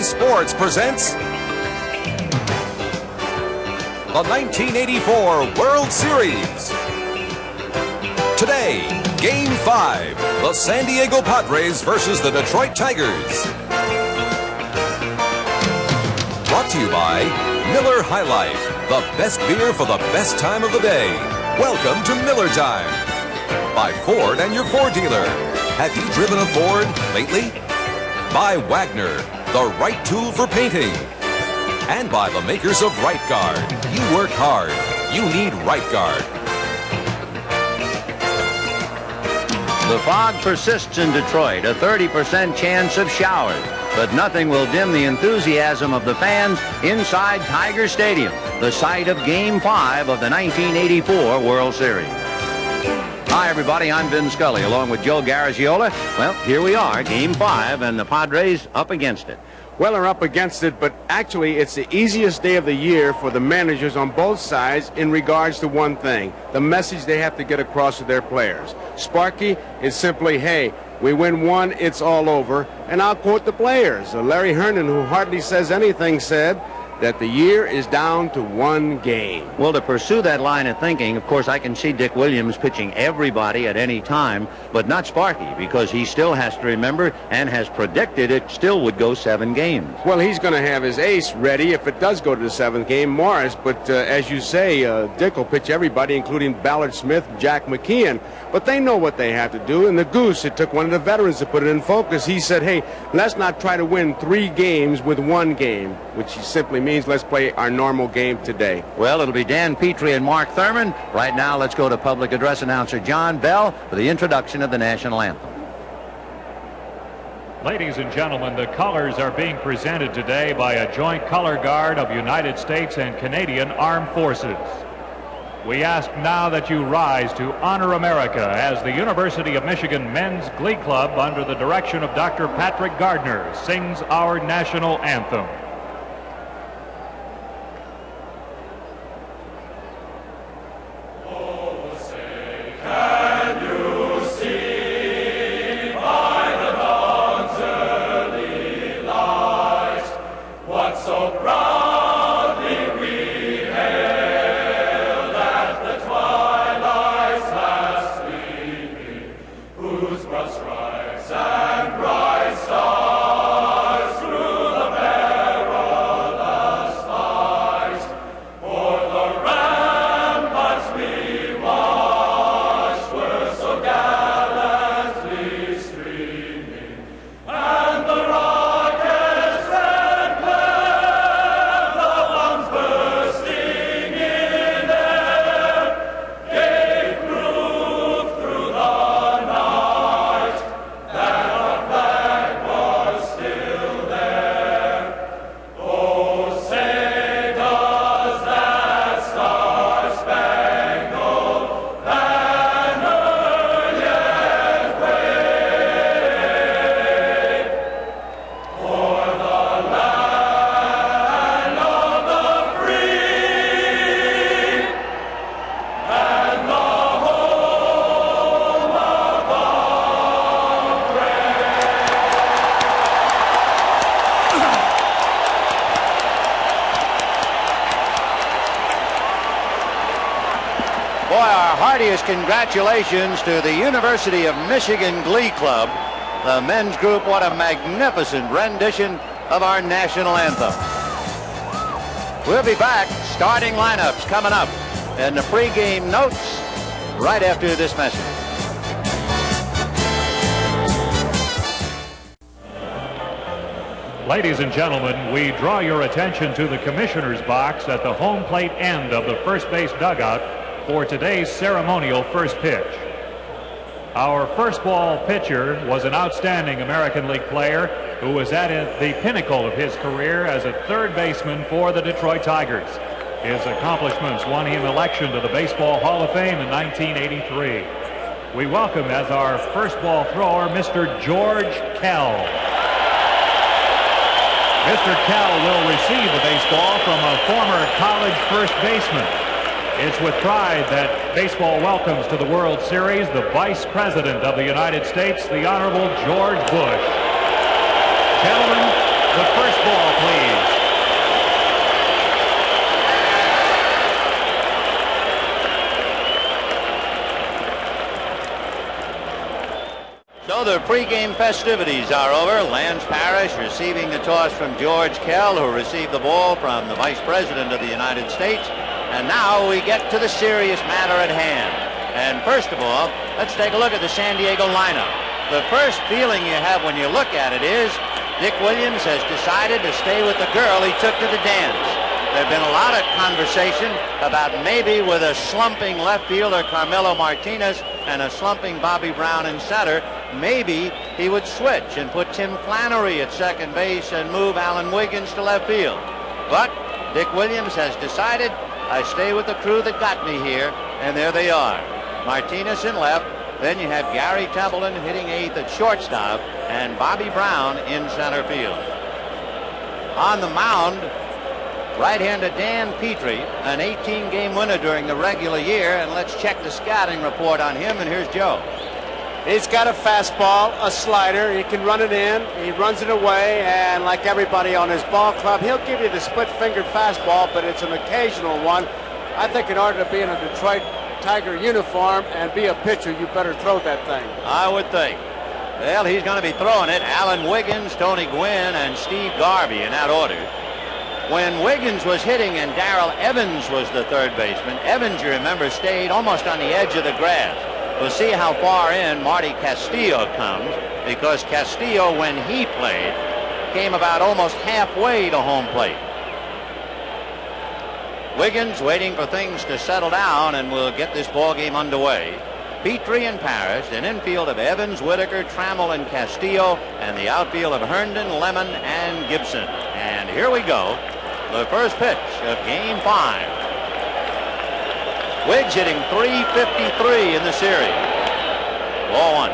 Sports presents the 1984 World Series. Today, Game 5, the San Diego Padres versus the Detroit Tigers. Brought to you by Miller High Life, the best beer for the best time of the day. Welcome to Miller Time. By Ford and your Ford dealer. Have you driven a Ford lately? By Wagner, the right tool for painting. And by the makers of Right Guard. You work hard. You need Right Guard. The fog persists in Detroit, a 30% chance of showers. But nothing will dim the enthusiasm of the fans inside Tiger Stadium, the site of Game 5 of the 1984 World Series. Hi, everybody. I'm Vin Scully, along with Joe Garagiola. Well, here we are, Game 5, and the Padres up against it. Well, they're up against it, but actually it's the easiest day of the year for the managers on both sides in regards to one thing, the message they have to get across to their players. Sparky is simply, hey, we win one, it's all over. And I'll quote the players. Larry Herndon, who hardly says anything, said that the year is down to one game. Well, to pursue that line of thinking, of course, I can see Dick Williams pitching everybody at any time, but not Sparky, because he still has to remember and has predicted it still would go 7 games. Well, he's going to have his ace ready if it does go to the 7th game, Morris. But as you say, Dick will pitch everybody, including Ballard Smith, Jack McKeon. But they know what they have to do. And the Goose, it took one of the veterans to put it in focus. He said, hey, let's not try to win 3 games with 1 game, which simply means let's play our normal game today. Well, it'll be Dan Petrie and Mark Thurmond. Right now, let's go to public address announcer John Bell for the introduction of the national anthem. Ladies and gentlemen, the colors are being presented today by a joint color guard of United States and Canadian Armed Forces. We ask now that you rise to honor America as the University of Michigan Men's Glee Club, under the direction of Dr. Patrick Gardner, sings our national anthem. Congratulations to the University of Michigan Glee Club, the men's group. What a magnificent rendition of our national anthem. We'll be back. Starting lineups coming up, and the pregame notes right after this message. Ladies and gentlemen, we draw your attention to the commissioner's box at the home plate end of the first base dugout for today's ceremonial first pitch. Our first ball pitcher was an outstanding American League player who was at the pinnacle of his career as a third baseman for the Detroit Tigers. His accomplishments won him election to the Baseball Hall of Fame in 1983. We welcome as our first ball thrower Mr. George Kell. Mr. Kell will receive the baseball from a former college first baseman. It's with pride that baseball welcomes to the World Series the Vice President of the United States, the Honorable George Bush. Gentlemen, the first ball the pregame festivities are over. Lance Parrish receiving the toss from George Kell, who received the ball from the Vice President of the United States. And now we get to the serious matter at hand. And first of all, let's take a look at the San Diego lineup. The first feeling you have when you look at it is Dick Williams has decided to stay with the girl he took to the dance. There have been a lot of conversation about maybe with a slumping left fielder, Carmelo Martinez, and a slumping Bobby Brown in center, maybe he would switch and put Tim Flannery at second base and move Alan Wiggins to left field. But Dick Williams has decided, I stay with the crew that got me here, and there they are. Martinez in left, then you have Gary Templeton hitting eighth at shortstop, and Bobby Brown in center field. On the mound, right-hander Dan Petrie, an 18-game winner during the regular year, and let's check the scouting report on him, and here's Joe. He's got a fastball, a slider. He can run it in. He runs it away, and like everybody on his ball club, he'll give you the split-fingered fastball, but it's an occasional one. I think in order to be in a Detroit Tiger uniform and be a pitcher, you better throw that thing. I would think. Well, he's going to be throwing it. Alan Wiggins, Tony Gwynn, and Steve Garvey in that order. When Wiggins was hitting and Darrell Evans was the third baseman, Evans, you remember, stayed almost on the edge of the grass. We'll see how far in Marty Castillo comes, because Castillo, when he played, came about almost halfway to home plate. Wiggins waiting for things to settle down, and we'll get this ball game underway. Petrie and Parrish, an infield of Evans, Whitaker, Trammell, and Castillo, and the outfield of Herndon, Lemon, and Gibson. And here we go. The first pitch of Game 5. Wiggs hitting .353 in the series. Ball one.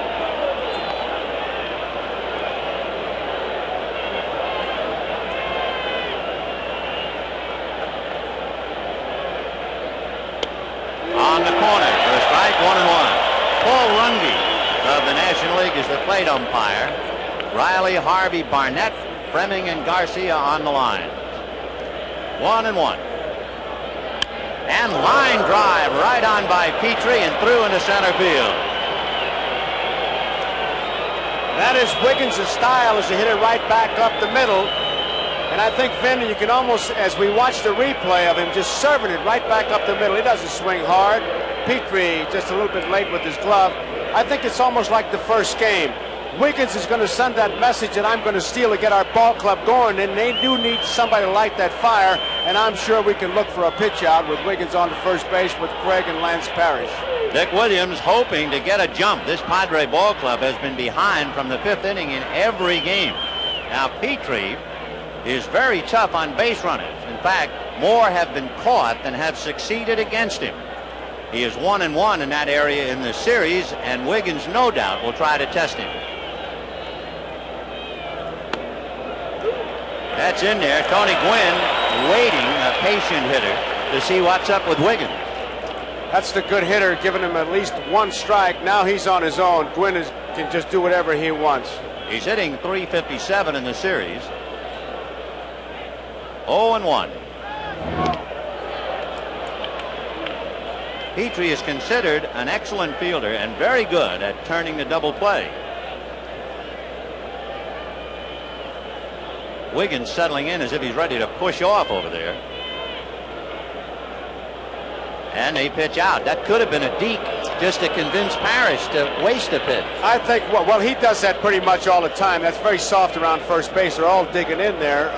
On the corner for a strike, 1-1. Paul Runge of the National League is the plate umpire. Riley, Harvey, Barnett, Fleming, and Garcia on the line. 1-1. And line drive right on by Petrie and through into center field. That is Wiggins' style, is to hit it right back up the middle. And I think, Vin, you can almost, as we watch the replay of him, just serving it right back up the middle. He doesn't swing hard. Petrie just a little bit late with his glove. I think it's almost like the first game. Wiggins is going to send that message that I'm going to steal to get our ball club going, and they do need somebody to light that fire, and I'm sure we can look for a pitch out with Wiggins on the first base with Craig and Lance Parrish. Dick Williams hoping to get a jump. This Padre ball club has been behind from the fifth inning in every game. Now Petrie is very tough on base runners. In fact, more have been caught than have succeeded against him. He is 1-1 in that area in the series, and Wiggins no doubt will try to test him. That's in there. Tony Gwynn waiting, a patient hitter, to see what's up with Wiggins. That's the good hitter, giving him at least one strike. Now he's on his own. Gwynn can just do whatever he wants. He's hitting .357 in the series. 0-1. Petrie is considered an excellent fielder and very good at turning the double play. Wiggins settling in as if he's ready to push off over there. And a pitch out. That could have been a deke just to convince Parrish to waste a pitch. I think, well, he does that pretty much all the time. That's very soft around first base. They're all digging in there.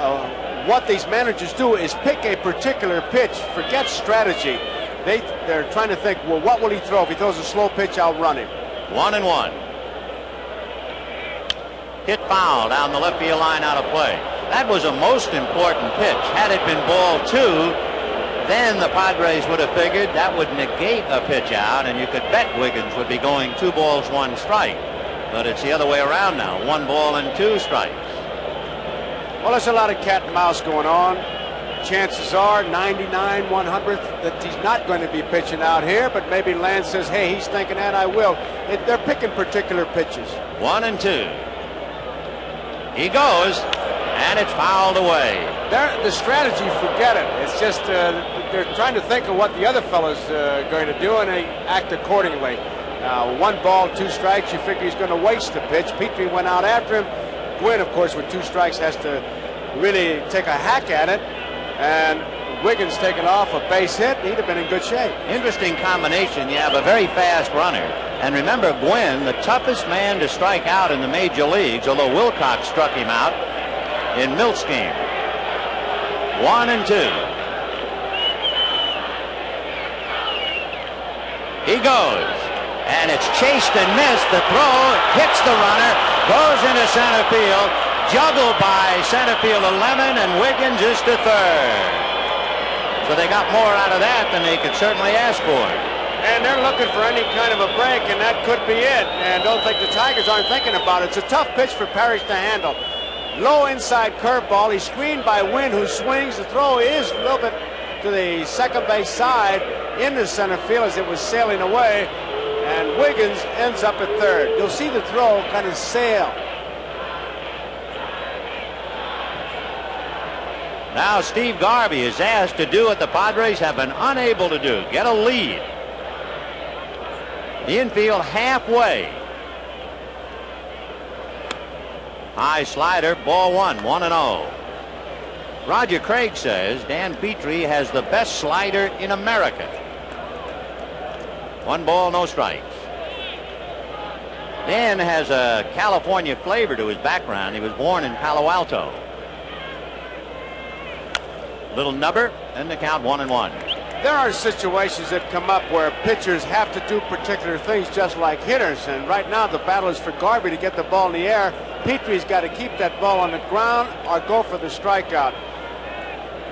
What these managers do is pick a particular pitch. Forget strategy. They're trying to think, well, what will he throw? If he throws a slow pitch, I'll run him. 1-1. Hit foul down the left field line, out of play. That was a most important pitch. Had it been ball 2, then the Padres would have figured that would negate a pitch out, and you could bet Wiggins would be going 2 balls, 1 strike. But it's the other way around now. 1 ball and 2 strikes. Well, there's a lot of cat and mouse going on. Chances are 99/100th that he's not going to be pitching out here, but maybe Lance says, hey, he's thinking that I will. They're picking particular pitches. 1-2. He goes, and it's fouled away. The strategy, forget it. It's just they're trying to think of what the other fellow's going to do, and they act accordingly. Now, 1 ball, 2 strikes, you figure he's going to waste the pitch. Petrie went out after him. Gwynn, of course, with 2 strikes has to really take a hack at it. And Wiggins taking off a base hit. He'd have been in good shape. Interesting combination. You have a very fast runner. And remember, Gwynn, the toughest man to strike out in the major leagues, although Wilcox struck him out in Milt's game. 1-2. He goes. And it's chased and missed. The throw hits the runner, goes into center field, juggled by center fielder Lemon, and Wiggins is to third. So they got more out of that than they could certainly ask for. And they're looking for any kind of a break, and that could be it. And don't think the Tigers aren't thinking about it. It's a tough pitch for Parrish to handle. Low inside curveball. He's screened by Wynn, who swings. The throw is a little bit to the second base side in the center field as it was sailing away. And Wiggins ends up at third. You'll see the throw kind of sail. Now Steve Garvey is asked to do what the Padres have been unable to do, get a lead. The infield halfway. High slider, ball 1, 1-0. Roger Craig says Dan Petrie has the best slider in America. 1 ball, no strikes. Dan has a California flavor to his background. He was born in Palo Alto. Little nubber, and the count 1-1. There are situations that come up where pitchers have to do particular things just like hitters. And right now the battle is for Garvey to get the ball in the air. Petrie's got to keep that ball on the ground or go for the strikeout.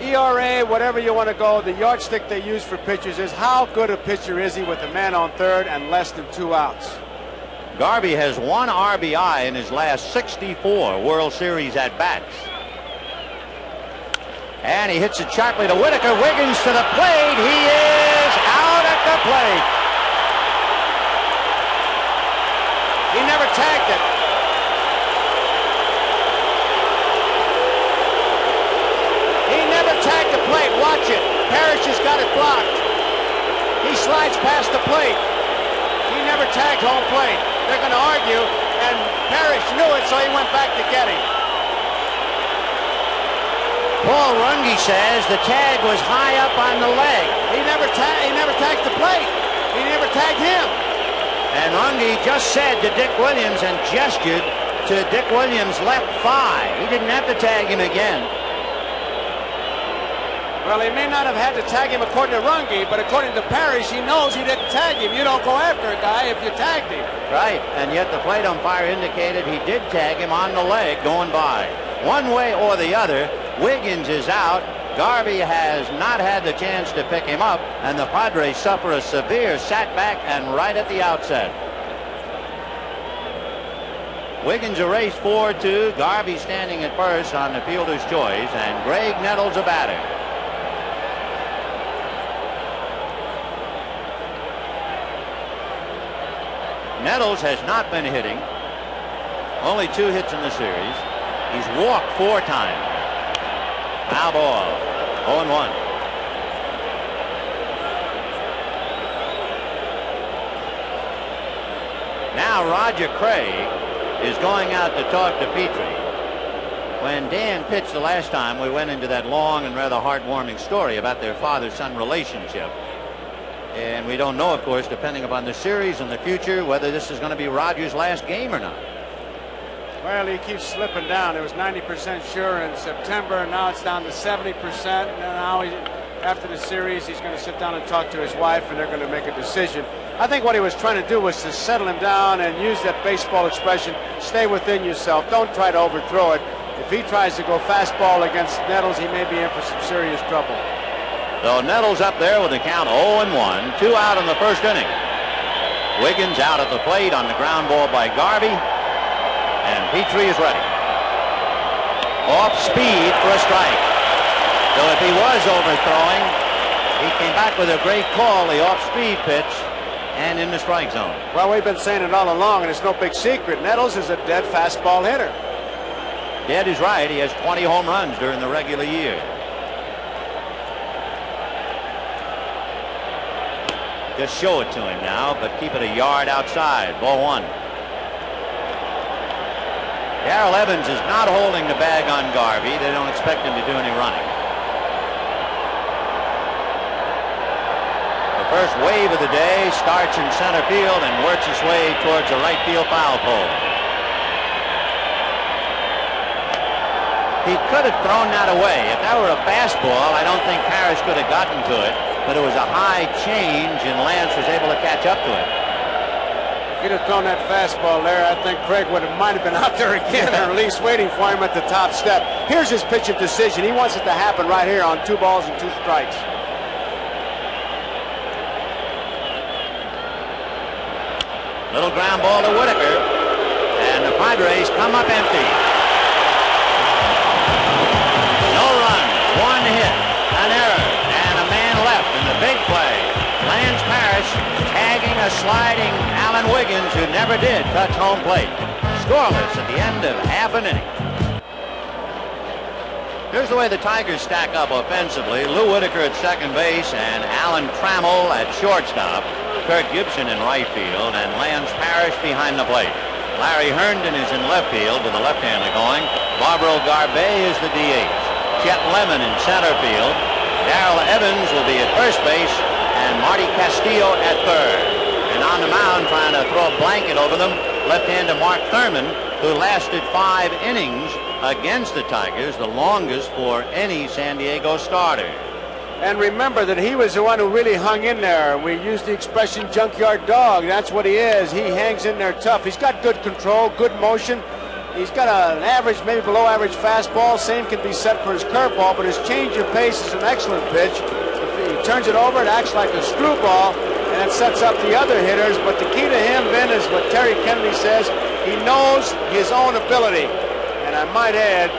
ERA, whatever you want to go, the yardstick they use for pitchers is how good a pitcher is he with a man on third and less than 2 outs. Garvey has 1 RBI in his last 64 World Series at bats. And he hits it sharply to Whitaker. Wiggins to the plate. He is out at the plate. He never tagged it. He never tagged the plate. Watch it. Parrish has got it blocked. He slides past the plate. He never tagged home plate. They're going to argue, and Parrish knew it, so he went back to get him. Paul Runge says the tag was high up on the leg. He never tagged the plate. He never tagged him. And Runge just said to Dick Williams and gestured to Dick Williams' left thigh. He didn't have to tag him again. Well, he may not have had to tag him according to Runge, but according to Parrish, he knows he didn't tag him. You don't go after a guy if you tagged him. Right, and yet the plate umpire indicated he did tag him on the leg going by. One way or the other, Wiggins is out. Garvey has not had the chance to pick him up, and the Padres suffer a severe setback and right at the outset. Wiggins erased 4-2. Garvey standing at first on the fielder's choice, and Greg Nettles a batter. Nettles has not been hitting. Only 2 hits in the series. He's walked 4 times. Foul ball. 0-1. Now Roger Craig is going out to talk to Petrie. When Dan pitched the last time, we went into that long and rather heartwarming story about their father-son relationship. And we don't know, of course, depending upon the series and the future, whether this is going to be Roger's last game or not. Well, he keeps slipping down. It was 90% sure in September, and now it's down to 70%. And now, after the series, he's going to sit down and talk to his wife, and they're going to make a decision. I think what he was trying to do was to settle him down and use that baseball expression, stay within yourself. Don't try to overthrow it. If he tries to go fastball against Nettles, he may be in for some serious trouble. So Nettles up there with the count 0-1, 2 out in the first inning. Wiggins out at the plate on the ground ball by Garvey. And Petrie is ready. Off speed for a strike. So if he was overthrowing, he came back with a great call, the off-speed pitch, and in the strike zone. Well, we've been saying it all along, and it's no big secret. Nettles is a dead fastball hitter. Dead is right. He has 20 home runs during the regular year. Just show it to him now, but keep it a yard outside. Ball one. Darrell Evans is not holding the bag on Garvey. They don't expect him to do any running. The first wave of the day starts in center field and works its way towards the right field foul pole. He could have thrown that away. If that were a fastball, I don't think Parrish could have gotten to it. But it was a high change, and Lance was able to catch up to it. If he'd have thrown that fastball there, I think Craig might have been out there again, or at least waiting for him at the top step. Here's his pitch of decision. He wants it to happen right here on 2 balls and 2 strikes. Little ground ball to Whitaker, and the Padres come up empty. No run, 1 hit, an error, and a man left in the big play. Lance Parrish tagging a sliding Alan Wiggins, who never did touch home plate. Scoreless at the end of half an inning. Here's the way the Tigers stack up offensively. Lou Whitaker at second base and Alan Trammell at shortstop. Kirk Gibson in right field and Lance Parrish behind the plate. Larry Herndon is in left field with the left-hander going. Barbaro Garbey is the DH. Chet Lemon in center field. Darrell Evans will be at first base and Marty Castillo at third. And on the mound trying to throw a blanket over them, left-hander Mark Thurmond, who lasted 5 innings against the Tigers, the longest for any San Diego starter. And remember that he was the one who really hung in there. We use the expression junkyard dog. That's what he is. He hangs in there tough. He's got good control, good motion. He's got an average, maybe below average fastball. Same can be said for his curveball, but his change of pace is an excellent pitch. If he turns it over, it acts like a screwball, and it sets up the other hitters. But the key to him, Vin, is what Terry Kennedy says. He knows his own ability. And I might add,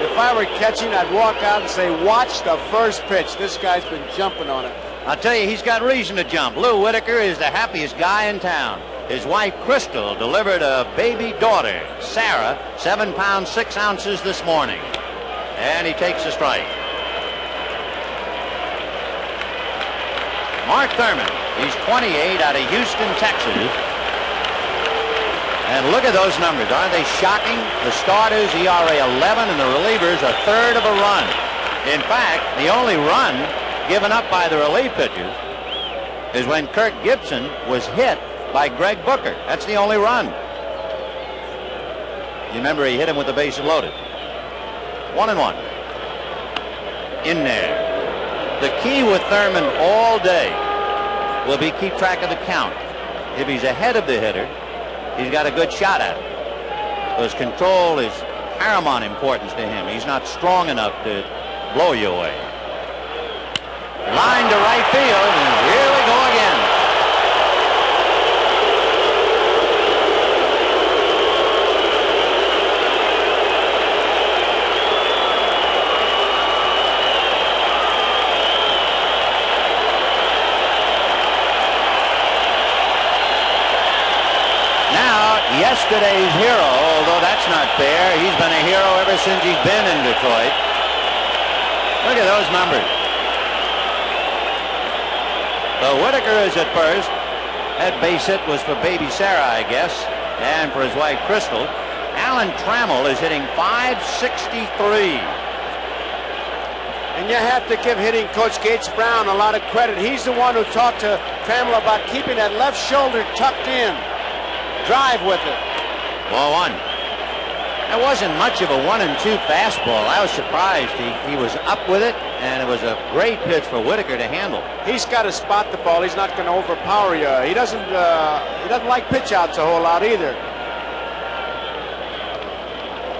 if I were catching, I'd walk out and say, watch the first pitch. This guy's been jumping on it. I'll tell you, he's got reason to jump. Lou Whitaker is the happiest guy in town. His wife, Crystal, delivered a baby daughter, Sarah, 7 pounds 6 ounces this morning. And he takes a strike. Mark Thurmond, he's 28 out of Houston, Texas. And look at those numbers. Aren't they shocking? The starters, ERA 11, and the relievers, a third of a run. In fact, the only run given up by the relief pitchers is when Kirk Gibson was hit by Greg Booker. That's the only run. You remember he hit him with the bases loaded. 1-1. In there. The key with Thurmond all day will be keep track of the count. If he's ahead of the hitter, he's got a good shot at it. Because control is paramount importance to him. He's not strong enough to blow you away. Line to right field, and here we go again. Yesterday's hero, although that's not fair, he's been a hero ever since he's been in Detroit. Look at those numbers. So Whitaker is at first. That base hit was for baby Sarah, I guess, and for his wife Crystal. Alan Trammell is hitting .563. And you have to give hitting coach Gates Brown a lot of credit. He's the one who talked to Trammell about keeping that left shoulder tucked in. Drive with it. Ball one. That wasn't much of a 1-2 fastball. I was surprised he was up with it, and it was a great pitch for Whitaker to handle. He's got to spot the ball. He's not going to overpower you. He doesn't like pitch outs a whole lot either.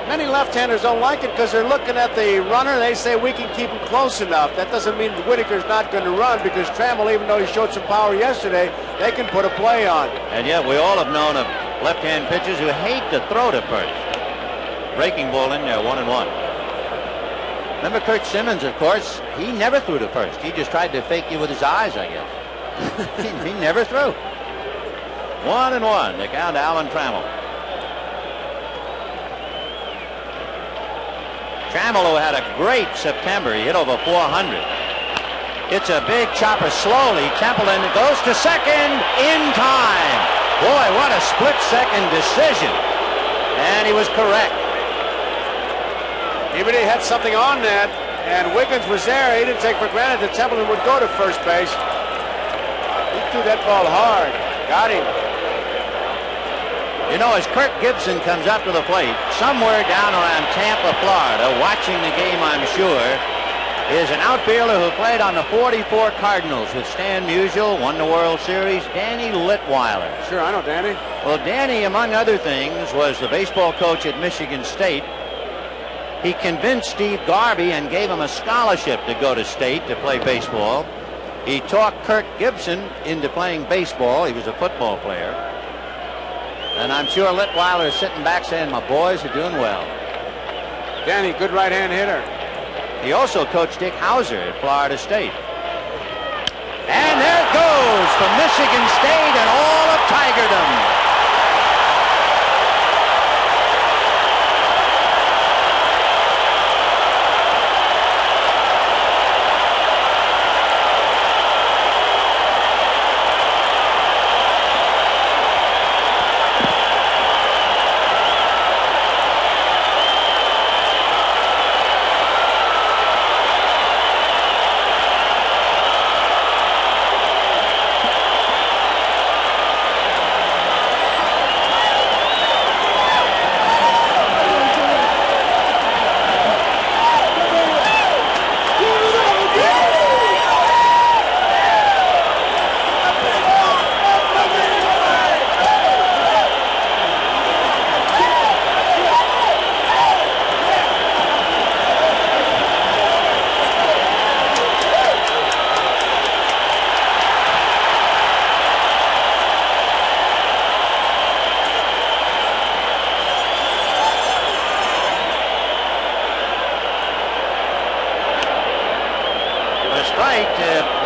Many left-handers don't like it because they're looking at the runner. They say we can keep him close enough. That doesn't mean Whitaker's not going to run, because Trammell, even though he showed some power yesterday, they can put a play on. And yet we all have known of left-hand pitchers who hate to throw to first. Breaking ball in there, 1-1. Remember Kirk Simmons, of course, he never threw to first. He just tried to fake you with his eyes, I guess. he never threw. 1-1. They count to Alan Trammell. Trammell, who had a great September, he hit over 400. It's a big chopper slowly. Templeton goes to second in time. Boy, what a split-second decision. And he was correct. He really had something on that, and Wiggins was there. He didn't take for granted that Templeton would go to first base. He threw that ball hard. Got him. You know, as Kirk Gibson comes up to the plate, somewhere down around Tampa, Florida, watching the game, I'm sure, is an outfielder who played on the 44 Cardinals with Stan Musial, won the World Series, Danny Litweiler. Sure, I know Danny. Well, Danny, among other things, was the baseball coach at Michigan State. He convinced Steve Garvey and gave him a scholarship to go to State to play baseball. He talked Kirk Gibson into playing baseball. He was a football player. And I'm sure Litweiler is sitting back saying, my boys are doing well. Danny, good right-hand hitter. He also coached Dick Hauser at Florida State. And there it goes from Michigan State and all of Tigerdom.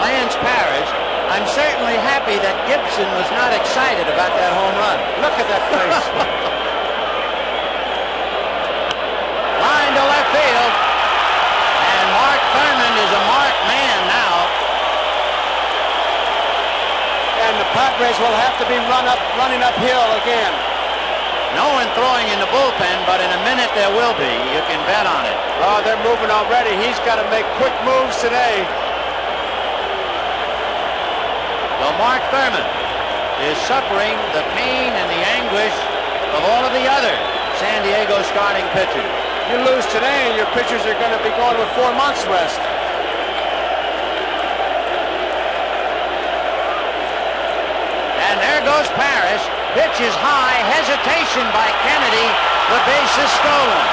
Lance Parrish. I'm certainly happy that Gibson was not excited about that home run. Look at that face. Line to left field. And Mark Thurmond is a marked man now. And the Padres will have to be running uphill again. No one throwing in the bullpen, but in a minute there will be. You can bet on it. Oh, they're moving already. He's got to make quick moves today. Well, Mark Thurmond is suffering the pain and the anguish of all of the other San Diego starting pitchers. You lose today and your pitchers are going to be going with 4 months rest. And there goes Parrish. Pitch is high. Hesitation by Kennedy. The base is stolen.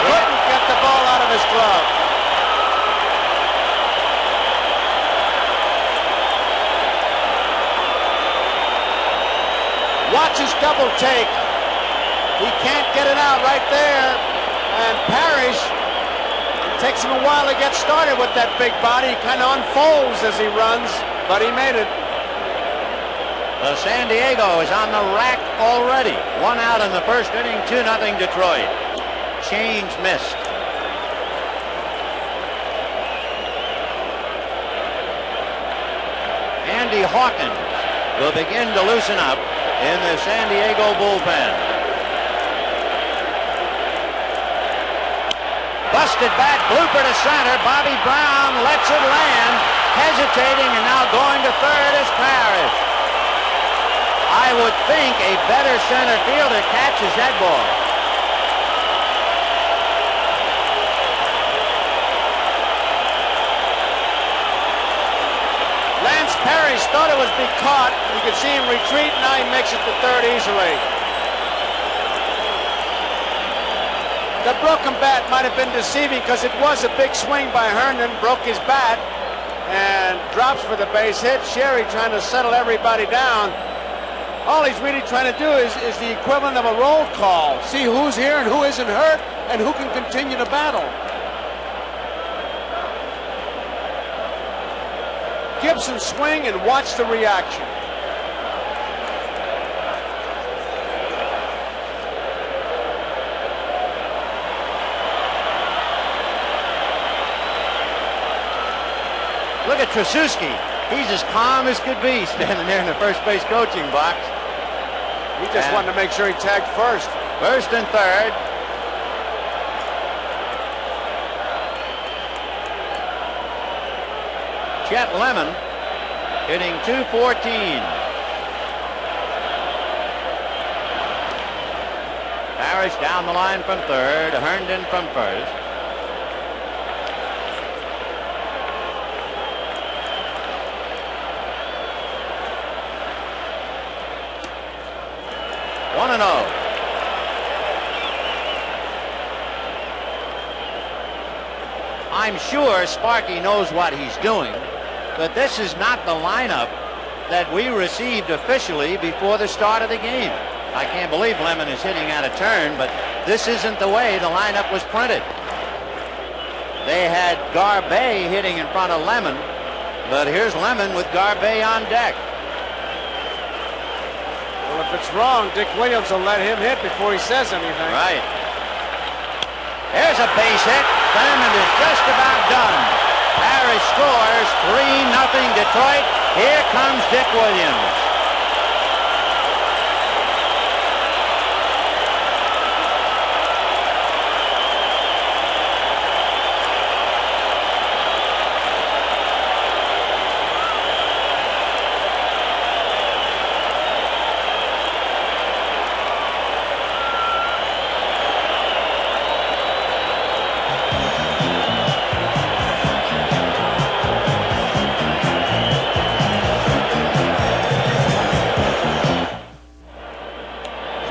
Couldn't get the ball out of his glove. Watch his double take. He can't get it out right there. And Parrish, it takes him a while to get started with that big body. He kind of unfolds as he runs, but he made it. Well, San Diego is on the rack already. 1 out in the first inning, 2-0 Detroit. Change missed. Andy Hawkins will begin to loosen up in the San Diego bullpen. Busted back, blooper to center. Bobby Brown lets it land, hesitating, and now going to third is Parrish. I would think a better center fielder catches that ball. Lance Parrish thought it was be caught. You could see him retreat. Now he makes it to third easily. The broken bat might have been deceiving because it was a big swing by Herndon. Broke his bat and drops for the base hit. Sherry trying to settle everybody down. All he's really trying to do is the equivalent of a roll call. See who's here and who isn't hurt and who can continue to battle. Gibson swing and watch the reaction. Look at Trasuski. He's as calm as could be standing there in the first base coaching box. He just wanted to make sure he tagged first. First and third. Chet Lemon hitting .214. Parrish down the line from third. Herndon from first. One and oh. I'm sure Sparky knows what he's doing, but this is not the lineup that we received officially before the start of the game. I can't believe Lemon is hitting out of turn, but this isn't the way the lineup was printed. They had Garbey hitting in front of Lemon, but here's Lemon with Garbey on deck. Well, if it's wrong, Dick Williams will let him hit before he says anything. Right. There's a base hit. Thurmond is just about done. Parrish scores 3-0 Detroit. Here comes Dick Williams.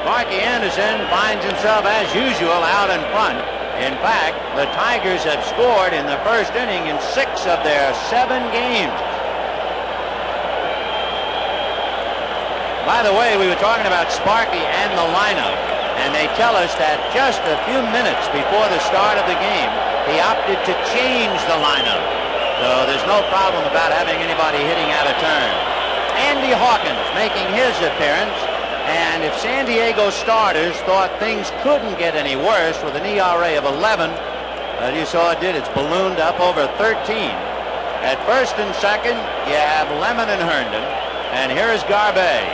Sparky Anderson finds himself, as usual, out in front. In fact, the Tigers have scored in the first inning in 6 of their 7 games. By the way, we were talking about Sparky and the lineup, and they tell us that just a few minutes before the start of the game, he opted to change the lineup. So there's no problem about having anybody hitting out of turn. Andy Hawkins making his appearance. And if San Diego starters thought things couldn't get any worse with an ERA of 11, you saw it did. It's ballooned up over 13. At first and second, you have Lemon and Herndon. And here is Garbey.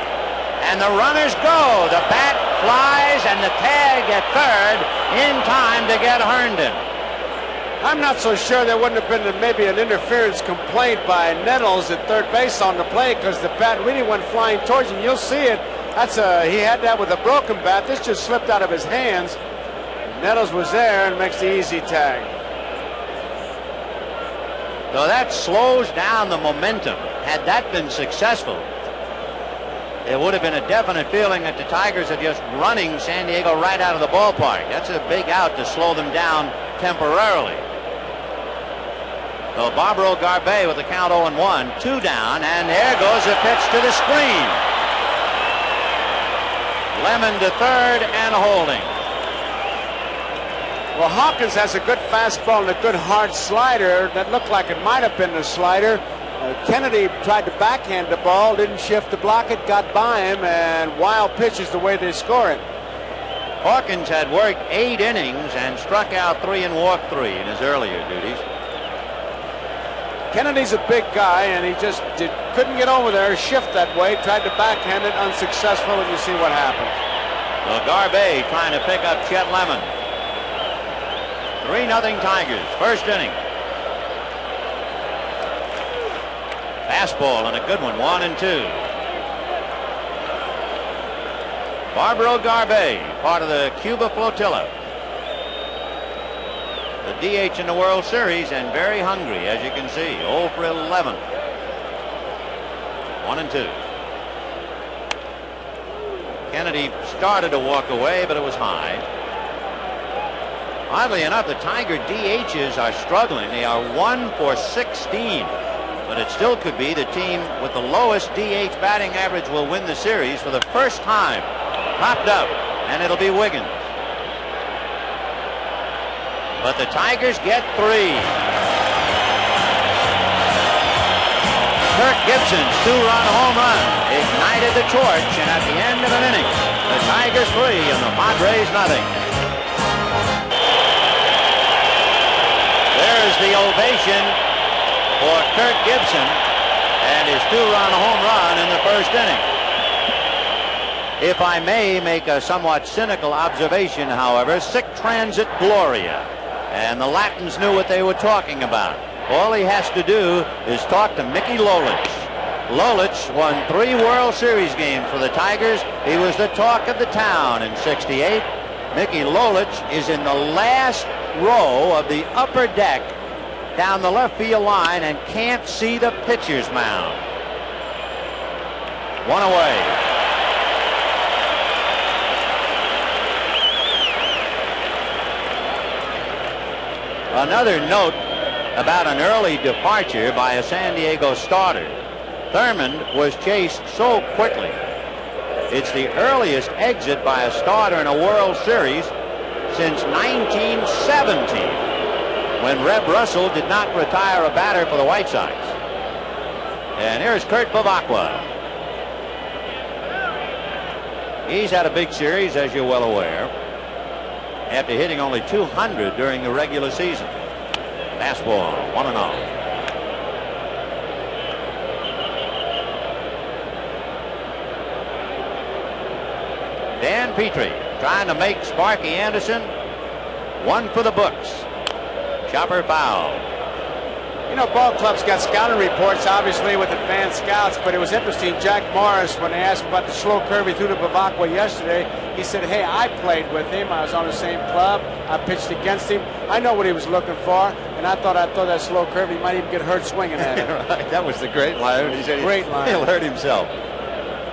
And the runners go. The bat flies and the tag at third in time to get Herndon. I'm not so sure there wouldn't have been maybe an interference complaint by Nettles at third base on the play, because the bat really went flying towards him. You'll see it. He had that with a broken bat. This just slipped out of his hands. Nettles was there and makes the easy tag. So that slows down the momentum. Had that been successful, it would have been a definite feeling that the Tigers are just running San Diego right out of the ballpark. That's a big out to slow them down temporarily. So Barbaro Garbey with the count 0-1, 2 down, and there goes a pitch to the screen. Lemon to third and holding. Well, Hawkins has a good fastball and a good hard slider that looked like it might have been the slider. Kennedy tried to backhand the ball, didn't shift to block it, got by him, and wild pitch is the way they score it. Hawkins had worked 8 innings and struck out 3 and walked 3 in his earlier duties. Kennedy's a big guy, and he just couldn't get over there, shift that way, tried to backhand it, unsuccessful, and you see what happened. Well, Garbey trying to pick up Chet Lemon. 3-0 Tigers, first inning. Fastball and a good one, 1-2. Barbaro Garbey, part of the Cuba flotilla. The DH in the World Series and very hungry, as you can see. 0 for 11. 1-2. Kennedy started to walk away, but it was high. Oddly enough, the Tiger DHs are struggling. They are 1 for 16. But it still could be the team with the lowest DH batting average will win the series for the first time. Popped up, and it'll be Wiggins. But the Tigers get 3. Kirk Gibson's 2-run home run ignited the torch, and at the end of an inning, the Tigers 3 and the Padres nothing. There's the ovation for Kirk Gibson and his 2-run home run in the first inning. If I may make a somewhat cynical observation, however, sic transit gloria, and the Latins knew what they were talking about. All he has to do is talk to Mickey Lolich. Lolich won 3 World Series games for the Tigers. He was the talk of the town in '68. Mickey Lolich is in the last row of the upper deck down the left field line and can't see the pitcher's mound. 1 away. Another note about an early departure by a San Diego starter. Thurmond was chased so quickly. It's the earliest exit by a starter in a World Series since 1917, when Reb Russell did not retire a batter for the White Sox. And here's Kurt Bavacqua. He's had a big series, as you're well aware, after hitting only 200 during the regular season. Fastball, 1-0. Dan Petrie trying to make Sparky Anderson one for the books. Chopper foul. You know, ball clubs got scouting reports, obviously, with advanced scouts, but it was interesting. Jack Morris, when they asked about the slow curve he threw to Bavacqua yesterday, he said, hey, I played with him. I was on the same club. I pitched against him. I know what he was looking for, and I thought that slow curve, he might even get hurt swinging at it. Right, that was the great line. He said great line. He'll hurt himself.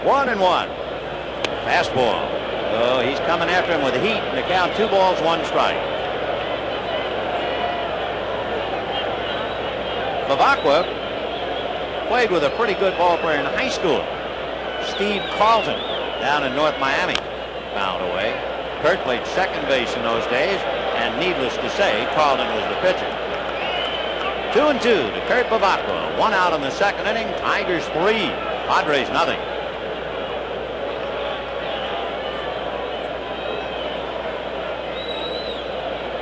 1-1. Fastball. Oh, he's coming after him with heat, and the count 2 balls, 1 strike. Bavacqua played with a pretty good ball player in high school. Steve Carlton down in North Miami fouled away. Kurt played second base in those days, and needless to say, Carlton was the pitcher. 2-2 to Kurt Bavacqua. 1 out in the second inning. Tigers 3, Padres nothing.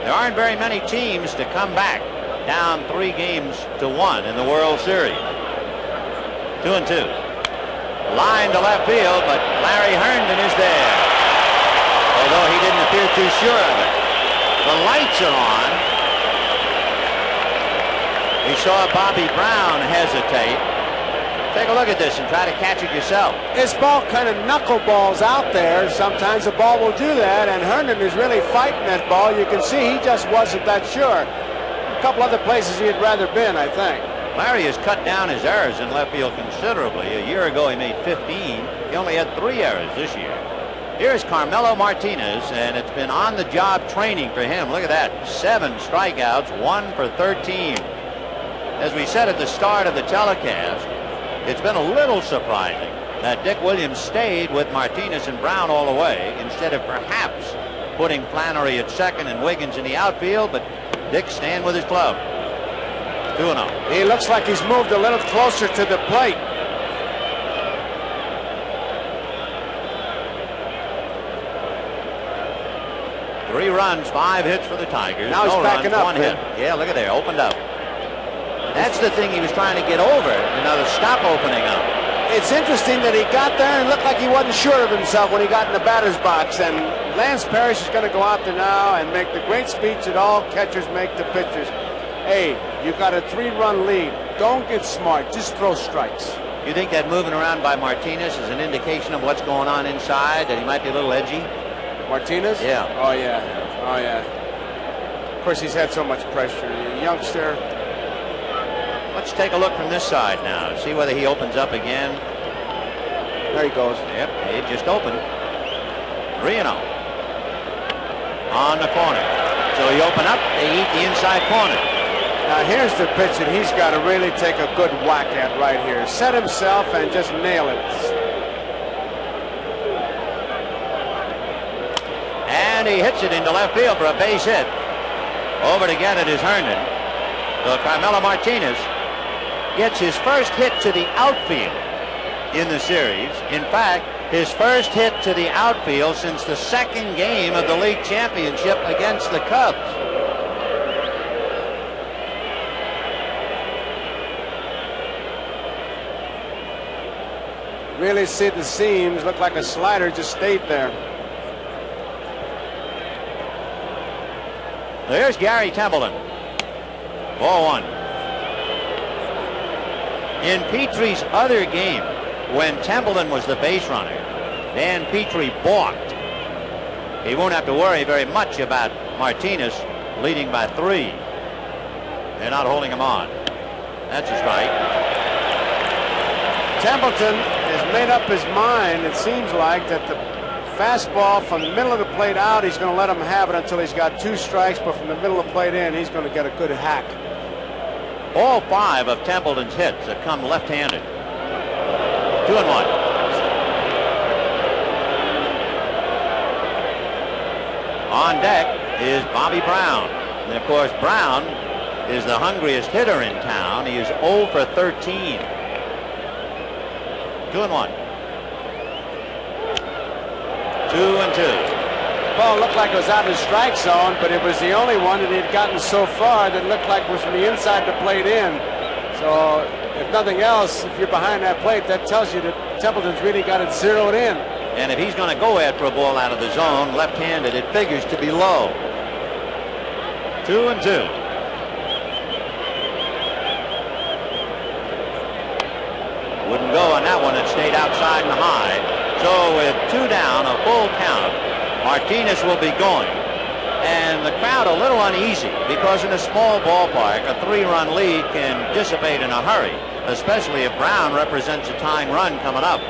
There aren't very many teams to come back down 3-1 in the World Series. 2-2. Line to left field, but Larry Herndon is there. Although he didn't appear too sure of it. The lights are on. We saw Bobby Brown hesitate. Take a look at this and try to catch it yourself. This ball kind of knuckleballs out there. Sometimes the ball will do that, and Herndon is really fighting that ball. You can see he just wasn't that sure. A couple other places he had rather been, I think. Larry has cut down his errors in left field considerably. A year ago he made 15. He only had 3 errors this year. Here's Carmelo Martinez, and it's been on-the-job training for him. Look at that. 7 strikeouts, 1 for 13. As we said at the start of the telecast, it's been a little surprising that Dick Williams stayed with Martinez and Brown all the way instead of perhaps putting Flannery at second and Wiggins in the outfield, but Dick's staying with his club. 2-0. He looks like he's moved a little closer to the plate. Three runs, 5 hits for the Tigers. Now he's backing up. 1 hit. Yeah, look at there, opened up. That's the thing he was trying to get over. Another stop opening up. It's interesting that he got there and looked like he wasn't sure of himself when he got in the batter's box. And Lance Parrish is going to go out there now and make the great speech that all catchers make to pitchers. Hey, you got a 3-run lead. Don't get smart. Just throw strikes. You think that moving around by Martinez is an indication of what's going on inside, that he might be a little edgy? Martinez? Yeah. Oh, yeah. Oh, yeah. Of course, he's had so much pressure. A youngster. Let's take a look from this side now. See whether he opens up again. There he goes. Yep, he just opened. 3-0. On the corner. So he opened up, they eat the inside corner. Now here's the pitch that he's got to really take a good whack at right here. Set himself and just nail it. And he hits it into left field for a base hit. Over to get it is Herndon. So Carmelo Martinez gets his first hit to the outfield in the series. In fact, his first hit to the outfield since the second game of the league championship against the Cubs. Really see the seams. Looked like a slider just stayed there. There's Gary Templeton. Ball one. In Petrie's other game, when Templeton was the base runner, Dan Petrie balked. He won't have to worry very much about Martinez leading by 3. They're not holding him on. That's a strike. Templeton has made up his mind, it seems like, that the fastball from the middle of the plate out, he's going to let him have it until he's got 2 strikes, but from the middle of the plate in, he's going to get a good hack. All 5 of Templeton's hits have come left-handed. 2-1. On deck is Bobby Brown. And of course, Brown is the hungriest hitter in town. He is 0 for 13. 2-1. 2-2. Ball looked like it was out of the strike zone, but it was the only one that he had gotten so far that looked like it was from the inside the plate in. So, if nothing else, if you're behind that plate, that tells you that Templeton's really got it zeroed in. And if he's going to go after a ball out of the zone, left-handed, it figures to be low. 2-2. Wouldn't go on that one. It stayed outside and high. So with 2 down, a full count, Martinez will be going. And the crowd a little uneasy because in a small ballpark, a 3-run lead can dissipate in a hurry, especially if Brown represents a tying run coming up.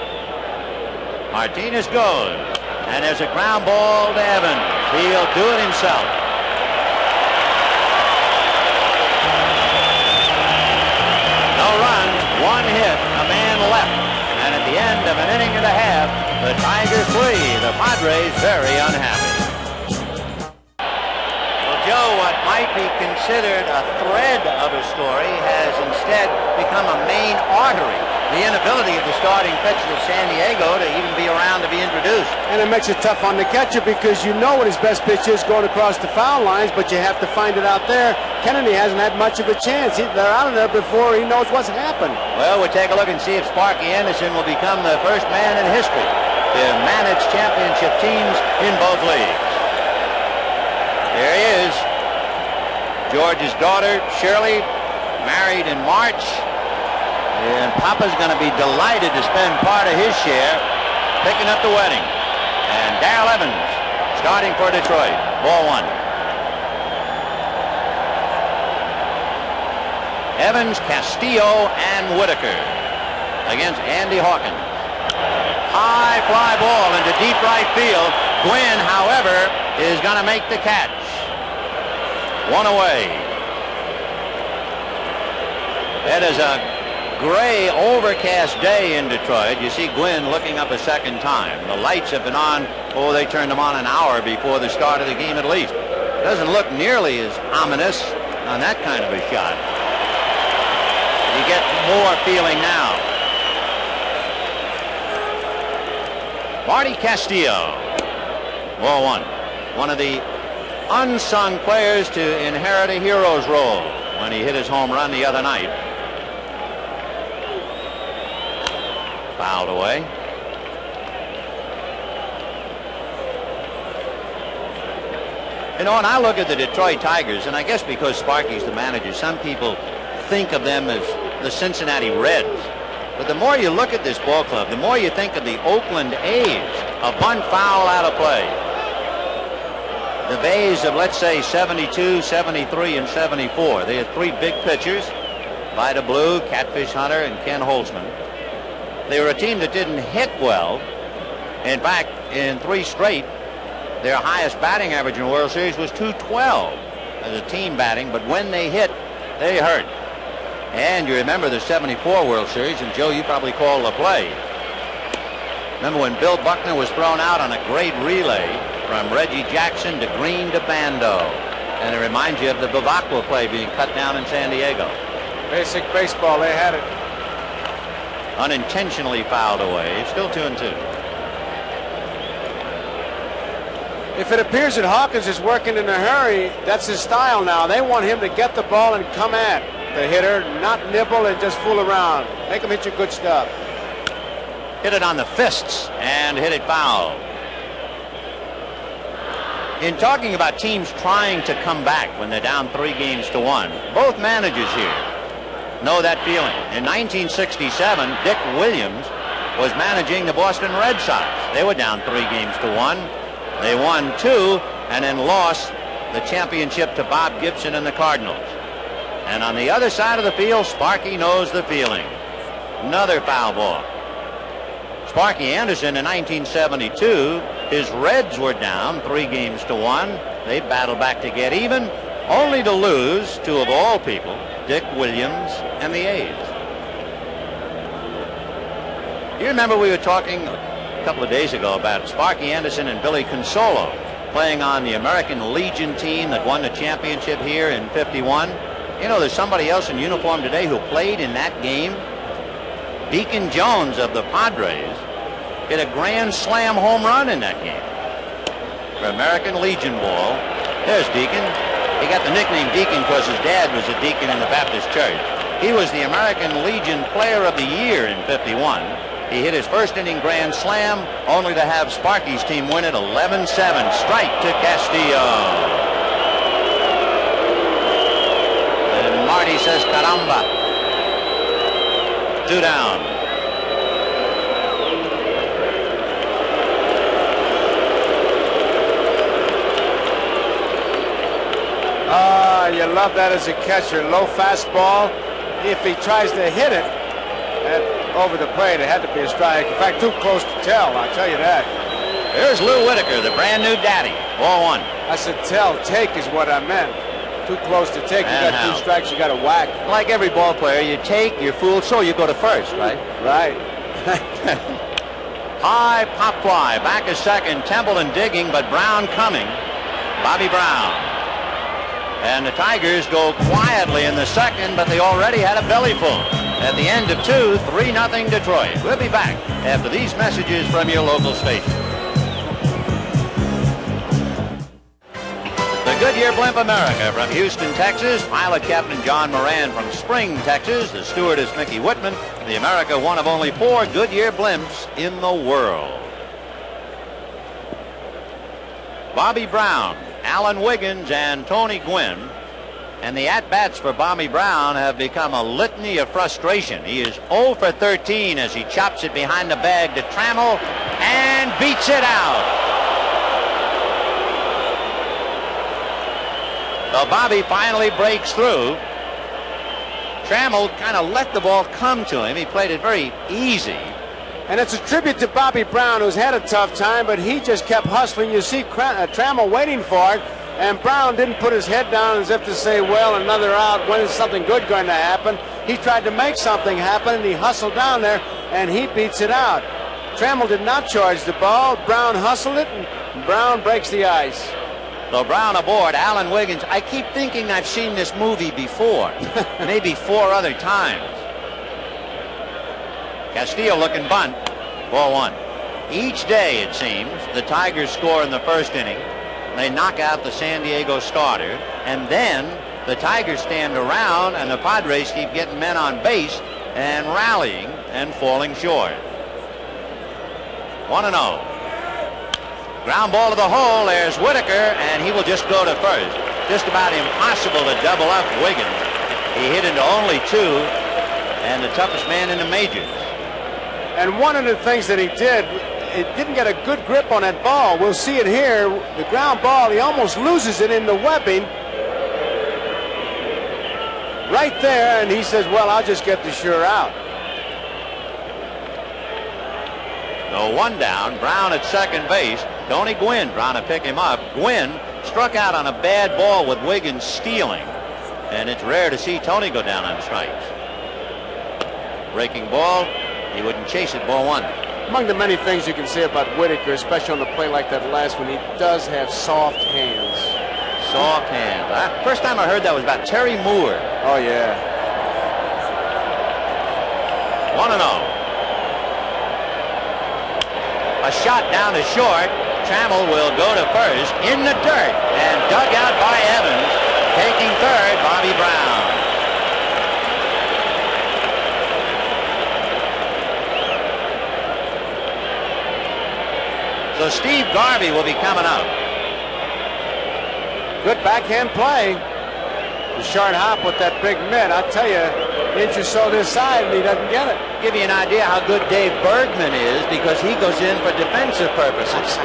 Martinez goes, and there's a ground ball to Evans. He'll do it himself. No runs, 1 hit, a man left. And at the end of an inning and a half, the Tigers lead. The Padres very unhappy. Well, Joe, what might be considered a thread of a story has instead become a main artery. The inability of the starting pitchers of San Diego to even be around to be introduced. And it makes it tough on the catcher because you know what his best pitch is going across the foul lines, but you have to find it out there. Kennedy hasn't had much of a chance. They're out of there before he knows what's happened. Well, we'll take a look and see if Sparky Anderson will become the first man in history to manage championship teams in both leagues. There he is. George's daughter, Shirley, married in March. And Papa's going to be delighted to spend part of his share picking up the wedding. And Darrell Evans starting for Detroit. Ball 1. Evans, Castillo, and Whitaker against Andy Hawkins. High fly ball into deep right field. Gwynn, however, is going to make the catch. 1 away. That is a gray, overcast day in Detroit. You see Gwynn looking up a second time. The lights have been on, they turned them on an hour before the start of the game at least. Doesn't look nearly as ominous on that kind of a shot. You get more feeling now. Marty Castillo. Ball 1. One of the unsung players to inherit a hero's role when he hit his home run the other night. Fouled away. You know, and I look at the Detroit Tigers, and I guess because Sparky's the manager, some people think of them as the Cincinnati Reds. But the more you look at this ball club, the more you think of the Oakland A's, a bunt foul out of play. The Bays of, let's say, 72, 73, and 74. They had 3 big pitchers, Vida Blue, Catfish Hunter, and Ken Holtzman. They were a team that didn't hit well. In fact, in 3 straight, their highest batting average in the World Series was .212 as a team batting, but when they hit, they hurt. And you remember the 74 World Series, and Joe, you probably call the play. Remember when Bill Buckner was thrown out on a great relay from Reggie Jackson to Green to Bando. And it reminds you of the Bavacqua play being cut down in San Diego. Basic baseball, they had it. Unintentionally fouled away. Still 2-2. If it appears that Hawkins is working in a hurry, that's his style now. They want him to get the ball and come at the hitter, not nibble and just fool around. Make him hit you good stuff. hit it on the fists and hit it foul. In talking about teams trying to come back when they're down 3-1, both managers here know that feeling. In 1967, Dick Williams was managing the Boston Red Sox. They were down 3-1. They won 2 and then lost the championship to Bob Gibson and the Cardinals. And on the other side of the field, Sparky knows the feeling. Another foul ball. Sparky Anderson in 1972, his Reds were down 3-1. They battled back to get even, only to lose to, of all people, Dick Williams and the A's. You remember we were talking a couple of days ago about Sparky Anderson and Billy Consolo playing on the American Legion team that won the championship here in '51. You know, there's somebody else in uniform today who played in that game. Deacon Jones of the Padres hit a grand slam home run in that game for American Legion ball. There's Deacon. He got the nickname Deacon because his dad was a deacon in the Baptist church. He was the American Legion Player of the Year in '51. He hit his first inning grand slam, only to have Sparky's team win it 11-7. Strike to Castillo. And Marty says, caramba. 2 down. You love that as a catcher. Low fastball. If he tries to hit it over the plate, it had to be a strike. In fact, too close to tell, I'll tell you that. Here's Lou Whitaker, the brand new daddy. Ball 1. I said tell. Take is what I meant. Too close to take. You got 2 strikes, you got to whack. Like every ball player, you take, you're fooled, so you go to first, right? Right. High pop fly. Back a second. Templeton digging, but Brown coming. Bobby Brown. And the Tigers go quietly in the second, but they already had a belly full. At the end of 2, 3-0 Detroit. We'll be back after these messages from your local station. The Goodyear Blimp America from Houston, Texas. Pilot Captain John Moran from Spring, Texas. The stewardess Mickey Whitman. The America, one of only 4 Goodyear blimps in the world. Bobby Brown, Alan Wiggins, and Tony Gwynn. And the at-bats for Bobby Brown have become a litany of frustration. He is 0 for 13 as he chops it behind the bag to Trammell and beats it out. So Bobby finally breaks through. Trammell kind of let the ball come to him. He played it very easy. And it's a tribute to Bobby Brown, who's had a tough time, but he just kept hustling. You see Trammell waiting for it, and Brown didn't put his head down as if to say, well, another out, when is something good going to happen? He tried to make something happen, and he hustled down there, and he beats it out. Trammell did not charge the ball. Brown hustled it, and Brown breaks the ice. So Brown aboard. Alan Wiggins. I keep thinking I've seen this movie before, maybe 4 other times. Castillo looking bunt. Ball 1. Each day, it seems, the Tigers score in the first inning. They knock out the San Diego starter, and then the Tigers stand around, and the Padres keep getting men on base and rallying and falling short. 1-0. Ground ball to the hole. There's Whitaker, and he will just go to first. Just about impossible to double up Wiggins. He hit into only 2, and the toughest man in the majors. And one of the things that he did, it didn't get a good grip on that ball. We'll see it here. The ground ball, he almost loses it in the webbing. Right there, and he says, well, I'll just get the sure out. So 1 down. Brown at second base. Tony Gwynn trying to pick him up. Gwynn struck out on a bad ball with Wiggins stealing. And it's rare to see Tony go down on strikes. Breaking ball. He wouldn't chase it. Ball 1. Among the many things you can say about Whitaker, especially on the play like that last one, he does have soft hands. Soft hands. First time I heard that was about Terry Moore. Oh, yeah. 1-0. A shot down to short. Trammell will go to first in the dirt and dug out by Evans. Taking third, Bobby Brown. So Steve Garvey will be coming up. Good backhand play. The short hop with that big mitt. I'll tell you, inch or so this side, and he doesn't get it. Give you an idea how good Dave Bergman is, because he goes in for defensive purposes.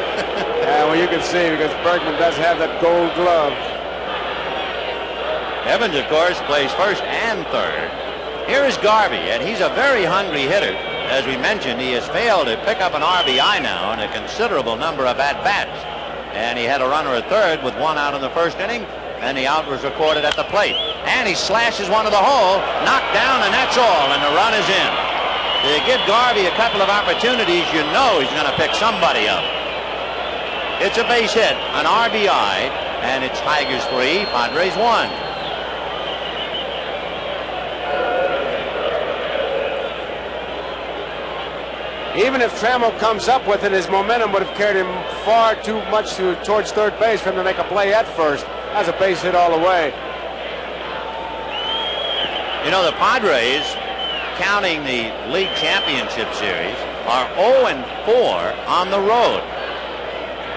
Yeah, well, you can see, because Bergman does have that gold glove. Evans, of course, plays first and third. Here is Garvey, and he's a very hungry hitter. As we mentioned, he has failed to pick up an RBI now in a considerable number of at-bats. And he had a runner at third with one out in the first inning, and the out was recorded at the plate. And he slashes one to the hole, knocked down, and that's all, and the run is in. To give Garvey a couple of opportunities, you know he's going to pick somebody up. It's a base hit, an RBI, and it's Tigers 3, Padres 1. Even if Trammell comes up with it, his momentum would have carried him far too much towards third base for him to make a play at first. That's a base hit all the way. You know, the Padres, counting the league championship series, are 0-4 on the road.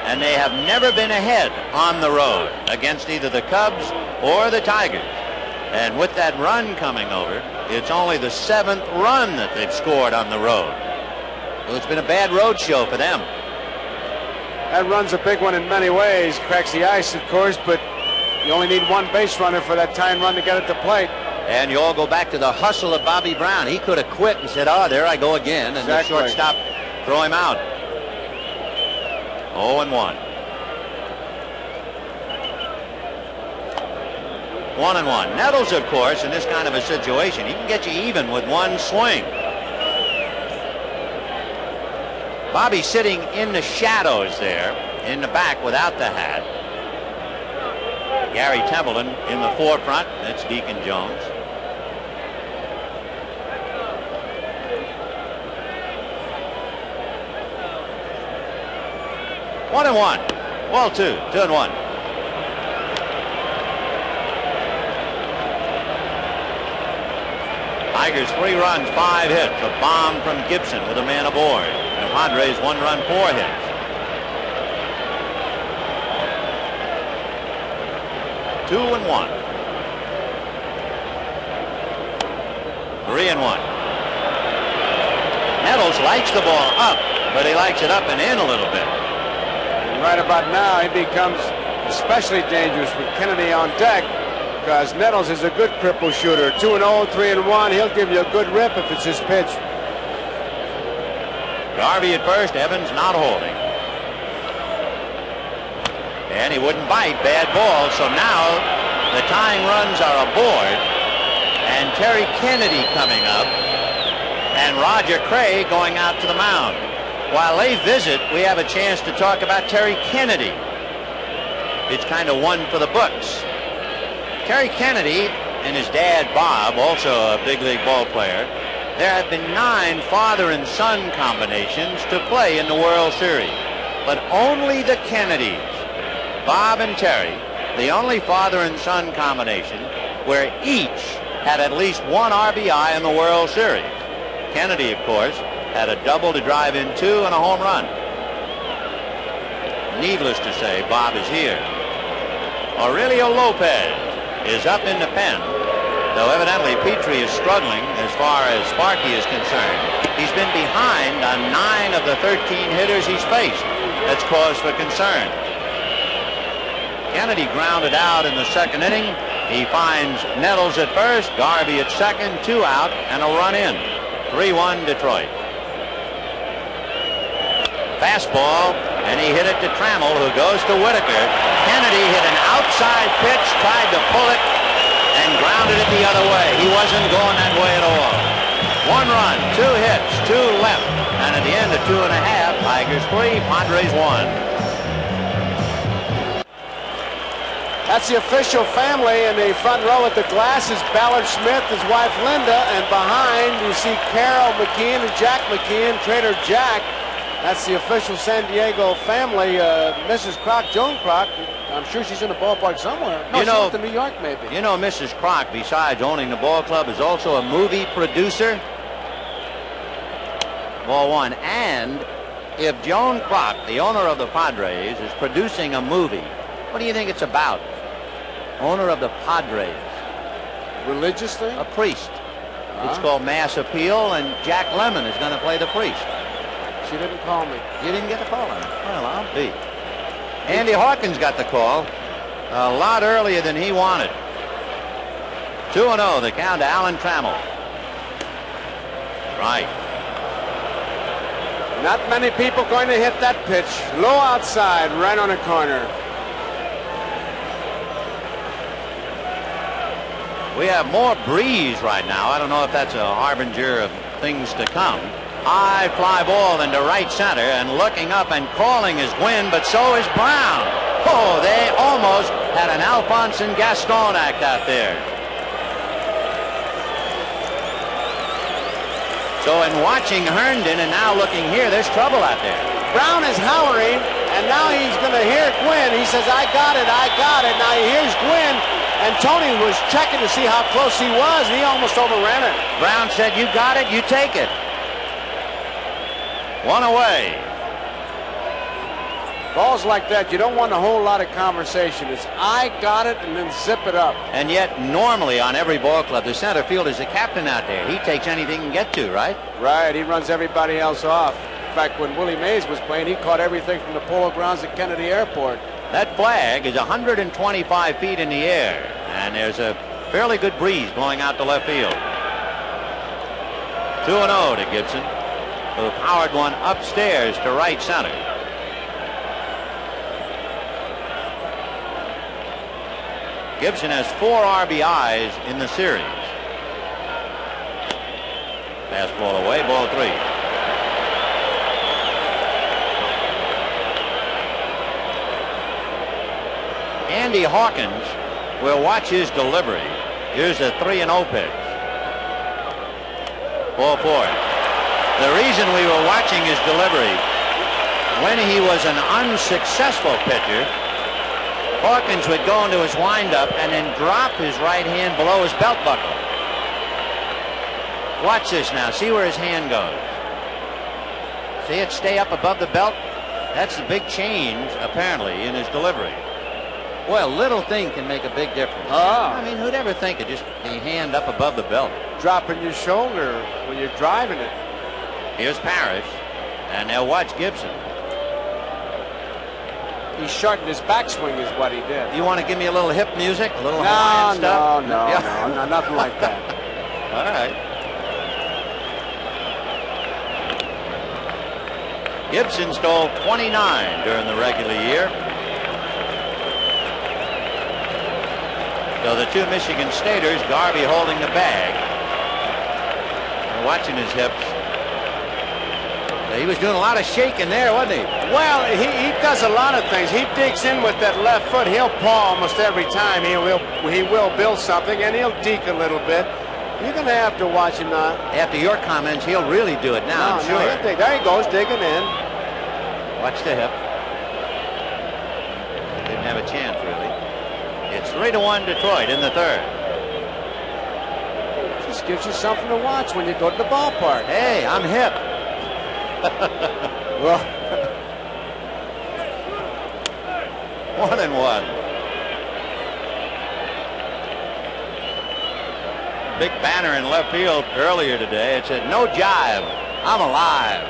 And they have never been ahead on the road against either the Cubs or the Tigers. And with that run coming over, it's only the 7th run that they've scored on the road. Well, it's been a bad road show for them. That run's a big one in many ways. Cracks the ice, of course, but you only need one base runner for that tying run to get at the plate. And you all go back to the hustle of Bobby Brown. He could have quit and said, oh, there I go again. And exactly. The shortstop throw him out. 0-1. 1-1. Nettles, of course, in this kind of a situation, he can get you even with one swing. Bobby sitting in the shadows there in the back without the hat. Gary Templeton in the forefront. That's Deacon Jones. One and one. Ball 2-1. Tigers 3 runs, 5 hits. A bomb from Gibson with a man aboard. And the Padres 1 run, 4 hits. 2-1. 3-1. Nettles likes the ball up, but he likes it up and in a little bit. And right about now, he becomes especially dangerous with Kennedy on deck, because Nettles is a good cripple shooter. 2-0, 3-1. He'll give you a good rip if it's his pitch. Garvey at first, Evans not holding. And he wouldn't bite. Bad ball. So now the tying runs are aboard. And Terry Kennedy coming up. And Roger Cray going out to the mound. While they visit, we have a chance to talk about Terry Kennedy. It's kind of one for the books. Terry Kennedy and his dad, Bob, also a big league ball player. There have been 9 father and son combinations to play in the World Series. But only the Kennedys, Bob and Terry, the only father and son combination where each had at least 1 RBI in the World Series. Kennedy, of course, had a double to drive in 2 and a home run. Needless to say, Bob is here. Aurelio Lopez is up in the pen, though evidently Petrie is struggling as far as Sparky is concerned. He's been behind on 9 of the 13 hitters he's faced. That's cause for concern. Kennedy grounded out in the 2nd inning. He finds Nettles at first, Garvey at second, 2 out, and a run in. 3-1 Detroit. Fastball, and he hit it to Trammell, who goes to Whitaker. Kennedy hit an outside pitch, tried to pull it, and grounded it the other way. He wasn't going that way at all. 1 run, 2 hits, 2 left, and at the end of 2 1/2, Tigers 3, Padres 1. That's the official family in the front row with the glasses. Ballard Smith, his wife Linda, and behind you see Carol McKeon and Jack McKeon, Trader Jack. That's the official San Diego family. Mrs. Kroc, Joan Kroc, I'm sure she's in the ballpark somewhere. No, she's up to New York, maybe. You know, Mrs. Kroc, besides owning the ball club, is also a movie producer. Ball 1. And If Joan Kroc, the owner of the Padres, is producing a movie, what do you think it's about? Owner of the Padres. Religious thing? A priest. It's called Mass Appeal, and Jack Lemmon is going to play the priest. She didn't call me. You didn't get the call on it? Well, I'll be. Andy Hawkins got the call a lot earlier than he wanted. 2-0, the count to Alan Trammell. Right. Not many people going to hit that pitch. Low outside, right on the corner. We have more breeze right now. I don't know if that's a harbinger of things to come. High fly ball into right center, and looking up and calling is Gwynn, but so is Brown. Oh, they almost had an Alphonse and Gaston act out there. So in watching Herndon and now looking here, there's trouble out there. Brown is hollering, and now he's going to hear Gwynn. He says, I got it, I got it. Now he hears Gwynn, and Tony was checking to see how close he was, and he almost overran it. Brown said, you got it, you take it. One away. Balls like that, you don't want a whole lot of conversation. It's I got it, and then zip it up. And yet, normally on every ball club, the center field is the captain out there. He takes anything he can get to, right? Right, he runs everybody else off. In fact, when Willie Mays was playing, he caught everything from the polo grounds at Kennedy Airport. That flag is 125 feet in the air, and there's a fairly good breeze blowing out to left field. 2-0 to Gibson, who powered one upstairs to right center. Gibson has 4 RBIs in the series. Fastball away, ball 3. Andy Hawkins will watch his delivery. Here's a 3-0 pitch. Ball 4. The reason we were watching his delivery, when he was an unsuccessful pitcher, Hawkins would go into his windup and then drop his right hand below his belt buckle. Watch this now. See where his hand goes. See it stay up above the belt? That's the big change, apparently, in his delivery. Well, little thing can make a big difference. I mean, who'd ever think of just the hand up above the belt? Dropping your shoulder when you're driving it. Here's Parrish, and they'll watch Gibson. He shortened his backswing is what he did. You want to give me a little hip music? A little Hawaiian stuff? No, nothing like that. All right. Gibson stole 29 during the regular year. So the 2 Michigan Staters, Garvey holding the bag. We're watching his hips. He was doing a lot of shaking there, wasn't he? Well, he does a lot of things. He digs in with that left foot. He'll paw almost every time. He will build something, and he'll deke a little bit. You're going to have to watch him now. After your comments, he'll really do it now, I'm sure. There he goes, digging in. Watch the hip. Didn't have a chance, really. It's 3-1 Detroit in the 3rd. Just gives you something to watch when you go to the ballpark. Hey, I'm hip. Well, 1-1. Big banner in left field earlier today. It said, "No jive, I'm alive."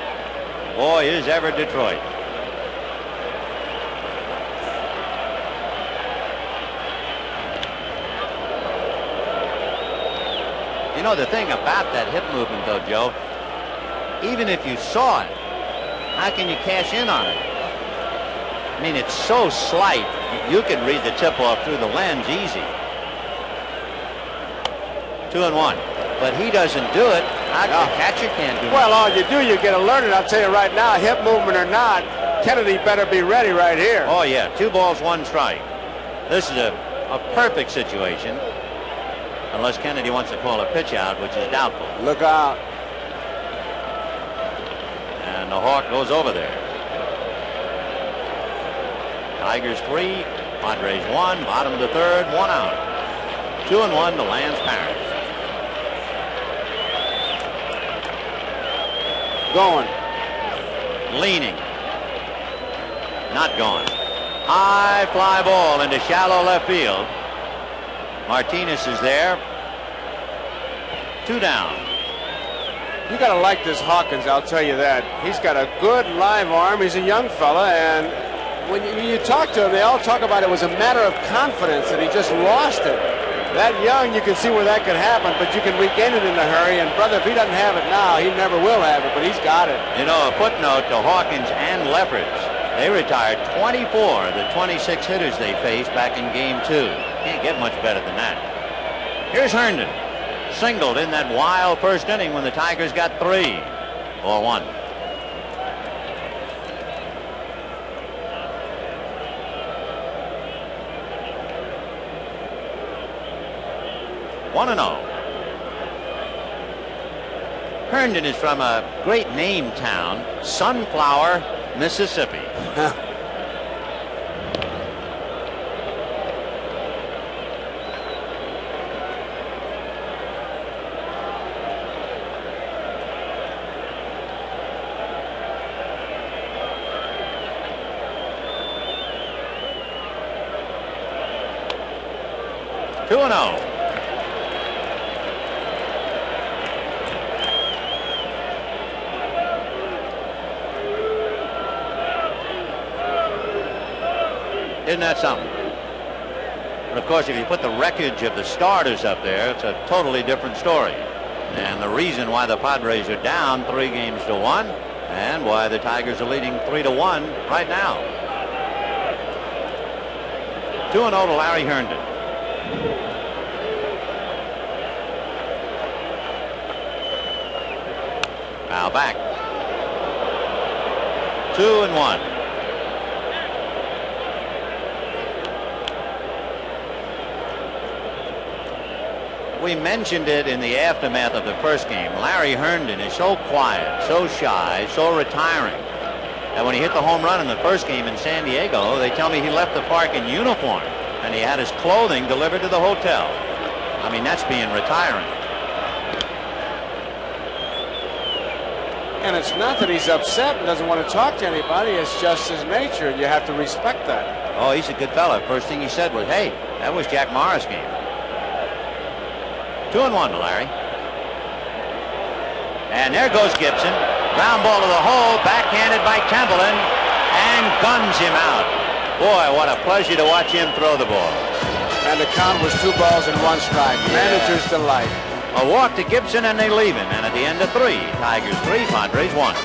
Boy, is ever Detroit. You know the thing about that hip movement, though, Joe, even if you saw it, how can you cash in on it? I mean, it's so slight, you can read the tip-off through the lens easy. 2-1. But he doesn't do it. The catcher can't do it. Well, all you do, you get alerted. I'll tell you right now, hip movement or not, Kennedy better be ready right here. Oh, yeah. 2 balls, 1 strike. This is a perfect situation. Unless Kennedy wants to call a pitch out, which is doubtful. Look out. And the Hawk goes over there. Tigers 3, Padres 1, bottom of the 3rd, 1 out. 2-1 to Lance Parrish. Going. leaning. Not gone. High fly ball into shallow left field. Martinez is there. 2 down. You got to like this Hawkins, I'll tell you that. He's got a good live arm. He's a young fella, and when you talk to him, they all talk about it was a matter of confidence that he just lost it. That young, you can see where that could happen, but you can regain it in a hurry. And brother, if he doesn't have it now, he never will have it, but he's got it. You know, a footnote to Hawkins and Lefferts. They retired 24 of the 26 hitters they faced back in Game 2. Can't get much better than that. Here's Herndon. Singled in that wild first inning when the Tigers got 3-1. Herndon is from a great name town, Sunflower, Mississippi. 2-0. Isn't that something? But of course, if you put the wreckage of the starters up there, it's a totally different story. And the reason why the Padres are down 3-1 and why the Tigers are leading 3-1 right now. 2-0 to Larry Herndon. Now back. 2-1. We mentioned it in the aftermath of the first game. Larry Herndon is so quiet, so shy, so retiring that when he hit the home run in the first game in San Diego, they tell me he left the park in uniform and he had his clothing delivered to the hotel. I mean, that's being retiring. And it's not that he's upset and doesn't want to talk to anybody. It's just his nature, and you have to respect that. Oh, he's a good fella. First thing he said was, hey, that was Jack Morris' game. 2-1 to Larry. And there goes Gibson. Ground ball to the hole, backhanded by Templeton, and guns him out. Boy, what a pleasure to watch him throw the ball. And the count was 2 balls and 1 strike. Manager's delight. A walk to Gibson, and they leave him. And at the end of 3, Tigers 3, Padres 1.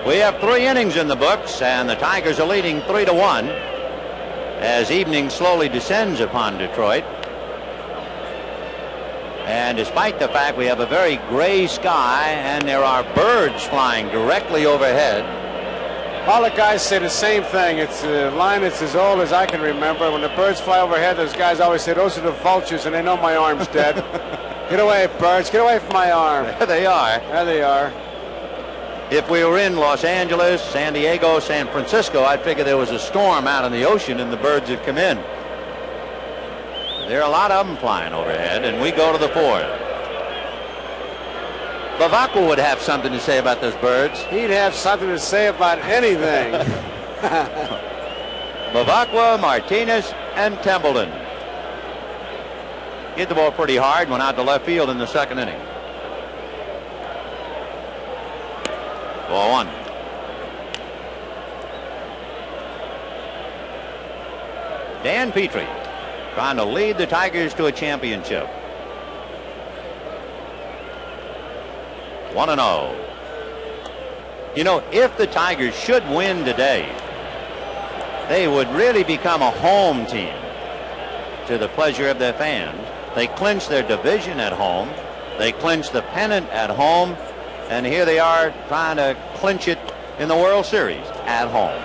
We have 3 innings in the books, and the Tigers are leading 3-1 as evening slowly descends upon Detroit. And despite the fact we have a very gray sky and there are birds flying directly overhead. All the guys say the same thing. It's a line that's as old as I can remember. When the birds fly overhead, those guys always say, those are the vultures, and they know my arm's dead. Get away, birds. Get away from my arm. There they are. There they are. If we were in Los Angeles, San Diego, San Francisco, I'd figure there was a storm out in the ocean and the birds had come in. There are a lot of them flying overhead, and we go to the 4th. Bavacqua would have something to say about those birds. He'd have something to say about anything. Bavacqua, Martinez, and Templeton. Hit the ball pretty hard, went out to left field in the 2nd inning. 4-1. Dan Petrie trying to lead the Tigers to a championship. 1-0. You know, if the Tigers should win today, they would really become a home team to the pleasure of their fans. They clinch their division at home. They clinch the pennant at home. And here they are trying to clinch it in the World Series at home.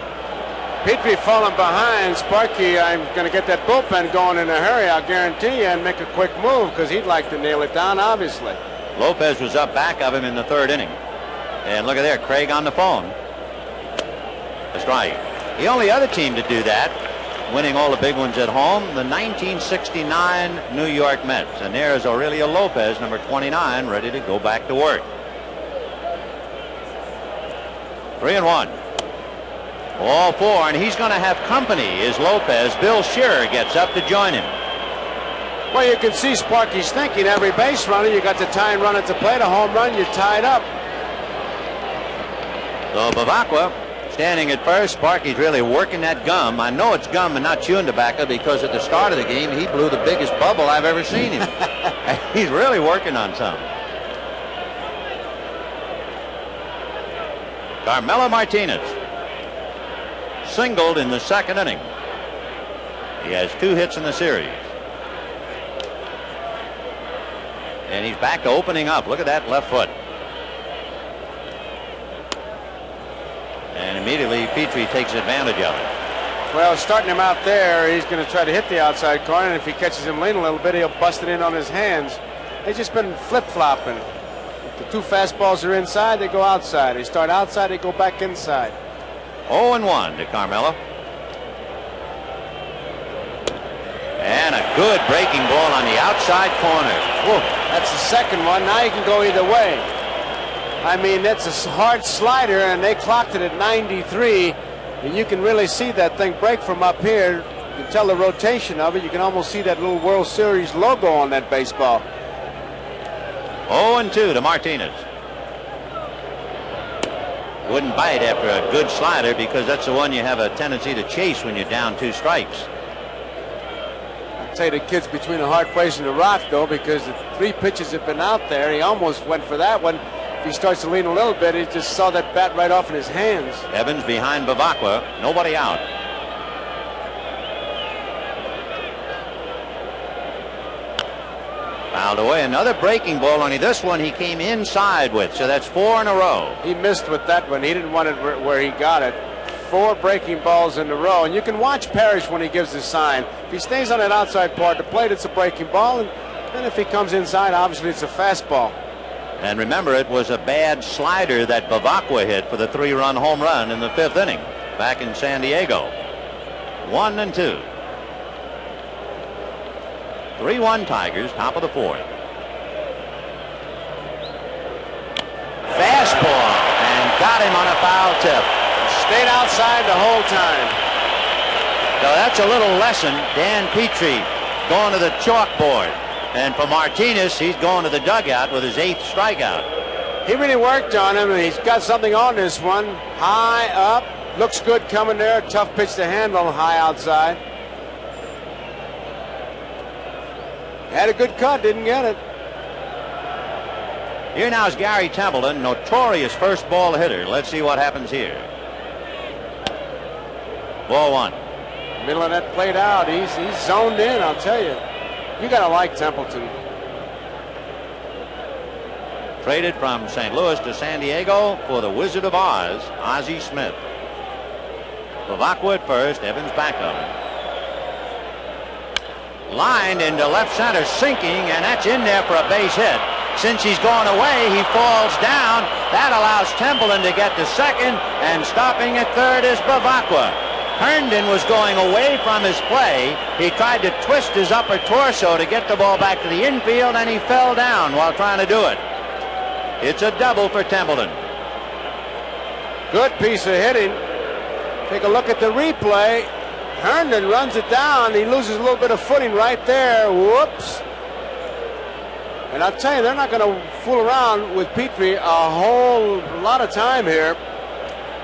Petrie falling behind. Sparky, I'm going to get that bullpen going in a hurry, I'll guarantee you, and make a quick move because he'd like to nail it down, obviously. Lopez was up back of him in the 3rd inning. And look at there, Craig on the phone. A strike. The only other team to do that winning all the big ones at home, the 1969 New York Mets. And there is Aurelio Lopez, number 29, ready to go back to work. 3-1. All four, and he's going to have company is Lopez. Bill Shearer gets up to join him. Well, you can see Sparky's thinking every base runner, you got the tying run at the plate, a home run, you're tied up. So Bavacqua standing at first. Sparky's really working that gum. I know it's gum and not chewing tobacco because at the start of the game he blew the biggest bubble I've ever seen him. He's really working on something. Carmelo Martinez singled in the second inning. He has 2 hits in the series. And he's back to opening up. Look at that left foot. And immediately Petrie takes advantage of it. Well, starting him out there, he's going to try to hit the outside corner, and if he catches him leaning a little bit, he'll bust it in on his hands. They've just been flip-flopping. If the 2 fastballs are inside, they go outside. They start outside, they go back inside. 0-1 to Carmelo. And a good breaking ball on the outside corner. Whoa, that's the second one. Now you can go either way. I mean, that's a hard slider, and they clocked it at 93. And you can really see that thing break from up here. You can tell the rotation of it. You can almost see that little World Series logo on that baseball. 0-2 to Martinez. Wouldn't bite after a good slider because that's the one you have a tendency to chase when you're down 2 strikes. I'd say the kid's between a hard place and a rock, though, because the 3 pitches have been out there. He almost went for that one. If he starts to lean a little bit, he just saw that bat right off in his hands. Evans behind Bavacqua. Nobody out. Fouled away. Another breaking ball. Only this one he came inside with. So that's 4 in a row. He missed with that one. He didn't want it where he got it. 4 breaking balls in a row. And you can watch Parrish when he gives the sign. If he stays on that outside part of the plate, it's a breaking ball. And then if he comes inside, obviously it's a fastball. And remember, it was a bad slider that Bavacqua hit for the 3-run home run in the 5th inning back in San Diego. 1-2. 3-1 Tigers, top of the 4th. Fastball, and got him on a foul tip. Stayed outside the whole time. So that's a little lesson. Dan Petrie going to the chalkboard. And for Martinez, he's going to the dugout with his 8th strikeout. He really worked on him, and he's got something on this one. High up. Looks good coming there. Tough pitch to handle, high outside. Had a good cut, didn't get it. Here now is Gary Templeton, notorious first ball hitter. Let's see what happens here. Ball 1. Middle of that played out. He's zoned in, I'll tell you. You got to like Templeton. Traded from St. Louis to San Diego for the Wizard of Oz, Ozzie Smith. Bavacqua at first, Evans back of him. Lined into left center, sinking, and that's in there for a base hit. Since he's gone away, he falls down. That allows Templeton to get to second, and stopping at third is Bavacqua. Herndon was going away from his play. He tried to twist his upper torso to get the ball back to the infield, and he fell down while trying to do it. It's a double for Templeton. Good piece of hitting. Take a look at the replay. Herndon runs it down. He loses a little bit of footing right there. Whoops. And I'll tell you, they're not going to fool around with Petrie a whole lot of time here.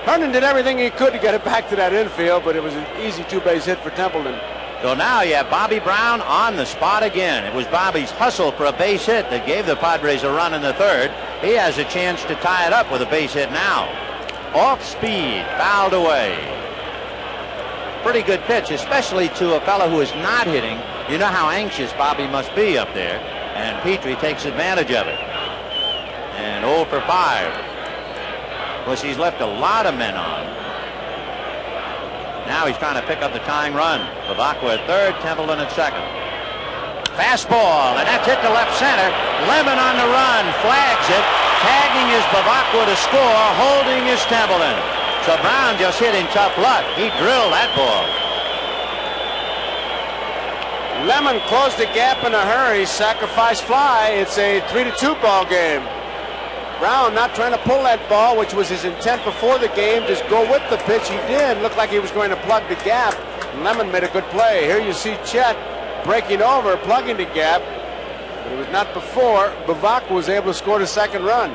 Herndon did everything he could to get it back to that infield, but it was an easy 2-base hit for Templeton. So now you have Bobby Brown on the spot again. It was Bobby's hustle for a base hit that gave the Padres a run in the 3rd. He has a chance to tie it up with a base hit now. Off speed, fouled away. Pretty good pitch, especially to a fellow who is not hitting. You know how anxious Bobby must be up there. And Petrie takes advantage of it. And 0 for 5. Of course, he's left a lot of men on. Now he's trying to pick up the tying run. Bavacqua at third, Templeton at second. Fastball, and that's hit to left center. Lemon on the run, flags it. Tagging is Bavacqua to score, holding is Templeton. So Brown just hit in tough luck. He drilled that ball. Lemon closed the gap in a hurry, sacrifice fly. It's a 3-2 ball game. Brown not trying to pull that ball, which was his intent before the game. Just go with the pitch. He did. Looked like he was going to plug the gap. Lemon made a good play. Here you see Chet breaking over, plugging the gap. But it was not before Bavak was able to score the second run.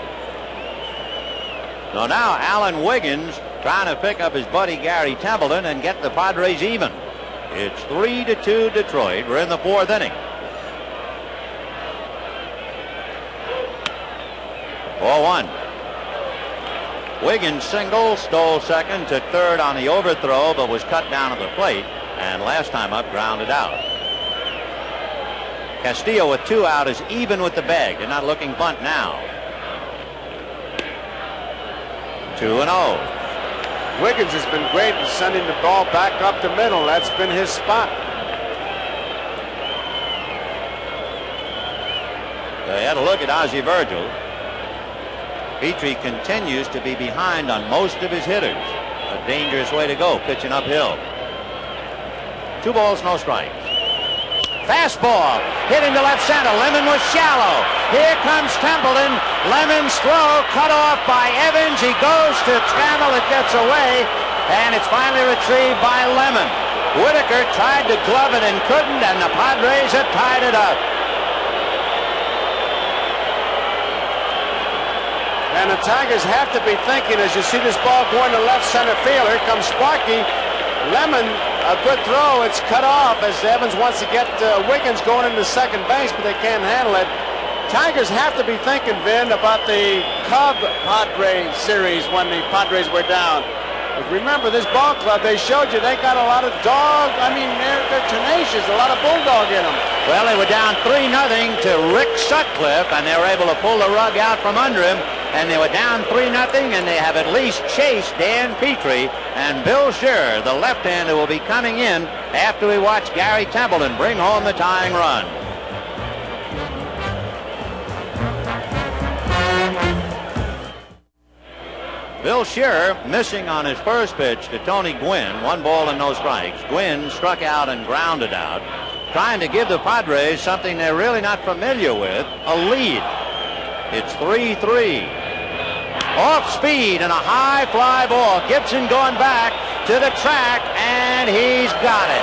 So now Alan Wiggins trying to pick up his buddy Gary Templeton and get the Padres even. It's 3-2 Detroit. We're in the fourth inning. 4-1. Wiggins single, stole second, took third on the overthrow, but was cut down at the plate, and last time up grounded out. Castillo with 2 out is even with the bag. They're not looking bunt now. 2-0. Wiggins has been great in sending the ball back up the middle. That's been his spot. They had a look at Ozzie Virgil. Petrie continues to be behind on most of his hitters. A dangerous way to go, pitching uphill. 2 balls, no strikes. Fastball hit into left center. Lemon was shallow. Here comes Templeton. Lemon's throw cut off by Evans. He goes to Trammell. It gets away, and it's finally retrieved by Lemon. Whitaker tried to glove it and couldn't, and the Padres have tied it up. And the Tigers have to be thinking, as you see this ball going to left center field. Here comes Sparky. Lemon, a good throw. It's cut off as Evans wants to get Wiggins going into second base, but they can't handle it. Tigers have to be thinking, Vin, about the Cub-Padres series when the Padres were down. But remember, this ball club, they showed you they got a lot of dog. I mean, they're tenacious, a lot of bulldog in them. Well, they were down 3-0 to Rick Sutcliffe, and they were able to pull the rug out from under him. And they were down 3-0, and they have at least chased Dan Petrie and Bill Scherer, the left-hander, will be coming in after we watch Gary Templeton bring home the tying run. Bill Scherer missing on his first pitch to Tony Gwynn. 1 ball and no strikes. Gwynn struck out and grounded out, trying to give the Padres something they're really not familiar with, a lead. It's 3-3. Off speed and a high fly ball. Gibson going back to the track, and he's got it.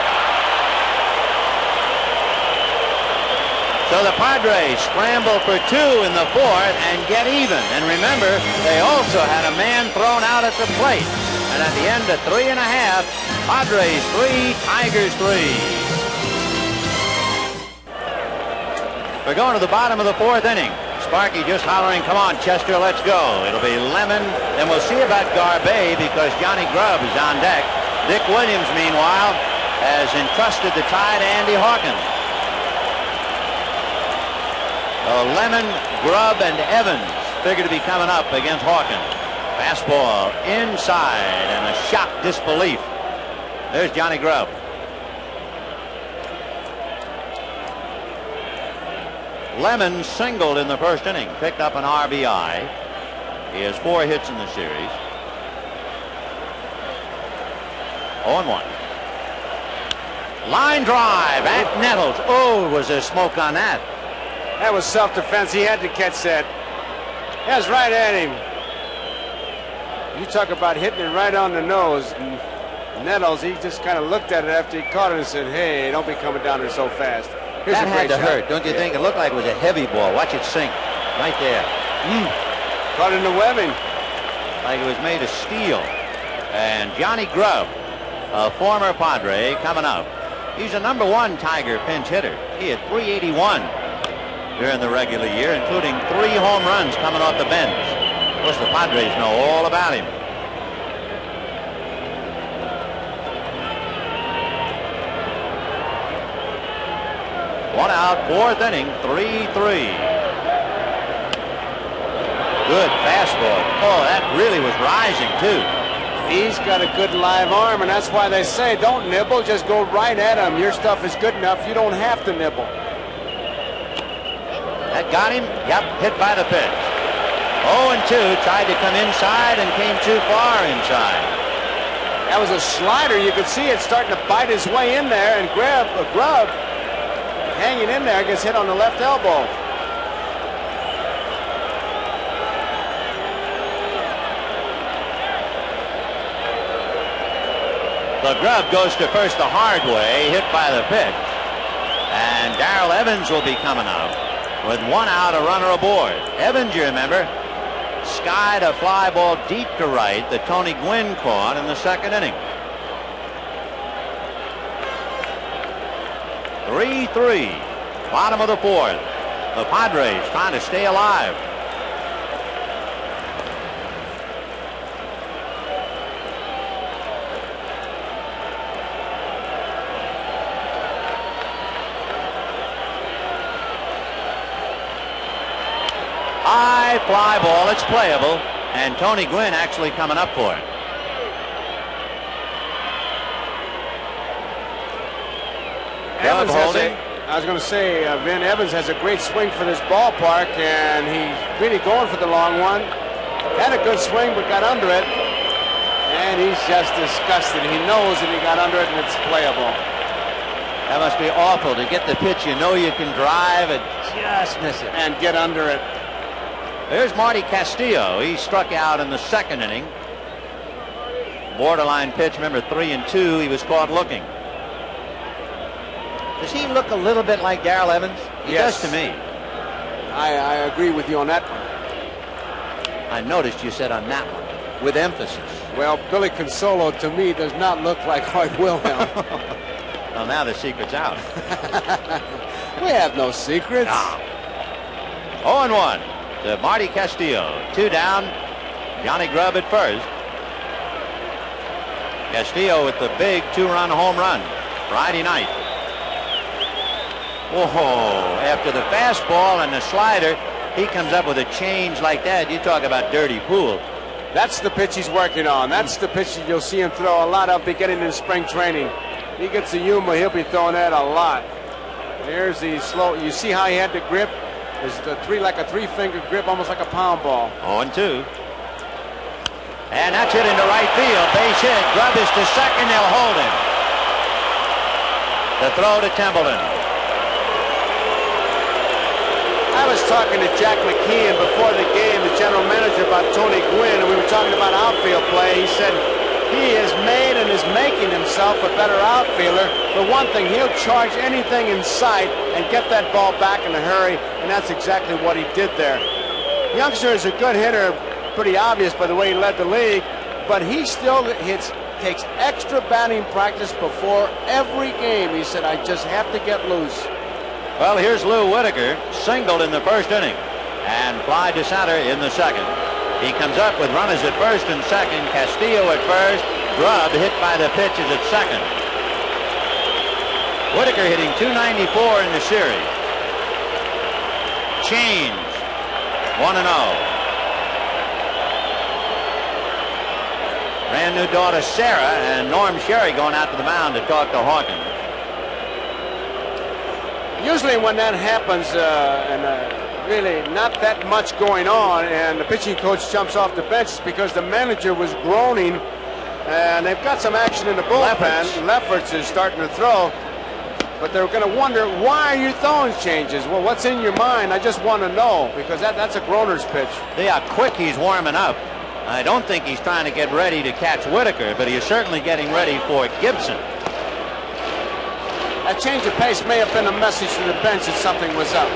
So the Padres scramble for 2 in the fourth and get even. And remember, they also had a man thrown out at the plate. And at the end of 3 1/2, Padres 3, Tigers 3. We're going to the bottom of the fourth inning. Sparky just hollering, come on, Chester, let's go. It'll be Lemon, and we'll see about Garbe because Johnny Grubb is on deck. Dick Williams, meanwhile, has entrusted the tie to Andy Hawkins. Lemon, Grubb, and Evans figure to be coming up against Hawkins. Fastball inside, and a shocked disbelief. There's Johnny Grubb. Lemon singled in the first inning, picked up an RBI. He has 4 hits in the series. 0-1. Line drive at Nettles. Oh, was there smoke on that? That was self-defense. He had to catch that. That's right at him. You talk about hitting it right on the nose. And Nettles, he just kind of looked at it after he caught it and said, hey, don't be coming down there so fast. Here's that had to shot. hurt, don't you think? It looked like it was a heavy ball. Watch it sink right there. Caught in the webbing. Like it was made of steel. And Johnny Grubb, a former Padre, coming up. He's a #1 Tiger pinch hitter. He had 381 during the regular year, including 3 home runs coming off the bench. Of course, the Padres know all about him. One out, 4th inning, 3-3. Good fastball. Oh, that really was rising, too. He's got a good live arm, and that's why they say don't nibble, just go right at him. Your stuff is good enough, you don't have to nibble. That got him? Yep, hit by the pitch. 0-2, tried to come inside and came too far inside. That was a slider. You could see it starting to bite his way in there, and Grubb hanging in there, gets hit on the left elbow. The Grub goes to first the hard way, hit by the pitch. And Darrell Evans will be coming out with 1 out, a runner aboard. Evans, you remember, skied a fly ball deep to right that Tony Gwynn caught in the second inning. 3-3, bottom of the fourth. The Padres trying to stay alive. High fly ball, it's playable, and Tony Gwynn actually coming up for it. Evans I was going to say, Vin, Evans has a great swing for this ballpark, and he's really going for the long one. Had a good swing, but got under it, and he's just disgusted. He knows that he got under it, and it's playable. That must be awful to get the pitch you know you can drive and just miss it. And get under it. There's Marty Castillo. He struck out in the second inning. Borderline pitch, remember 3-2. He was caught looking. Does he look a little bit like Darrell Evans? He does to me. I agree with you on that one. I noticed you said on that one, with emphasis. Well, Billy Consolo to me does not look like Hoyt Wilhelm. Well, now the secret's out. We have no secrets. No. 0-1 to Marty Castillo. 2 down. Johnny Grubb at first. Castillo with the big 2-run home run Friday night. Whoa, after the fastball and the slider, he comes up with a change like that. You talk about dirty pool. That's the pitch he's working on. That's the pitch that you'll see him throw a lot of beginning in spring training. He gets the humor, he'll be throwing that a lot. There's the slow. You see how he had the grip? It's the like a 3-finger grip, almost like a pound ball. 0-2. And that's hit into right field. Base hit. Grubb is to second. They'll hold him. The throw to Templeton. I was talking to Jack McKeon before the game, the general manager, about Tony Gwynn, and we were talking about outfield play. He said he has made and is making himself a better outfielder. For one thing, he'll charge anything in sight and get that ball back in a hurry, and that's exactly what he did there. Youngster is a good hitter, pretty obvious by the way he led the league, but he still takes extra batting practice before every game. He said, I just have to get loose. Well, here's Lou Whitaker, singled in the first inning and fly to center in the second. He comes up with runners at first and second. Castillo at first. Grubb hit by the pitches at second. Whitaker hitting .294 in the series. Change. 1-0. Brand new daughter Sarah and Norm Sherry going out to the mound to talk to Hawkins. Usually when that happens, really not that much going on, and the pitching coach jumps off the bench, it's because the manager was groaning, and they've got some action in the bullpen. Lefferts is starting to throw, but they're going to wonder, why are you throwing changes? Well, what's in your mind? I just want to know, because that's a groaner's pitch. See how quick he's warming up. I don't think he's trying to get ready to catch Whitaker, but he is certainly getting ready for Gibson. That change of pace may have been a message to the bench that something was up.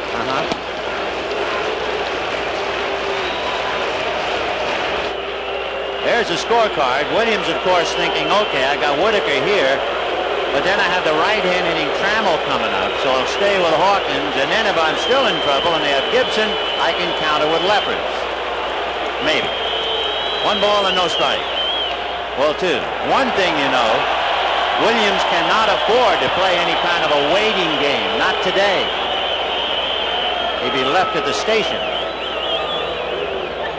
There's a scorecard. Williams, of course, thinking, okay, I got Whitaker here, but then I have the right-hand hitting Trammell coming up, so I'll stay with Hawkins, and then if I'm still in trouble and they have Gibson, I can counter with Lefferts. Maybe. 1 ball and no strike. Well, 2. One thing you know, Williams cannot afford to play any kind of a waiting game. Not today. He'd be left at the station.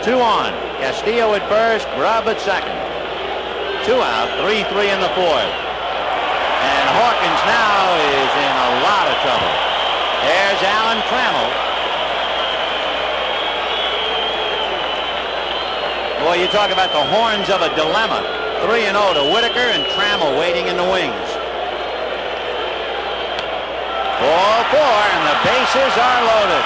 2 on. Castillo at first, Grubb at second. 2 out, 3-3 in the fourth. And Hawkins now is in a lot of trouble. There's Alan Trammell. Boy, you talk about the horns of a dilemma. 3-0 to Whitaker and Trammell waiting in the wings. Ball 4, The bases are loaded.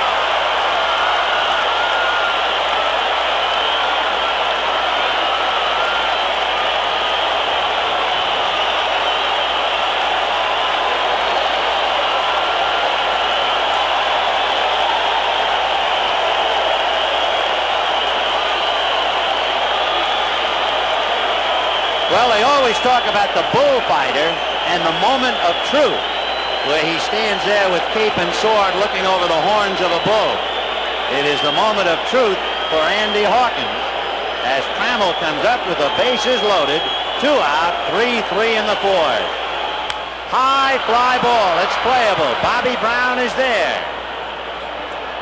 Well, they always talk about the bullfighter and the moment of truth, where he stands there with cape and sword looking over the horns of a bull. It is the moment of truth for Andy Hawkins as Trammell comes up with the bases loaded, 2 out, 3-3 in the fourth. High fly ball, it's playable. Bobby Brown is there.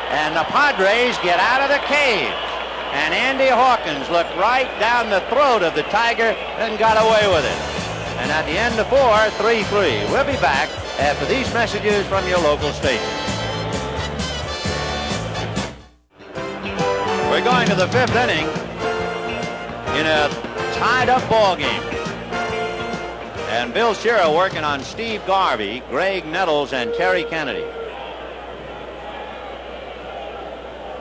And the Padres get out of the cage. And Andy Hawkins looked right down the throat of the Tiger and got away with it. And at the end of 4, 3-3. We'll be back after these messages from your local station. We're going to the 5th inning in a tied-up ball game. And Bill Shearer working on Steve Garvey, Greg Nettles, and Terry Kennedy.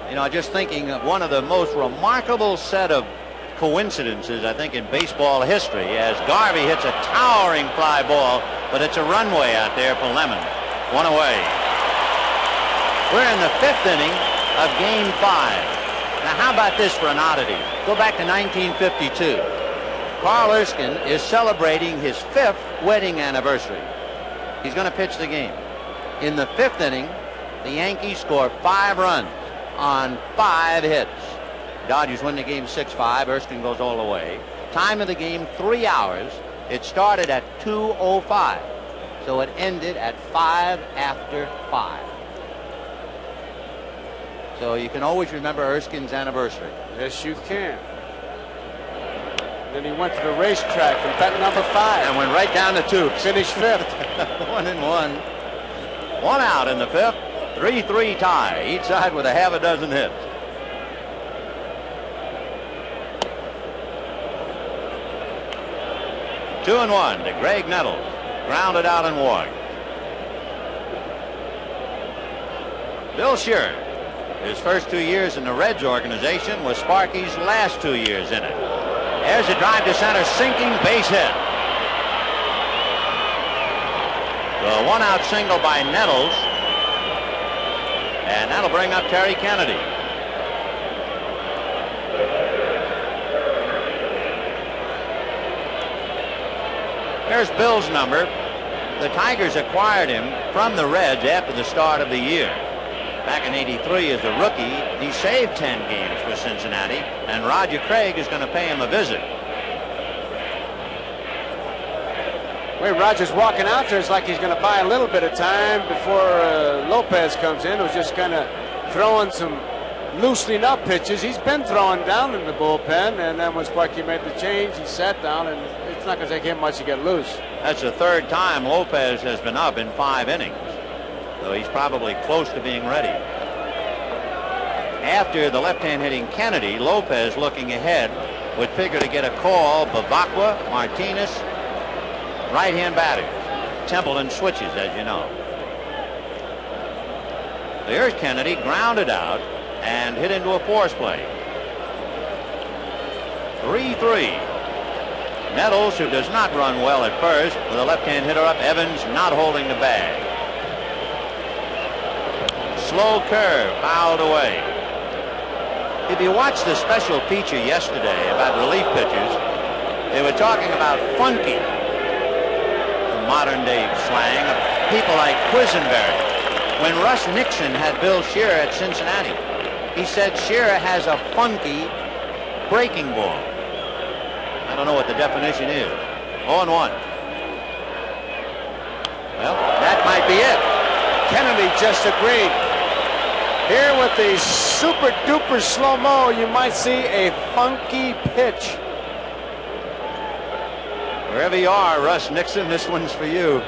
You know, just thinking of one of the most remarkable set of coincidences, I think, in baseball history, as Garvey hits a towering fly ball, but it's a runway out there for Lemon. 1 away. We're in the 5th inning of Game 5. Now, how about this for an oddity? Go back to 1952. Carl Erskine is celebrating his 5th wedding anniversary. He's going to pitch the game. In the 5th inning, the Yankees score 5 runs on 5 hits. Dodgers win the game 6-5. Erskine goes all the way. Time of the game 3 hours. It started at 2:05, so it ended at 5 after 5. So you can always remember Erskine's anniversary. Yes, you can. Then he went to the racetrack and bet number 5 and went right down the tubes. Finished 5th. 1-1. 1 out in the 5th. 3-3 tie, each side with a half a dozen hits. Two and 1 to Greg Nettles, grounded out and walked. Bill Shearer, his first 2 years in the Reds organization was Sparky's last 2 years in it. There's a drive to center, sinking base hit. The 1-out single by Nettles. And that'll bring up Terry Kennedy. Here's Bill's number. The Tigers acquired him from the Reds after the start of the year. Back in '83 as a rookie, he saved 10 games for Cincinnati, and Roger Craig is going to pay him a visit. Way Roger's walking out there, it's like he's going to buy a little bit of time before Lopez comes in, who's just kind of throwing some loosening up pitches. He's been throwing down in the bullpen, and then when Sparky made the change, he sat down, and it's not going to take him much to get loose. That's the 3rd time Lopez has been up in 5 innings, so he's probably close to being ready. After the left-hand hitting Kennedy, Lopez looking ahead would figure to get a call. Bavacqua, Martinez, right-hand batters. Templeton switches, as you know. There's Kennedy, grounded out and hit into a force play. 3-3. Nettles, who does not run well at first, with a left-hand hitter up. Evans not holding the bag. Slow curve, fouled away. If you watched the special feature yesterday about relief pitchers, they were talking about funky, modern day slang, of people like Quisenberry. When Russ Nixon had Bill Shearer at Cincinnati, he said Shearer has a funky breaking ball. I don't know what the definition is. 0-1. Well, that might be it. Kennedy just agreed. Here with the super duper slow-mo, you might see a funky pitch. Wherever you are, Russ Nixon, this one's for you.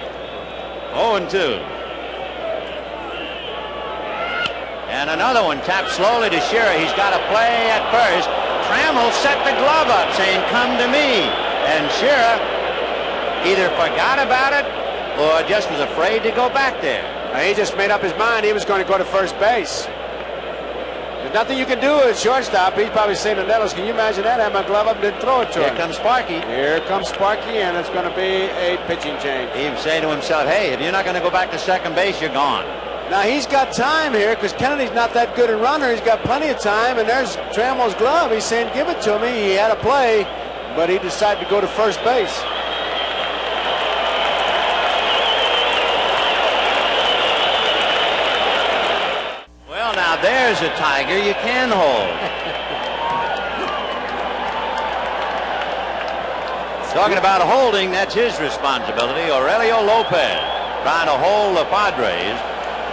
0-2. And another one tapped slowly to Shearer. He's got a play at first. Trammell set the glove up saying, "Come to me." And Shearer either forgot about it or just was afraid to go back there. He just made up his mind he was going to go to first base. There's nothing you can do at shortstop. He's probably saying to Nettles, can you imagine that? I had my glove up and didn't throw it to him. Here comes Sparky. Here comes Sparky, and it's going to be a pitching change. He would say to himself, hey, if you're not going to go back to second base, you're gone. Now he's got time here because Kennedy's not that good a runner. He's got plenty of time, and there's Trammell's glove. He's saying, give it to me. He had a play, but he decided to go to first base. Well, now there's a Tiger you can hold. Talking about holding, that's his responsibility. Aurelio Lopez trying to hold the Padres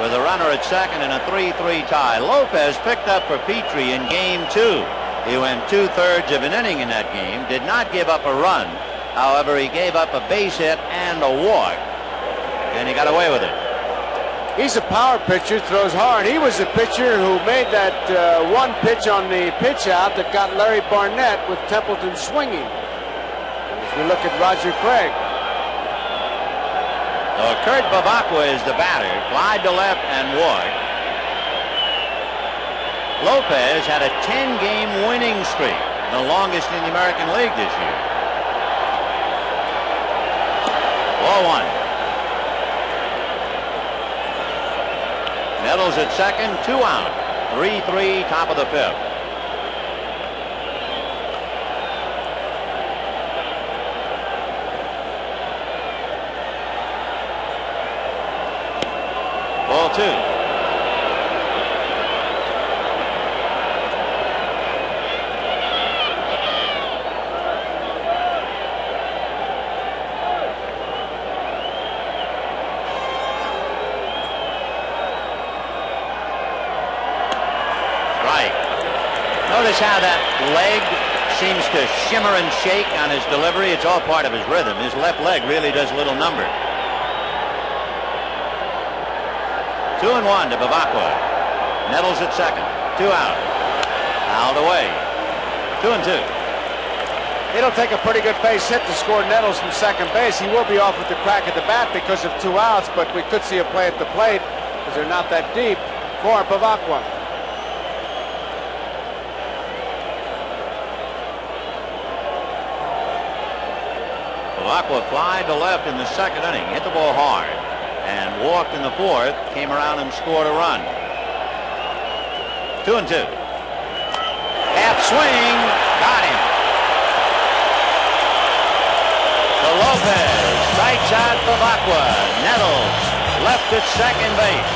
with a runner at second and a 3-3 tie. Lopez picked up for Petrie in game 2. He went 2/3 of an inning in that game, did not give up a run. However, he gave up a base hit and a walk, and he got away with it. He's a power pitcher, throws hard. He was a pitcher who made that one pitch on the pitch out that got Larry Barnett with Templeton swinging. As we look at Roger Craig. So Kurt Bavacqua is the batter, flied to left and walked. Lopez had a 10-game winning streak, the longest in the American League this year. 0-1. Nettles at second, 2 out. 3-3, top of the 5th. Ball 2. Strike. Notice how that leg seems to shimmer and shake on his delivery. It's all part of his rhythm. His left leg really does a little number. 2-1 to Bavacqua. Nettles at second. 2 out. Fouled away. 2-2. It'll take a pretty good base hit to score Nettles from second base. He will be off with the crack at the bat because of 2 outs, but we could see a play at the plate because they're not that deep for Bavacqua. Bavacqua flied to left in the second inning, hit the ball hard, and walked in the 4th, came around and scored a run. 2-2. Half swing, got him. To Lopez, strikes out Bavacqua. Nettles left at second base.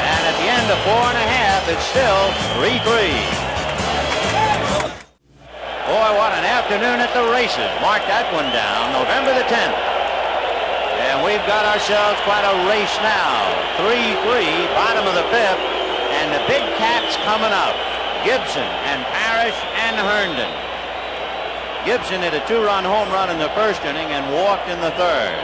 And at the end of 4.5, it's still 3-3. Boy, what an afternoon at the races. Mark that one down, November the 10th. And we've got ourselves quite a race now. 3-3, bottom of the 5th, and the big cats coming up. Gibson and Parrish and Herndon. Gibson hit a 2-run home run in the 1st inning and walked in the 3rd.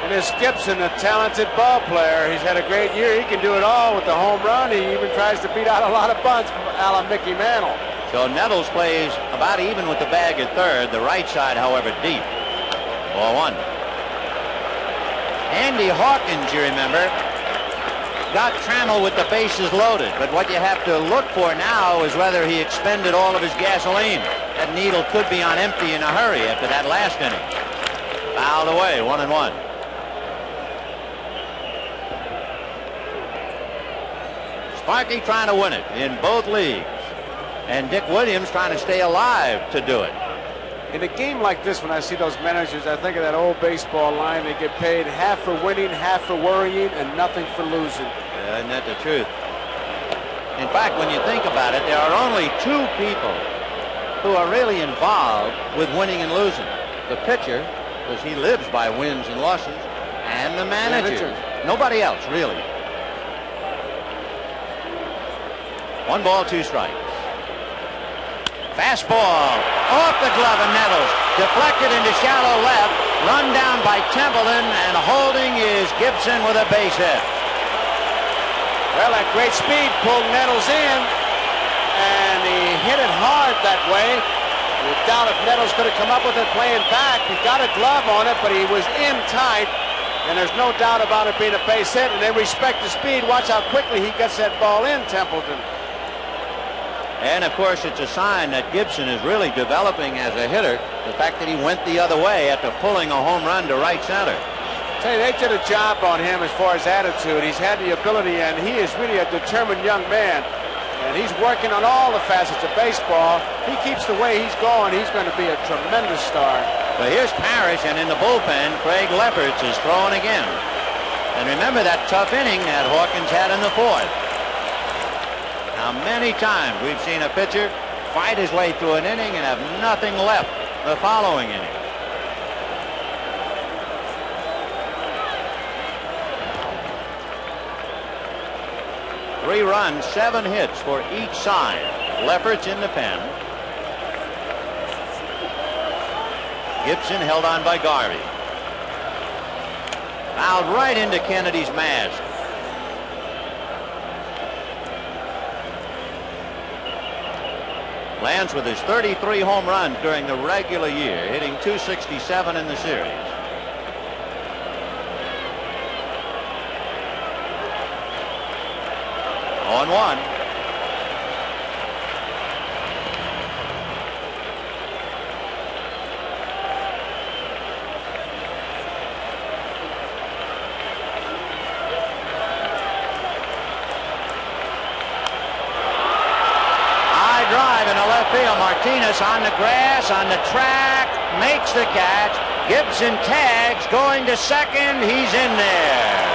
And this Gibson, a talented ball player. He's had a great year. He can do it all with the home run. He even tries to beat out a lot of bunts from a la Mickey Mantle. So Nettles plays about even with the bag at 3rd. The right side, however, deep. Ball 1. Andy Hawkins, you remember, got Trammell with the bases loaded. But what you have to look for now is whether he expended all of his gasoline. That needle could be on empty in a hurry after that last inning. Fouled away, 1-1. Sparky trying to win it in both leagues. And Dick Williams trying to stay alive to do it. In a game like this, when I see those managers, I think of that old baseball line. They get paid half for winning, half for worrying, and nothing for losing. Isn't that the truth? In fact, when you think about it, there are only 2 people who are really involved with winning and losing. The pitcher, because he lives by wins and losses, and the manager. Nobody else, really. 1 ball, 2 strikes. Fastball off the glove of Nettles, deflected into shallow left, run down by Templeton, and holding is Gibson with a base hit. Well, that great speed pulled Nettles in, and he hit it hard that way. You doubt if Nettles could have come up with it playing back. He got a glove on it, but he was in tight, And there's no doubt about it being a base hit, and they respect the speed. Watch how quickly he gets that ball in, Templeton. And of course, it's a sign that Gibson is really developing as a hitter. The fact that he went the other way after pulling a home run to right center. Tell you, they did a job on him as far as attitude. He's had the ability, and he is really a determined young man. And he's working on all the facets of baseball. He keeps the way he's going, he's going to be a tremendous star. But here's Parrish, and in the bullpen, Craig Lefferts is throwing again. And remember that tough inning that Hawkins had in the fourth. How many times we've seen a pitcher fight his way through an inning and have nothing left the following inning. Three runs, 7 hits for each side. Lefferts in the pen. Gibson held on by Garvey. Fouled right into Kennedy's mask. Lands with his 33 home runs during the regular year, hitting .267 in the series. On 1. Martinez on the grass, on the track, makes the catch. Gibson tags, going to second. He's in there.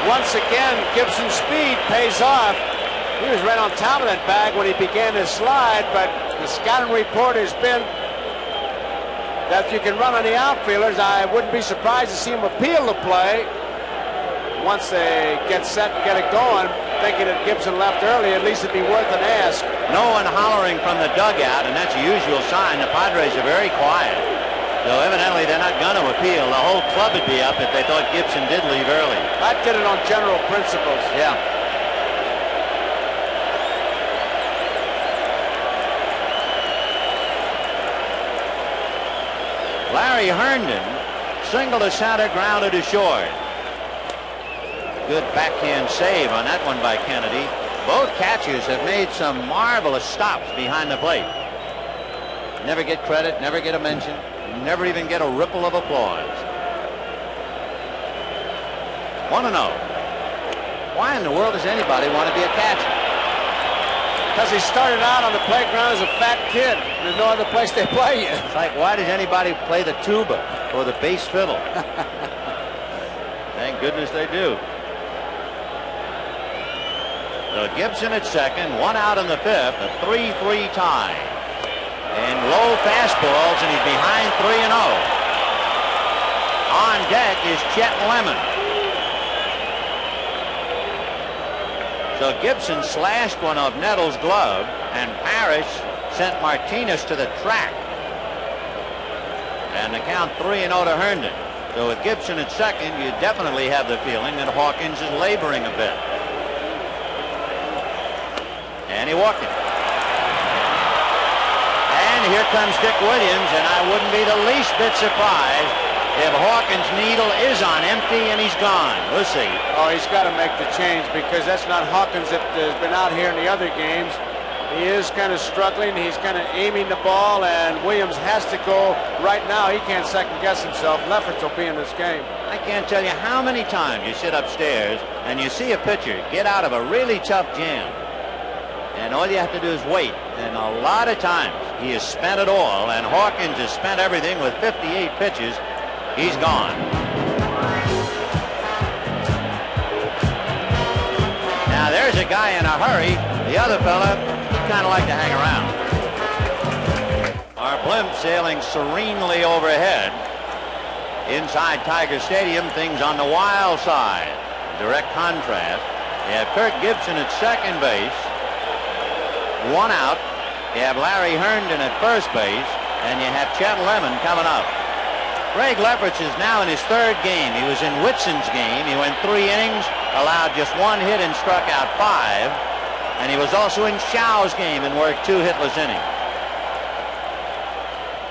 Once again, Gibson's speed pays off. He was right on top of that bag when he began his slide, but the scouting report has been that if you can run on the outfielders, I wouldn't be surprised to see him appeal the play once they get set and get it going. Thinking that Gibson left early, at least it'd be worth an ask. No one hollering from the dugout, and that's a usual sign. The Padres are very quiet. So evidently they're not going to appeal. The whole club would be up if they thought Gibson did leave early. I did it on general principles. Yeah. Larry Herndon single to center, grounded to short. Good backhand save on that one by Kennedy. Both catchers have made some marvelous stops behind the plate. Never get credit, never get a mention, never even get a ripple of applause. 1-0. Why in the world does anybody want to be a catcher? Because he started out on the playground as a fat kid. There's no other place they play you. It's like, why does anybody play the tuba or the bass fiddle? Thank goodness they do. So Gibson at second, 1 out in the fifth, a 3-3 tie. And low fastballs, and he's behind 3-0. On deck is Chet Lemon. So Gibson slashed one of Nettles' glove, and Parrish sent Martinez to the track. And the count 3-0 to Herndon. So with Gibson at second, you definitely have the feeling that Hawkins is laboring a bit. And he walked it. And here comes Dick Williams, and I wouldn't be the least bit surprised if Hawkins' needle is on empty and he's gone. We'll see. Oh, he's got to make the change, because that's not Hawkins that has been out here in the other games. He is kind of struggling. He's kind of aiming the ball, and Williams has to go right now. He can't second guess himself. Lefferts will be in this game. I can't tell you how many times you sit upstairs and you see a pitcher get out of a really tough jam, and all you have to do is wait. And a lot of times he has spent it all, and Hawkins has spent everything with 58 pitches. He's gone. Now there's a guy in a hurry. The other fella kind of like to hang around. Our blimp sailing serenely overhead. Inside Tiger Stadium, things on the wild side. Direct contrast. You have Kirk Gibson at second base. 1 out. You have Larry Herndon at first base, and you have Chet Lemon coming up. Craig Lefferts is now in his 3rd game. He was in Whitson's game. He went 3 innings, allowed just 1 hit and struck out 5. And he was also in Shaw's game and worked 2 hitless innings.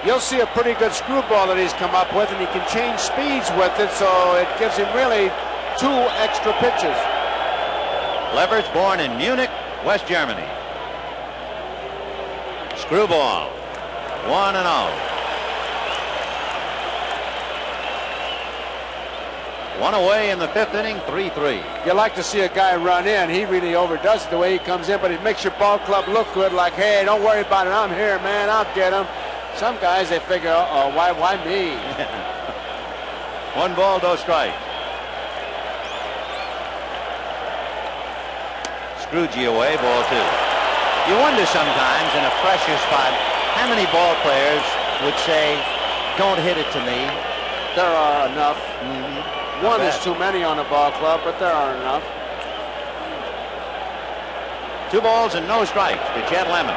you'll see a pretty good screwball that he's come up with, and he can change speeds with it, so it gives him really 2 extra pitches. Levert's born in Munich, West Germany. Screwball, 1-0. One away in the 5th inning, 3-3. You like to see a guy run in. He really overdoes it the way he comes in, but it makes your ball club look good, like, hey, don't worry about it. I'm here, man. I'll get him. Some guys, they figure, uh-oh, why me? 1 ball, no strike. Scroogey away, ball 2. You wonder sometimes in a pressure spot how many ball players would say, don't hit it to me. There are enough. One is too many on the ball club, but there are enough. 2 balls and no strikes to Chet Lemon.